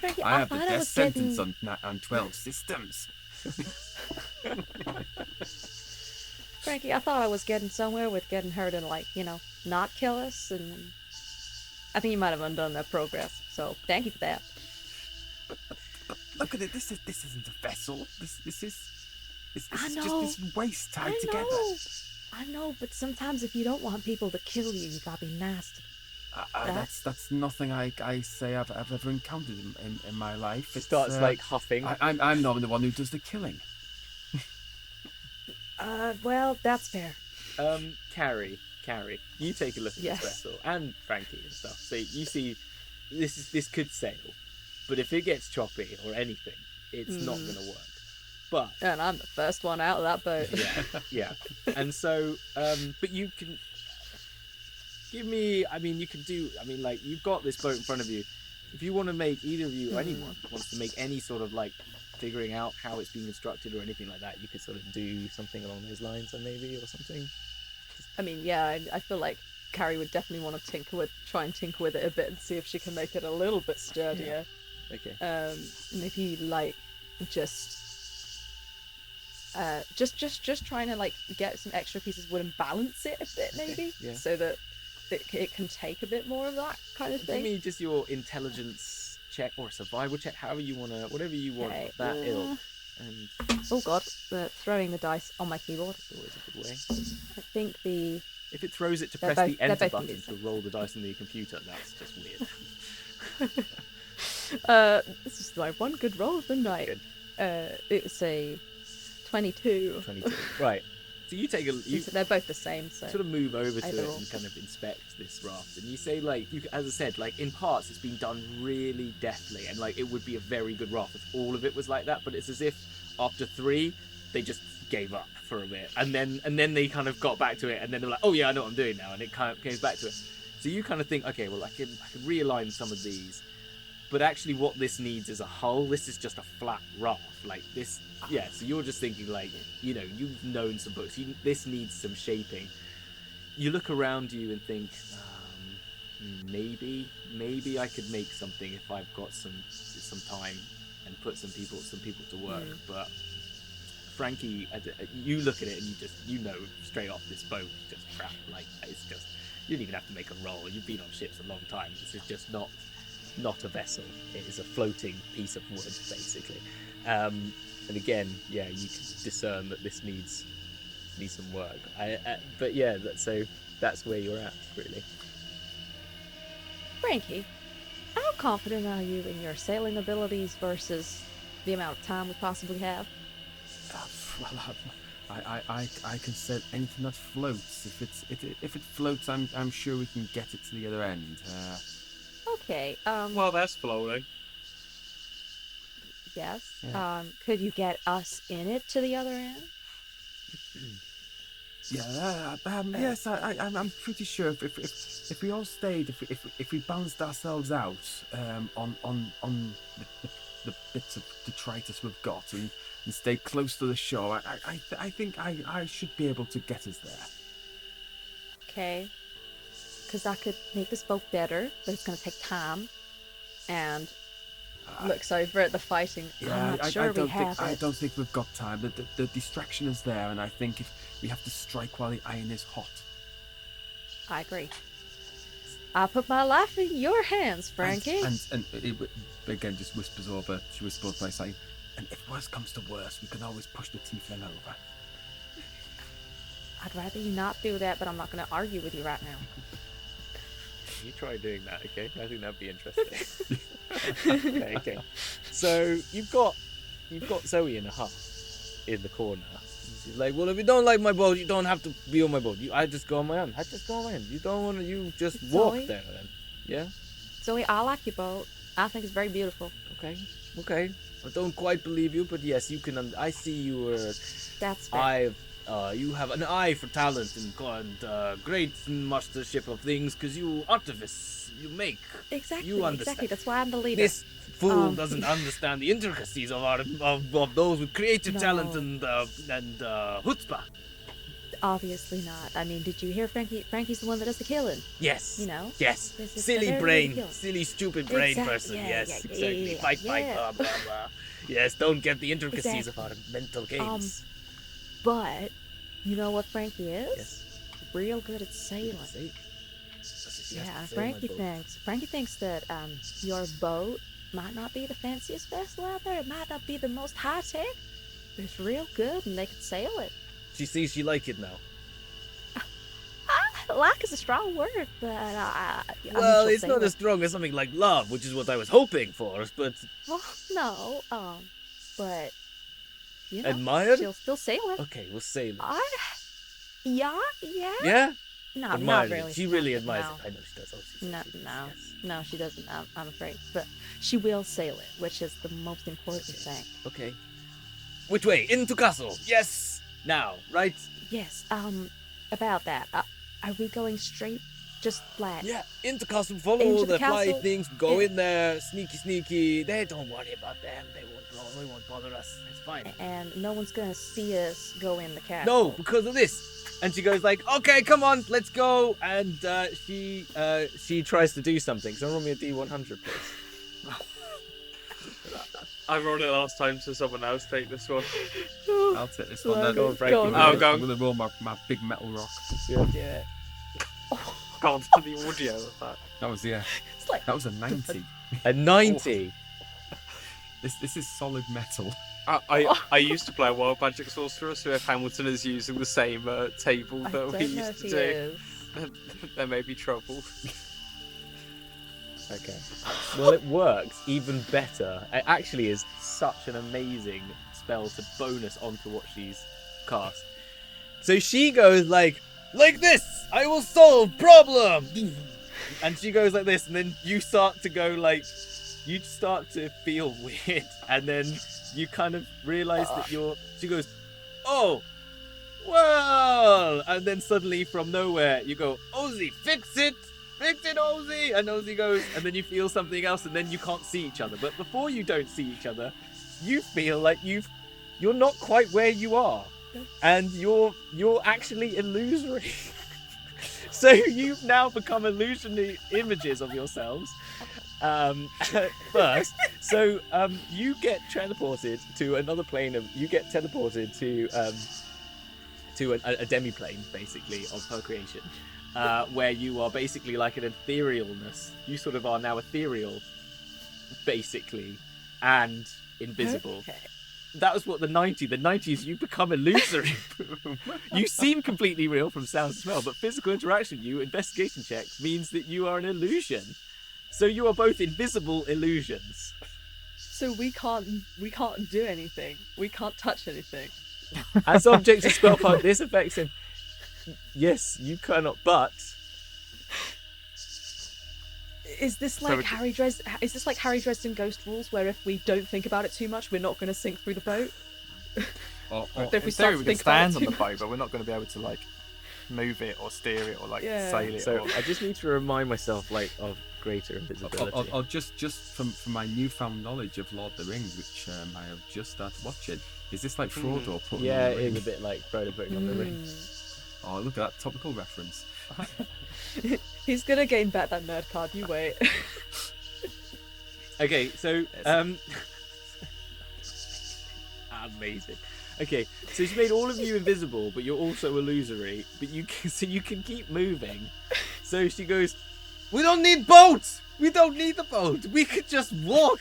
Frankie, I have the thought I death was sentence getting... on 12 systems. Frankie, I thought I was getting somewhere with getting her to, like, not kill us, and I think you might have undone that progress. So thank you for that. But look at it. This isn't a vessel. This is I just know. this waste tied I together. I know, but sometimes if you don't want people to kill you, you gotta be nasty. That's nothing I say I've ever encountered in my life. It starts like huffing. I'm normally the one who does the killing. Well, that's fair. Carrie, you take a look at Yes. this vessel, and Frankie and stuff. So you see, this could sail, but if it gets choppy or anything, it's not going to work. But And I'm the first one out of that boat. yeah. And so, but you can give me. I mean, you can do. I mean, like you've got this boat in front of you. if you want to make either of you or anyone wants to make any sort of like figuring out how it's being constructed or anything like that, you could sort of do something along those lines, or maybe or something. I mean, yeah, I feel like Carrie would definitely want to try and tinker with it a bit and see if she can make it a little bit sturdier. Okay. Maybe like just trying to like get some extra pieces of wood and balance it a bit, maybe, yeah. so that it can take a bit more of that kind of thing. Give me just your intelligence check or survival check, however you want to, whatever you want. Okay, That ilk. And oh god, throwing the dice on my keyboard. it's always a good way. I think If it throws it to They're press both- the enter they're both button to roll the dice on the computer, that's just weird. this is my one good roll of the night. Good. It was a 22. 22. Right. So you take They're both the same, so sort of move over to Either it or. and kind of inspect this raft, and you say like, as I said, like in parts it's been done really deftly, and like it would be a very good raft if all of it was like that, but it's as if after 3 they just gave up for a bit, and then they kind of got back to it, and then they're like, oh yeah, I know what I'm doing now, and it kind of goes back to it. So you kind of think, okay, well I can realign some of these, but actually what this needs is a hull. This is just a flat raft, like this. Yeah, so you're just thinking like, you've known some books. This needs some shaping. You look around you and think, maybe I could make something if I've got some time and put some people to work. But Frankie, you look at it and you know straight off this boat is just crap. Like it's just, you didn't even have to make a roll. You've been on ships a long time. This is just not a vessel. It is a floating piece of wood, basically. And again, yeah, you can discern that this needs some work. But yeah, that's where you're at, really. Frankie, how confident are you in your sailing abilities versus the amount of time we possibly have? I can sail anything that floats. If it floats, I'm sure we can get it to the other end. Okay. Well, that's floating. Yes. Yeah. Could you get us in it to the other end? Yeah. Yes. I'm pretty sure if we all stayed, if we balanced ourselves out on the bits of detritus we've got and stayed close to the shore, I think I should be able to get us there. Okay. Because I could make this boat better, but it's going to take time. And looks over at the fighting. I'm not sure we have I it. don't think we've got time. The distraction is there, and I think if we have to strike while the iron is hot. I agree. I put my life in your hands, Frankie. And it again just whispers over. She whispers by saying, "And if worse comes to worse, we can always push the tiefling over." I'd rather you not do that, but I'm not going to argue with you right now. You try doing that, okay? I think that'd be interesting. Okay. So you've got Zoe in a hut in the corner. She's like, well, if you don't like my boat, you don't have to be on my boat. I just go on my own. You don't want to. You just walk Zoe? there then. Yeah. Zoe, I like your boat. I think it's very beautiful. Okay. I don't quite believe you, but yes, you can. I see you are. That's fair. You have an eye for talent and great mastership of things, because you artifice, you make. Exactly. You understand. Exactly. That's why I'm the leader. This fool doesn't understand the intricacies of those with creative talent and chutzpah. Obviously not. I mean, did you hear Frankie? Frankie's the one that does the killing. Yes. You know? Yes. This is Silly the very brain. deal. Silly, stupid brain Exact- person. yeah, Yes. yeah, Exactly. yeah, Fight. yeah. Blah, blah, blah. Yes. Don't get the intricacies Exactly. of our mental games. But you know what Frankie is? Yes. Real good at sailing. Yeah, Frankie thinks that your boat might not be the fanciest vessel out there. It might not be the most high tech, but it's real good, and they could sail it. She sees you like it now. Like is a strong word, but I mean, Well, she'll it's sail not it. as strong as something like love, which is what I was hoping for. But Well, no, but you know, admired. she'll still sail it. Okay, we'll sail it. Yeah. Yeah. No, Admired not it. really. She really admires no. it. I know she does. Oh, she No, says she does, no, yes. no, she doesn't. I'm afraid, but she will sail it, which is the most important thing. Okay. Which way? Into castle. Yes. Now, right? Yes. About that. Are we going straight just flat. Yeah, into castle, follow Into all the the fly castle. things, go Yeah. in there, sneaky. They don't worry about them. They won't bother us. It's fine. And no one's gonna see us go in the castle. No, because of this. And she goes like, okay, come on, let's go. And she tries to do something. So roll me a D100, please. I rolled it last time, so someone else take this one. I'll take this one. Then. Go on, Frankie. Go on. Oh, go on. I'm gonna roll my big metal rock. Yeah. God, for the audio of that. That was It's like that was a 90. A 90. This is solid metal. I used to play a Wild Magic Sorcerer, so if Hamilton is using the same table I that don't we know used if to he do, is. there may be trouble. Okay. Well, it works even better. It actually is such an amazing spell to bonus onto what she's cast. So she goes like this, I will solve problem. And she goes like this, and then you start to go like, you start to feel weird, and then you kind of realize that she goes, oh, well, and then suddenly from nowhere you go, Ozzy, fix it, Ozzy, and Ozzy goes, and then you feel something else, and then you can't see each other. But before you don't see each other, you feel like you're not quite where you are, and you're actually illusory. So you've now become illusionary images of yourselves. First, so you get teleported to another plane of. You get teleported to a demi-plane, basically, of her creation, where you are basically like an etherealness. You sort of are now ethereal, basically, and invisible. Okay. That was what the 90. The 90 is you become illusory. You seem completely real from sound and smell, but physical interaction, investigation checks, means that you are an illusion. So you are both invisible illusions. So we can't do anything. We can't touch anything. As objects of spell part, this affects him. Yes, you cannot, but Is this So like we- Harry Dresden Ghost Rules, where if we don't think about it too much, we're not going to sink through the boat? Or If we In start theory, to we can think about it stand on too the much. boat, but we're not going to be able to like move it or steer it or like Yeah. sail it. so or... I just need to remind myself of greater invisibility. Or just from my newfound knowledge of Lord of the Rings, which I have just started watching. Is this like Frodo putting Yeah, on it the ring? is a bit like Frodo putting on the ring. Oh, look at that topical reference. He's gonna gain back that nerd card. You wait. Okay, so amazing. Okay, so she made all of you invisible, but you're also illusory. But you can keep moving. So she goes, "We don't need boats. We don't need the boat. We could just walk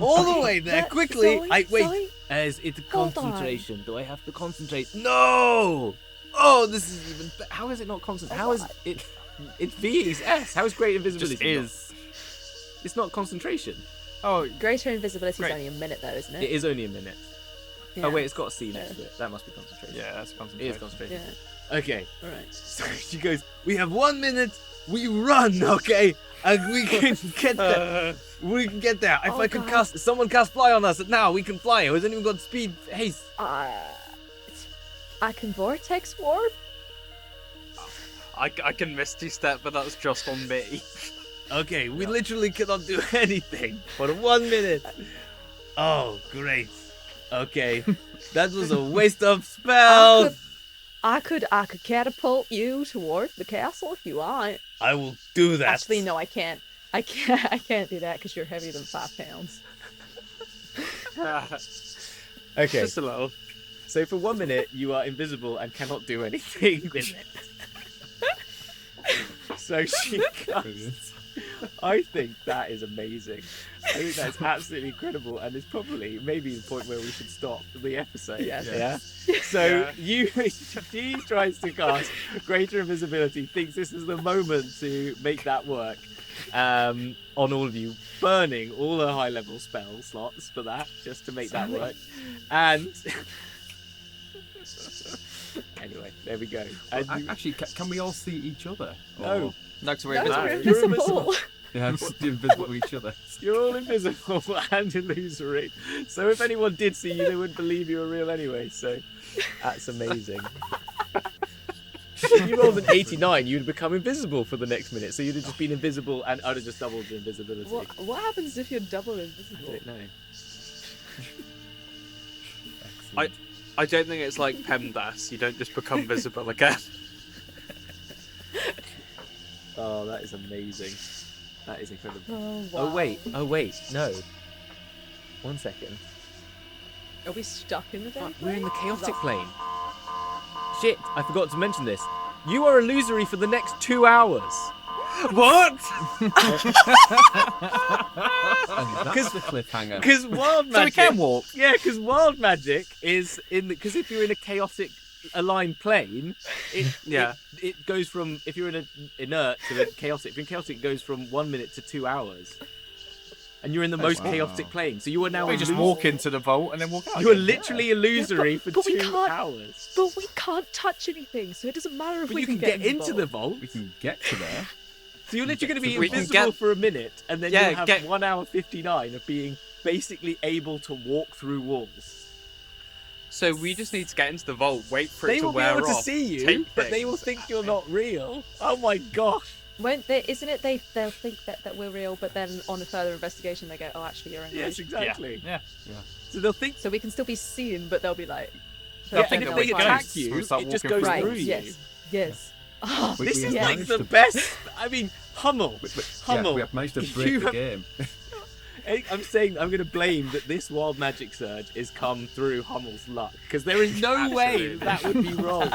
all the way there But quickly." Zoe, Zoe, As it's Hold on. concentration. Do I have to concentrate? No. Oh, this is even. How is it not concentration? How is it? It's V. It's S. How is great invisibility? Just is. It's not concentration. Oh, greater invisibility is Great. only a minute though, isn't It it? is only a minute. Yeah. Oh wait, it's got a C next to it. That must be concentration. yeah, that's It is concentration. concentration. Yeah. Okay. Alright. So she goes, "We have 1 minute. We run, okay, and we can get there. We can get there. If Oh, I could God. someone cast fly on us now. We can fly. It hasn't even got speed haste. I can vortex warp. I can Misty Step, but that's just on me. Okay, we literally cannot do anything for 1 minute. Oh, great. Okay, that was a waste of spell. I could catapult you toward the castle if you want. I will do that. Actually, no, I can't. I can't do that because you're heavier than 5 pounds. Okay, Just a little. so for 1 minute you are invisible and cannot do anything with it. So she casts. I think that is amazing. I think that's absolutely incredible, and it's probably maybe the point where we should stop the episode. Yes. Yeah. So she tries to cast greater invisibility, thinks this is the moment to make that work on all of you, burning all her high level spell slots for that, just to make that work. And anyway, there we go. And you- Actually, can we all see each other? No. No, because we're No, invisible. we're You're invisible. Yeah, just invisible to each other. You're all invisible and illusory. So if anyone did see you, they wouldn't believe you were real anyway. So that's amazing. If you rolled an 89, you'd become invisible for the next minute. So you'd have just been invisible, and I'd have just doubled the invisibility. What happens if you're double I invisible? don't know. I don't think it's like PEMDAS. You don't just become visible again. Oh, that is amazing. That is incredible. Oh, wow. Oh wait, no. 1 second. Are we stuck in the day? We're in the chaotic plane. Shit, I forgot to mention this. You are illusory for the next 2 hours. What? And that's the cliffhanger. Because wild magic. So we can walk. Yeah, because wild magic is in because if you're in a chaotic aligned plane, it goes from, if you're in an inert to a chaotic. If you're in chaotic, it goes from 1 minute to 2 hours. And you're in the most chaotic plane, so you are now. We just walk into the vault and then walk out. You are again. literally illusory for but we 2 can't- hours. But we can't touch anything, so it doesn't matter if But we you can get get into the vault. vault. We can get to there. So you're literally going to be We can invisible get- for a minute, and then Yeah, you'll have get- 1 hour 59 of being basically able to walk through walls. So we just need to get into the vault, wait for They it to will be wear able to off. see you, take but they things. will think you're not real. Oh my gosh. Won't they? Isn't it? They'll think that we're real, but then on a further investigation, they go, "Oh, actually, you're an Yes, illusion." exactly. Yeah. So they'll think. So we can still be seen, but they'll be like, They'll Yeah, think and that if they we're attack ghosts. you, We start it just walking goes through right, through you. yes, yes. Oh, This is have like managed the to- best. I mean, Hummel. Yeah, we have managed to break You the have- game. I'm saying I'm going to blame that this wild magic surge is come through Hummel's luck, because there is no way that would be wrong.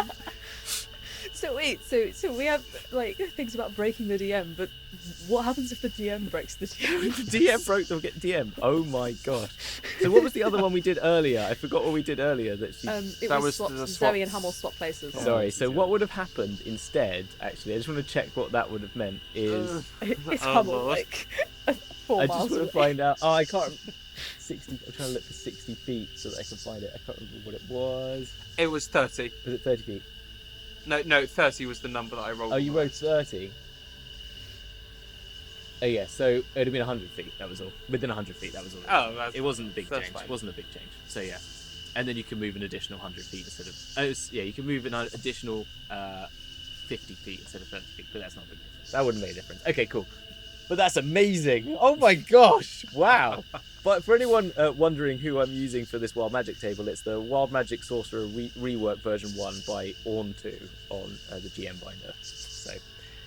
So wait, so we have like things about breaking the DM, but what happens if the DM breaks the DM? The DM broke the DM. Oh my gosh. So what was the other one we did earlier? I forgot what we did earlier. That she. It That was, was the Zoe and swaps. Hummel swap places. Sorry. So what would have happened instead? Actually, I just want to check what that would have meant. Is It's Oh, Hummel Lord. like 4 I miles just want away. to find out. Oh, I can't. 60. I'm trying to look for 60 feet so that I can find it. I can't remember what it was. It was 30. Was it 30 feet? No, 30 was the number that I rolled. Oh, you wrote 30. Oh yeah, so it would have been 100 feet. That was all. Within 100 feet. That was all. Oh, that's, It wasn't a big that's change. fine. It wasn't a big change. So yeah, and then you can move an additional 100 feet instead of. Yeah, you can move an additional 50 feet instead of 30 feet, but that's not a big difference. That wouldn't make a difference. Okay, cool. But that's amazing. Oh my gosh! Wow. But for anyone wondering who I'm using for this Wild Magic table, it's the Wild Magic Sorcerer Rework version 1 by Orn2 on the GM binder. So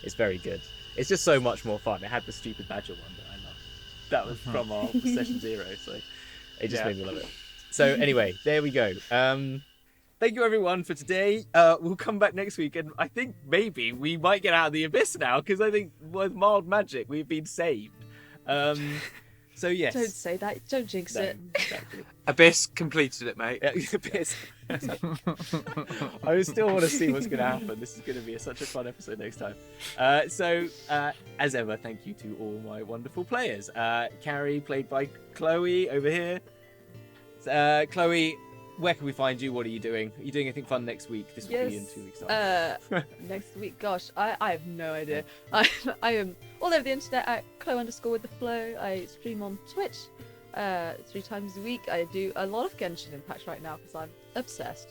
it's very good. It's just so much more fun. It had the stupid badger one that I love. That was from our session 0, so it just made me love it. So anyway, there we go. Thank you everyone for today. We'll come back next week, and I think maybe we might get out of the abyss now, because I think with Mild Magic we've been saved. So yes. Don't say that. Don't jinx No, it. exactly. Abyss completed it, mate. Yeah, abyss. I still want to see what's going to happen. This is going to be such a fun episode next time. So as ever, thank you to all my wonderful players. Carrie, played by Chloe, over here. Chloe, where can we find you? What are you doing? Are you doing anything fun next week? This will be in 2 weeks' time. Next week, gosh, I have no idea. I am all over the internet at Chloe_with_the_flow. I stream on Twitch 3 times a week. I do a lot of Genshin Impact right now because I'm obsessed.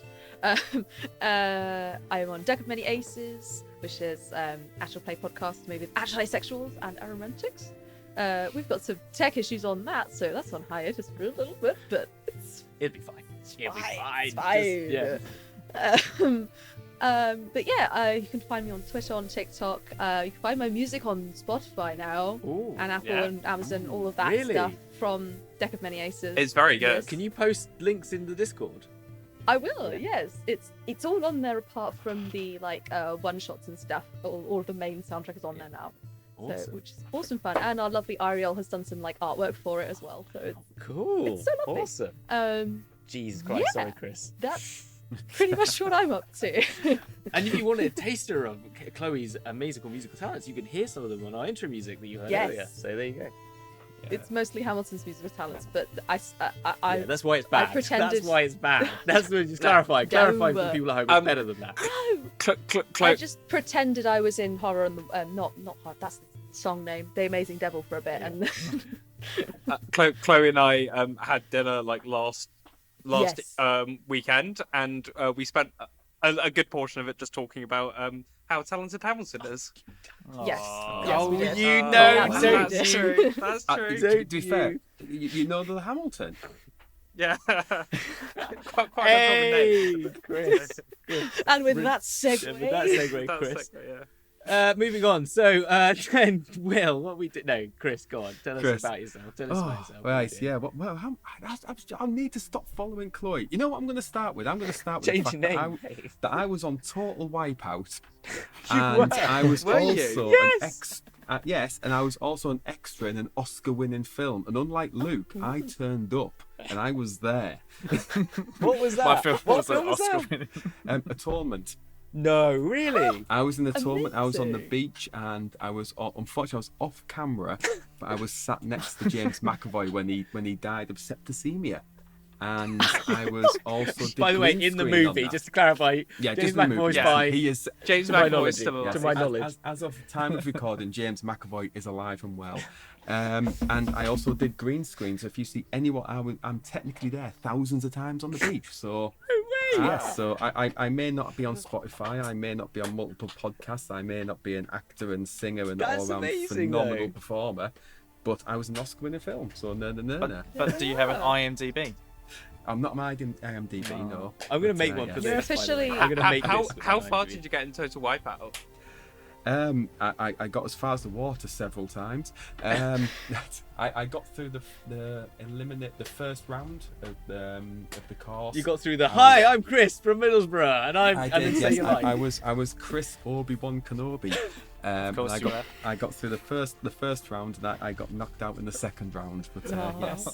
I am on Deck of Many Aces, which is actual play podcast made with actual asexuals and aromantics. We've got some tech issues on that, so that's on hiatus for a little bit, but It'll be fine. It'll be fine. It's fine. Just- yeah. But yeah, you can find me on Twitter, on TikTok. You can find my music on Spotify now, Ooh. and Apple yeah. and Amazon, all of that Really? stuff from Deck of Many Aces. It's very good. Yes. Can you post links in the Discord? I will. Yes, it's all on there apart from the like one shots and stuff. All of the main soundtrack is on there now. So, Awesome. which is awesome fun, and our lovely Ariel has done some like artwork for it as well. So it's, Cool. It's so lovely. Awesome. Jesus Christ, yeah. sorry, Chris. that's pretty much what I'm up to. And if you wanted a taster of Chloe's amazing musical talents, you can hear some of them on our intro music that you heard Yes. earlier. So there you go. It's mostly Hamilton's musical talents, but I Yeah, that's why it's bad. pretended- That's why it's bad. That's what just clarify. Clarify for No. people at home. It's better than that. I just pretended I was in horror and the not horror. That's the song name, The Amazing Devil, for a bit, and Chloe and I had dinner like last Yes. weekend, and we spent a good portion of it just talking about how talented Hamilton is. Yes. Aw. Yes, Oh, we did. you Oh, know, yeah, don't that's you? true. That's To true. be fair, you know the Hamilton. Yeah. quite a common name. Hey, Chris. And with that Yeah, segue, with that segue, That's Chris. yeah. Moving on. So, then, Will, what we did? No, Chris, go on. Tell us Chris. about yourself. Tell us about yourself. Right, yeah. Well, I need to stop following Chloe. You know what I'm going to start with? I'm going to start with Change the your fact name. that I was on Total Wipeout, You and were? I was Were you? also Yes! yes, and I was also an extra in an Oscar-winning film. And unlike Luke, I turned up and I was there. What was that? My film What was an film was Oscar that? winning. Atonement. No, really? I was in Atonement. I was on the Amazing. beach, and I was unfortunately I was off camera, but I was sat next to James McAvoy when he died of septicemia, and I was also. Did By the way, green in the screen on movie, that. just to clarify, Yeah, James just the movie. McAvoy's Yeah, by. he is. James To my McAvoy knowledge, is still yeah. alive. To my knowledge. As of the time of recording, James McAvoy is alive and well. And I also did green screen, so if you see anyone, I'm technically there thousands of times on the beach. So yes, so I may not be on Spotify, I may not be on multiple podcasts, I may not be an actor and singer and That's all-round amazing, phenomenal though. performer, but I was an Oscar-winning film. So no. But do you have an IMDb? I'm not my IMDb, no. I'm gonna But, make one yeah. for You're this. by the way. officially- I'm gonna make how this. how far did you get in Total Wipeout? I got as far as the water several times. I got through the first round of the course. You got through the hi. I'm Chris from Middlesbrough, and I and then did, say yes. your line. I was Chris Obi-Wan Kenobi. Of course you were. I got through the first round, and I got knocked out in the second round. But Aw. yes,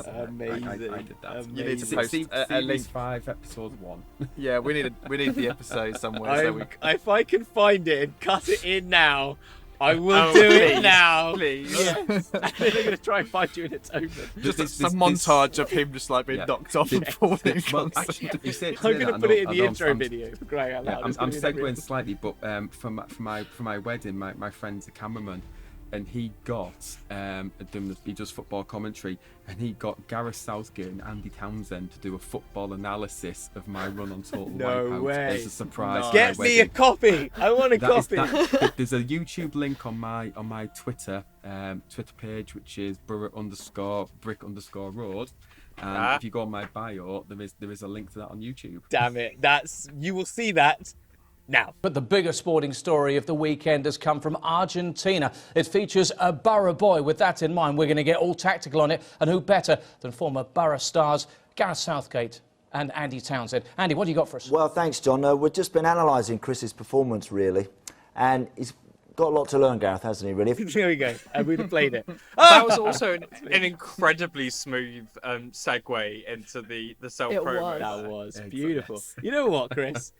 Amazing. I did that. You need to Amazing. post a Series link. 5, episode 1. Yeah, we need the episode somewhere. So we... If I can find it and cut it in now, I will Oh, do it please, now. please. Yes. And then I'm gonna try and find you in Atonement. Just some montage of him just like being Yeah. knocked off and falling. Well, constantly. actually, you say I'm gonna put it in the intro I'm- video for crying out Yeah, loud. It's I'm gonna be in every segueing slightly, but for my wedding, my friend's a cameraman, and he does football commentary, and he got Gareth Southgate and Andy Townsend to do a football analysis of my run on Total No Wipeout way. as a surprise. Nice. for my Get me a wedding. copy. I want a That is- copy. there's a YouTube link on my Twitter page, which is Brick_road, and Ah. if you go on my bio, there is a link to that on YouTube. Damn it. You will see that now. But the bigger sporting story of the weekend has come from Argentina. It features a Borough boy. With that in mind, we're going to get all tactical on it. And who better than former Borough stars Gareth Southgate and Andy Townsend. Andy, what do you got for us? Well, thanks, John. We've just been analysing Chris's performance, really. And he's got a lot to learn, Gareth, hasn't he, really? There we go. I would have played it. That was also an incredibly smooth segue into the self It promo. was. That was Excellent. beautiful. You know what, Chris?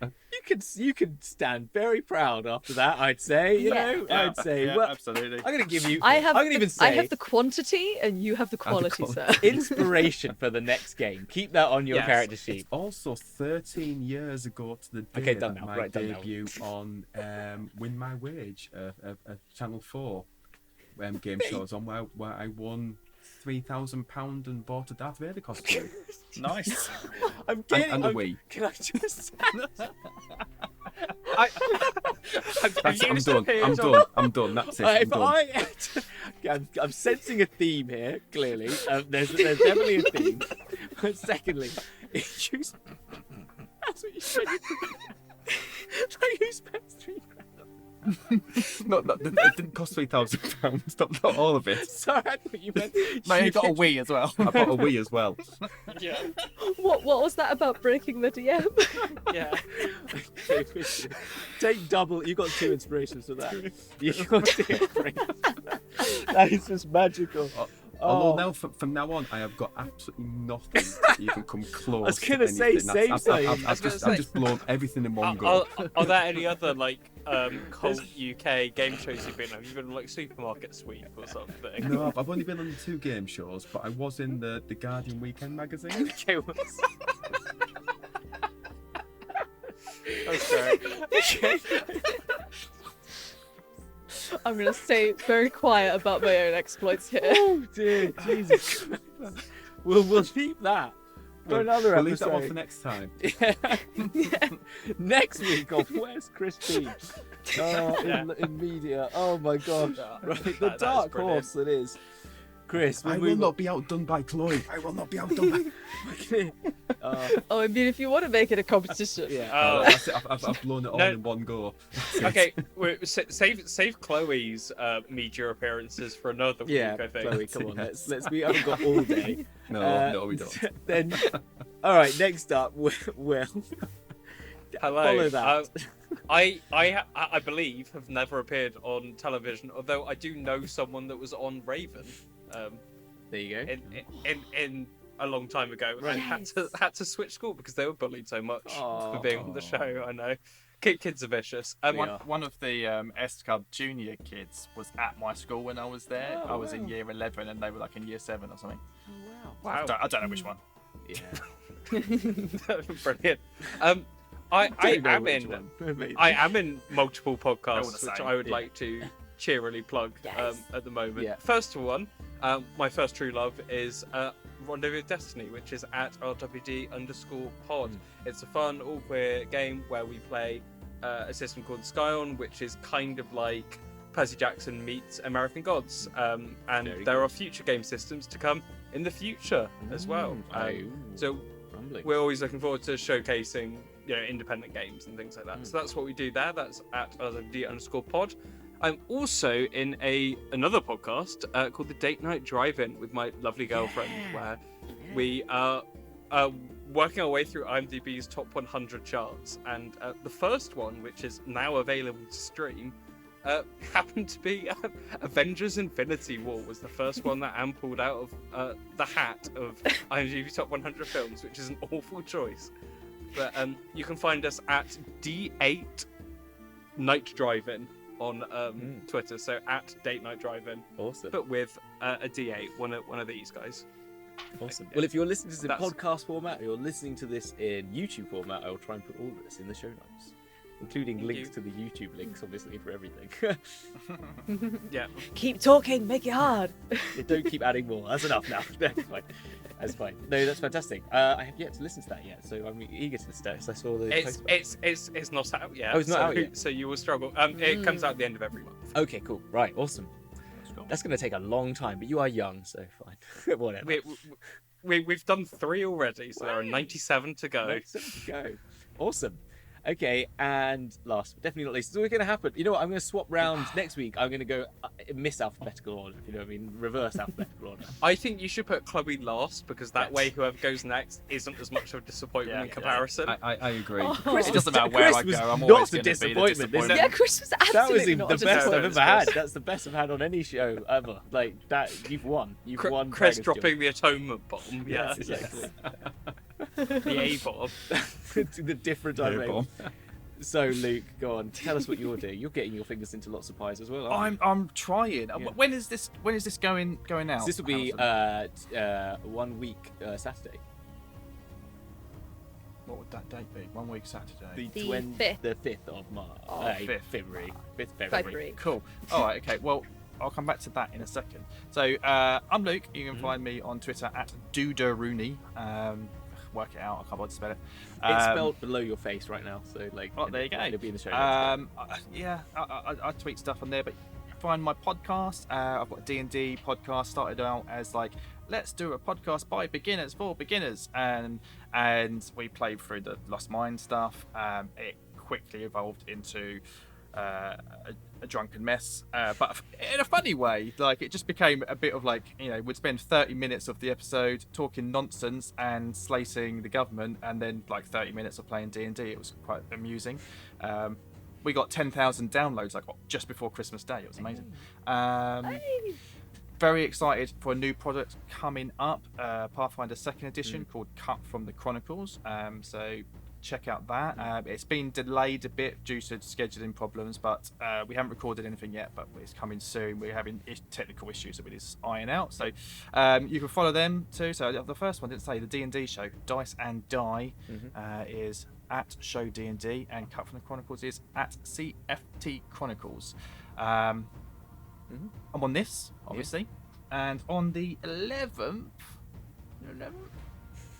You could stand very proud after that. I'd say. You know, Yeah. I'd say. Yeah, well, absolutely. I'm gonna give you. I have. I'm gonna even say. I have the quantity, and you have the quality, sir. inspiration for the next game. Keep that on your Yes. character sheet. It's also 13 years ago to the day Okay, done that now. my Right, done now. debut on Win My Wage, a Channel 4 game show I was on, where I won £3,000 and bought a Darth Vader costume. Nice. I'm getting. and a I'm- Wii. Can I just? I'm done. That's it. If I'm done. I'm sensing a theme here. Clearly, there's definitely a theme. But secondly, that's what you said. Like you spent £3,000. It didn't cost £3,000. Not all of it. Sorry, I thought you meant. No, you got a Wii as well. I bought a Wii as well. Yeah. What was that about breaking the DM? Yeah. Take double. You got 2 inspirations for that. You got 2 inspirations. That is just magical. Although now, from now on, I have got absolutely nothing that you can come close. I was to gonna say, anything. same thing. I've just blown everything in one go. Are there any other like cult UK game shows you've been on? You've been on, like Supermarket Sweep or something? No, I've only been on 2 game shows, but I was in the Guardian Weekend magazine. Okay, well, Okay. I'm gonna stay very quiet about my own exploits here. oh dear, Jesus. We'll leave that for another We'll leave that one episode. for next time. Next week on Where's Chris Beach? In media. Oh my gosh. Right, the that is dark brilliant. horse that is. Chris, I will not be outdone by Chloe. I will not be outdone by. Oh, I mean, if you want to make it a competition. Yeah. That's it. I've blown it all No. in one go. Okay, save Chloe's media appearances for another week. Yeah, I think. Chloe, come on, let's. We haven't got all day. No, we don't. Then, all right. Next up, Will. Hello. Follow that. I believe have never appeared on television, although I do know someone that was on Raven. There you go. In a long time ago, Right. and had to switch school because they were bullied so much for being on the Aw. show. I know, kids are vicious. One of the S Cub junior kids was at my school when I was there. I was in year 11 and they were like in year 7 or something. Wow, I don't know which one. Yeah. brilliant. I am in multiple They're all podcasts, the which same. I would like to cheerily plug Yes. at the moment. Yeah. First one, my first true love is Rendezvous of Destiny, which is at RWD_pod. It's a fun, all queer game where we play a system called Scion, which is kind of like Percy Jackson meets American Gods. And Very there good. are future game systems to come in the future as well. So we're always looking forward to showcasing, independent games and things like that. So that's what we do there. That's at RWD_pod. I'm also in another podcast called the Date Night Drive-In with my lovely girlfriend, where we are working our way through IMDb's top 100 charts. And the first one, which is now available to stream, happened to be Avengers Infinity War was the first one that Anne pulled out of the hat of IMDb top 100 films, which is an awful choice. But you can find us at D8 Night Drive-In on Twitter, so at Date Night Drive-In, Awesome. but with a D8, one of these guys. Awesome. Well, if you're listening to this in That's- podcast format, or you're listening to this in YouTube format, I will try and put all of this in the show notes, including Thank links you. to the YouTube links, obviously, for everything. Yeah. Keep talking, make it hard. Don't keep adding more. That's enough now. That's fine. That's fine. No, that's fantastic. I have yet to listen to that yet, so I'm eager to listen to it. So I saw the post about it. It's not out yet. Oh, it's not so, out yet? So you will struggle. It comes out at the end of every month. Okay, cool. Right, awesome. That's going to take a long time, but you are young, so fine. Whatever. We've done 3 already, so there are 97 to go. Next up to go. Awesome. Okay, and last, but definitely not least, so what's going to happen? You know what? I'm going to swap round next week. I'm going to go miss alphabetical order, if you know what I mean, reverse alphabetical order. I think you should put Chloe last, because that Yes. way whoever goes next isn't as much of a disappointment in comparison. I agree. Chris It doesn't matter where Chris I was go, I'm not always a going to be the disappointment, isn't disappointment. Yeah, Chris was That was absolutely the not a best I've disappointment. ever had. That's the best I've had on any show ever. Like that, you've won. You've won. Chris Dragon's dropping the atonement bomb. Yeah, Yes, exactly. the A bomb. to the different Air dimension. So Luke, go on. Tell us what you're doing. You're getting your fingers into lots of pies as well. Aren't I'm trying. Yeah. When is this going out? you? This will be Alison? 1 week Saturday. What would that date be? 1 week Saturday. The 5th. The 5th of March. Oh, 5th. February. 5th February. Cool. All right. Okay. Well, I'll come back to that in a second. So I'm Luke. You can find me on Twitter at Duderooney. Work it out. I can't bother to spell it. It's spelled below your face right now, so like. Oh, there you go. It'll be in the show notes. I tweet stuff on there, but find my podcast. I've got a D&D podcast. Started out as like, let's do a podcast by beginners for beginners, and we played through the Lost Mine stuff. It quickly evolved into a drunken mess, but in a funny way. Like, it just became a bit of like, we'd spend 30 minutes of the episode talking nonsense and slating the government, and then like 30 minutes of playing D&D. It was quite amusing. We got 10,000 downloads like just before Christmas Day. It was amazing. Very excited for a new product coming up, Pathfinder 2nd edition called Cut from the Chronicles. So check out that. It's been delayed a bit due to scheduling problems, but we haven't recorded anything yet, but it's coming soon. We're having technical issues that we need to iron out, so you can follow them too. So the first one, didn't say, the D&D show, Dice and Die, is at Show D&D, and Cut from the Chronicles is at CFT Chronicles. I'm on this, obviously, and on the 11th,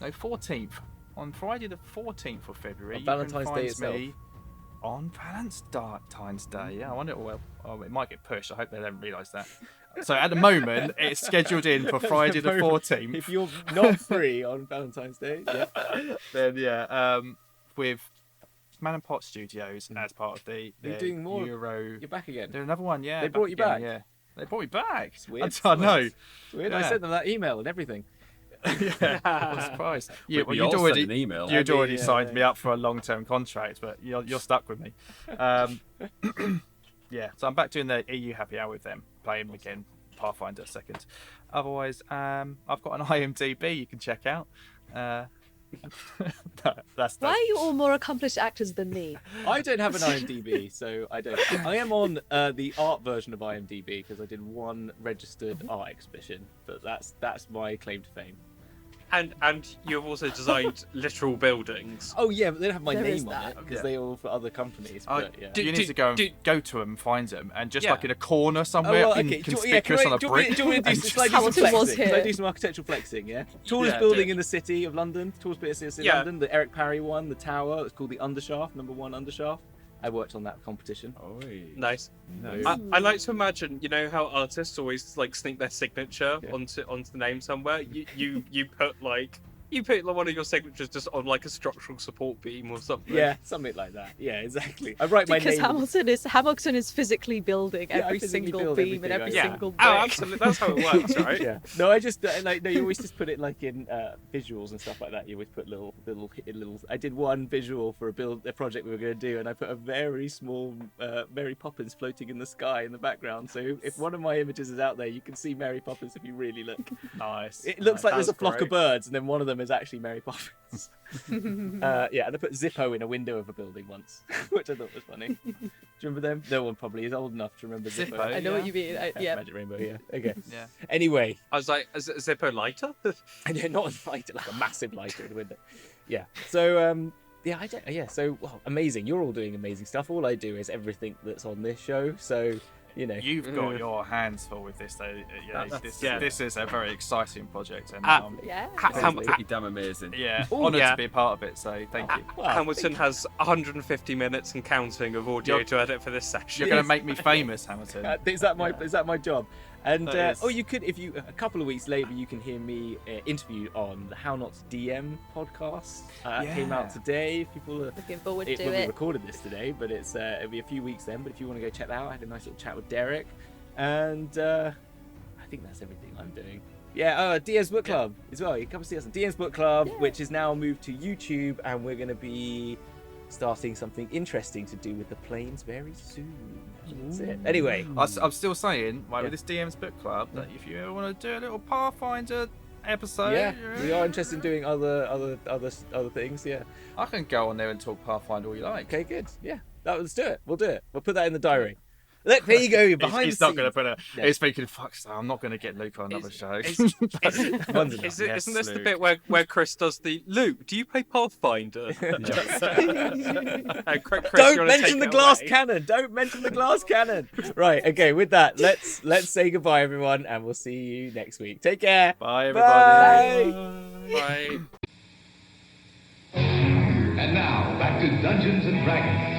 No, 14th. On Friday the 14th of February. On you Valentine's can Day find itself. me on Valentine's Day. Yeah, I wonder. Well, it might get pushed. I hope they don't realise that. So at the moment, it's scheduled in for Friday the 14th. If you're not free on Valentine's Day, yeah. Then with Man and Pot Studios as part of the You're doing more. Euro. You're back again. There's another one, yeah. They brought you again, back? Yeah, they brought me back. It's weird. I know. It's weird. I Yeah. sent them that email and everything. Yeah, I'm surprised. We You'd all sent already an email. You'd already yeah, signed yeah. me up for a long-term contract, but you're stuck with me. Yeah, so I'm back doing the EU Happy Hour with them, playing again Pathfinder second. Otherwise, I've got an IMDb you can check out. No, that's Why are you all more accomplished actors than me? I don't have an IMDb, so I don't. I am on the art version of IMDb because I did one registered art exhibition, but that's my claim to fame. And you've also designed literal buildings. Oh yeah, but they don't have my There is name on it that. because they all for other companies. But yeah. You need to go to them, find them, and just Yeah. like in a corner Oh, somewhere, well, okay. inconspicuous on a brick. Do you want me to and do just- some Hamilton was flexing? Can I here. do some architectural flexing? Yeah. Tallest Yeah, building do. in the city of London. Tallest building in the city Yeah. of London. The Eric Parry one. The tower. It's called the Undershaft. #1 Undershaft. I worked on that competition. Nice. Nice. I like to imagine, you know how artists always like sneak their signature Yeah. onto the name somewhere. You put one of your signatures just on like a structural support beam or something. Yeah, something like that. Yeah, exactly. I write my Because name. Hamilton is physically building Yeah, I every physically single build beam and everything, every I- Yeah. single brick. Oh, absolutely. That's how it works, right? Yeah. No, I just you always just put it like in visuals and stuff like that. You always put little. I did one visual for a project we were going to do, and I put a very small Mary Poppins floating in the sky in the background. So if one of my images is out there, you can see Mary Poppins if you really look. Nice. It looks like there's a That's flock of great. birds, and then one of them is actually Mary Poppins. Yeah, and I put Zippo in a window of a building once, which I thought was funny. Do you remember them? No one probably is old enough to remember Zippo. Zippo? I know what you mean. Yeah. Magic Rainbow, yeah. Okay. Yeah. Anyway, I was like, is it a Zippo lighter? and yeah, not a lighter, like a massive lighter in the window. Yeah. So, yeah, I don't. Yeah. So, well, amazing. You're all doing amazing stuff. All I do is everything that's on this show. So, you know. You've got your hands full with this, though. Yeah. This is a very exciting project, and Yeah. Totally. Pretty damn amazing. yeah, Ooh, honoured yeah. to be a part of it. So thank you. Well, Hamilton has 150 minutes and counting of audio You're- to edit for this session. You're going to make me famous, Hamilton. Is that my job? And That is. or you could, if you a couple of weeks later, you can hear me interviewed on the How Not to DM podcast. It came out Yeah. today. If people are, Looking forward to well, we it. recorded this today, but it'll be a few weeks then. But if you want to go check that out, I had a nice little chat with Derek, and I think that's everything I'm doing. Yeah, DM's Book Club as well. You come and see us on DM's Book Club, which is now moved to YouTube, and we're going to be starting something interesting to do with the planes very soon. That's it. Anyway, I'm still saying, right, Yeah. with this DM's Book Club, that if you ever want to do a little Pathfinder episode, yeah, we are interested in doing other things. Yeah. I can go on there and talk Pathfinder all you like. Okay, good. Yeah, let's do it. We'll do it. We'll put that in the diary. Look, there you go. You're behind He's the not scenes. going to put a. Yeah. He's thinking, fuck, so I'm not going to get Luke on another show. One's enough. Yes, Isn't this the Luke. bit where Chris does the Luke? Do you play Pathfinder? Chris, Don't you wanna mention take the it glass away? cannon. Don't mention the glass cannon. Right. Okay. With that, let's say goodbye, everyone, and we'll see you next week. Take care. Bye, everybody. Bye. Right. And now, back to Dungeons and Dragons.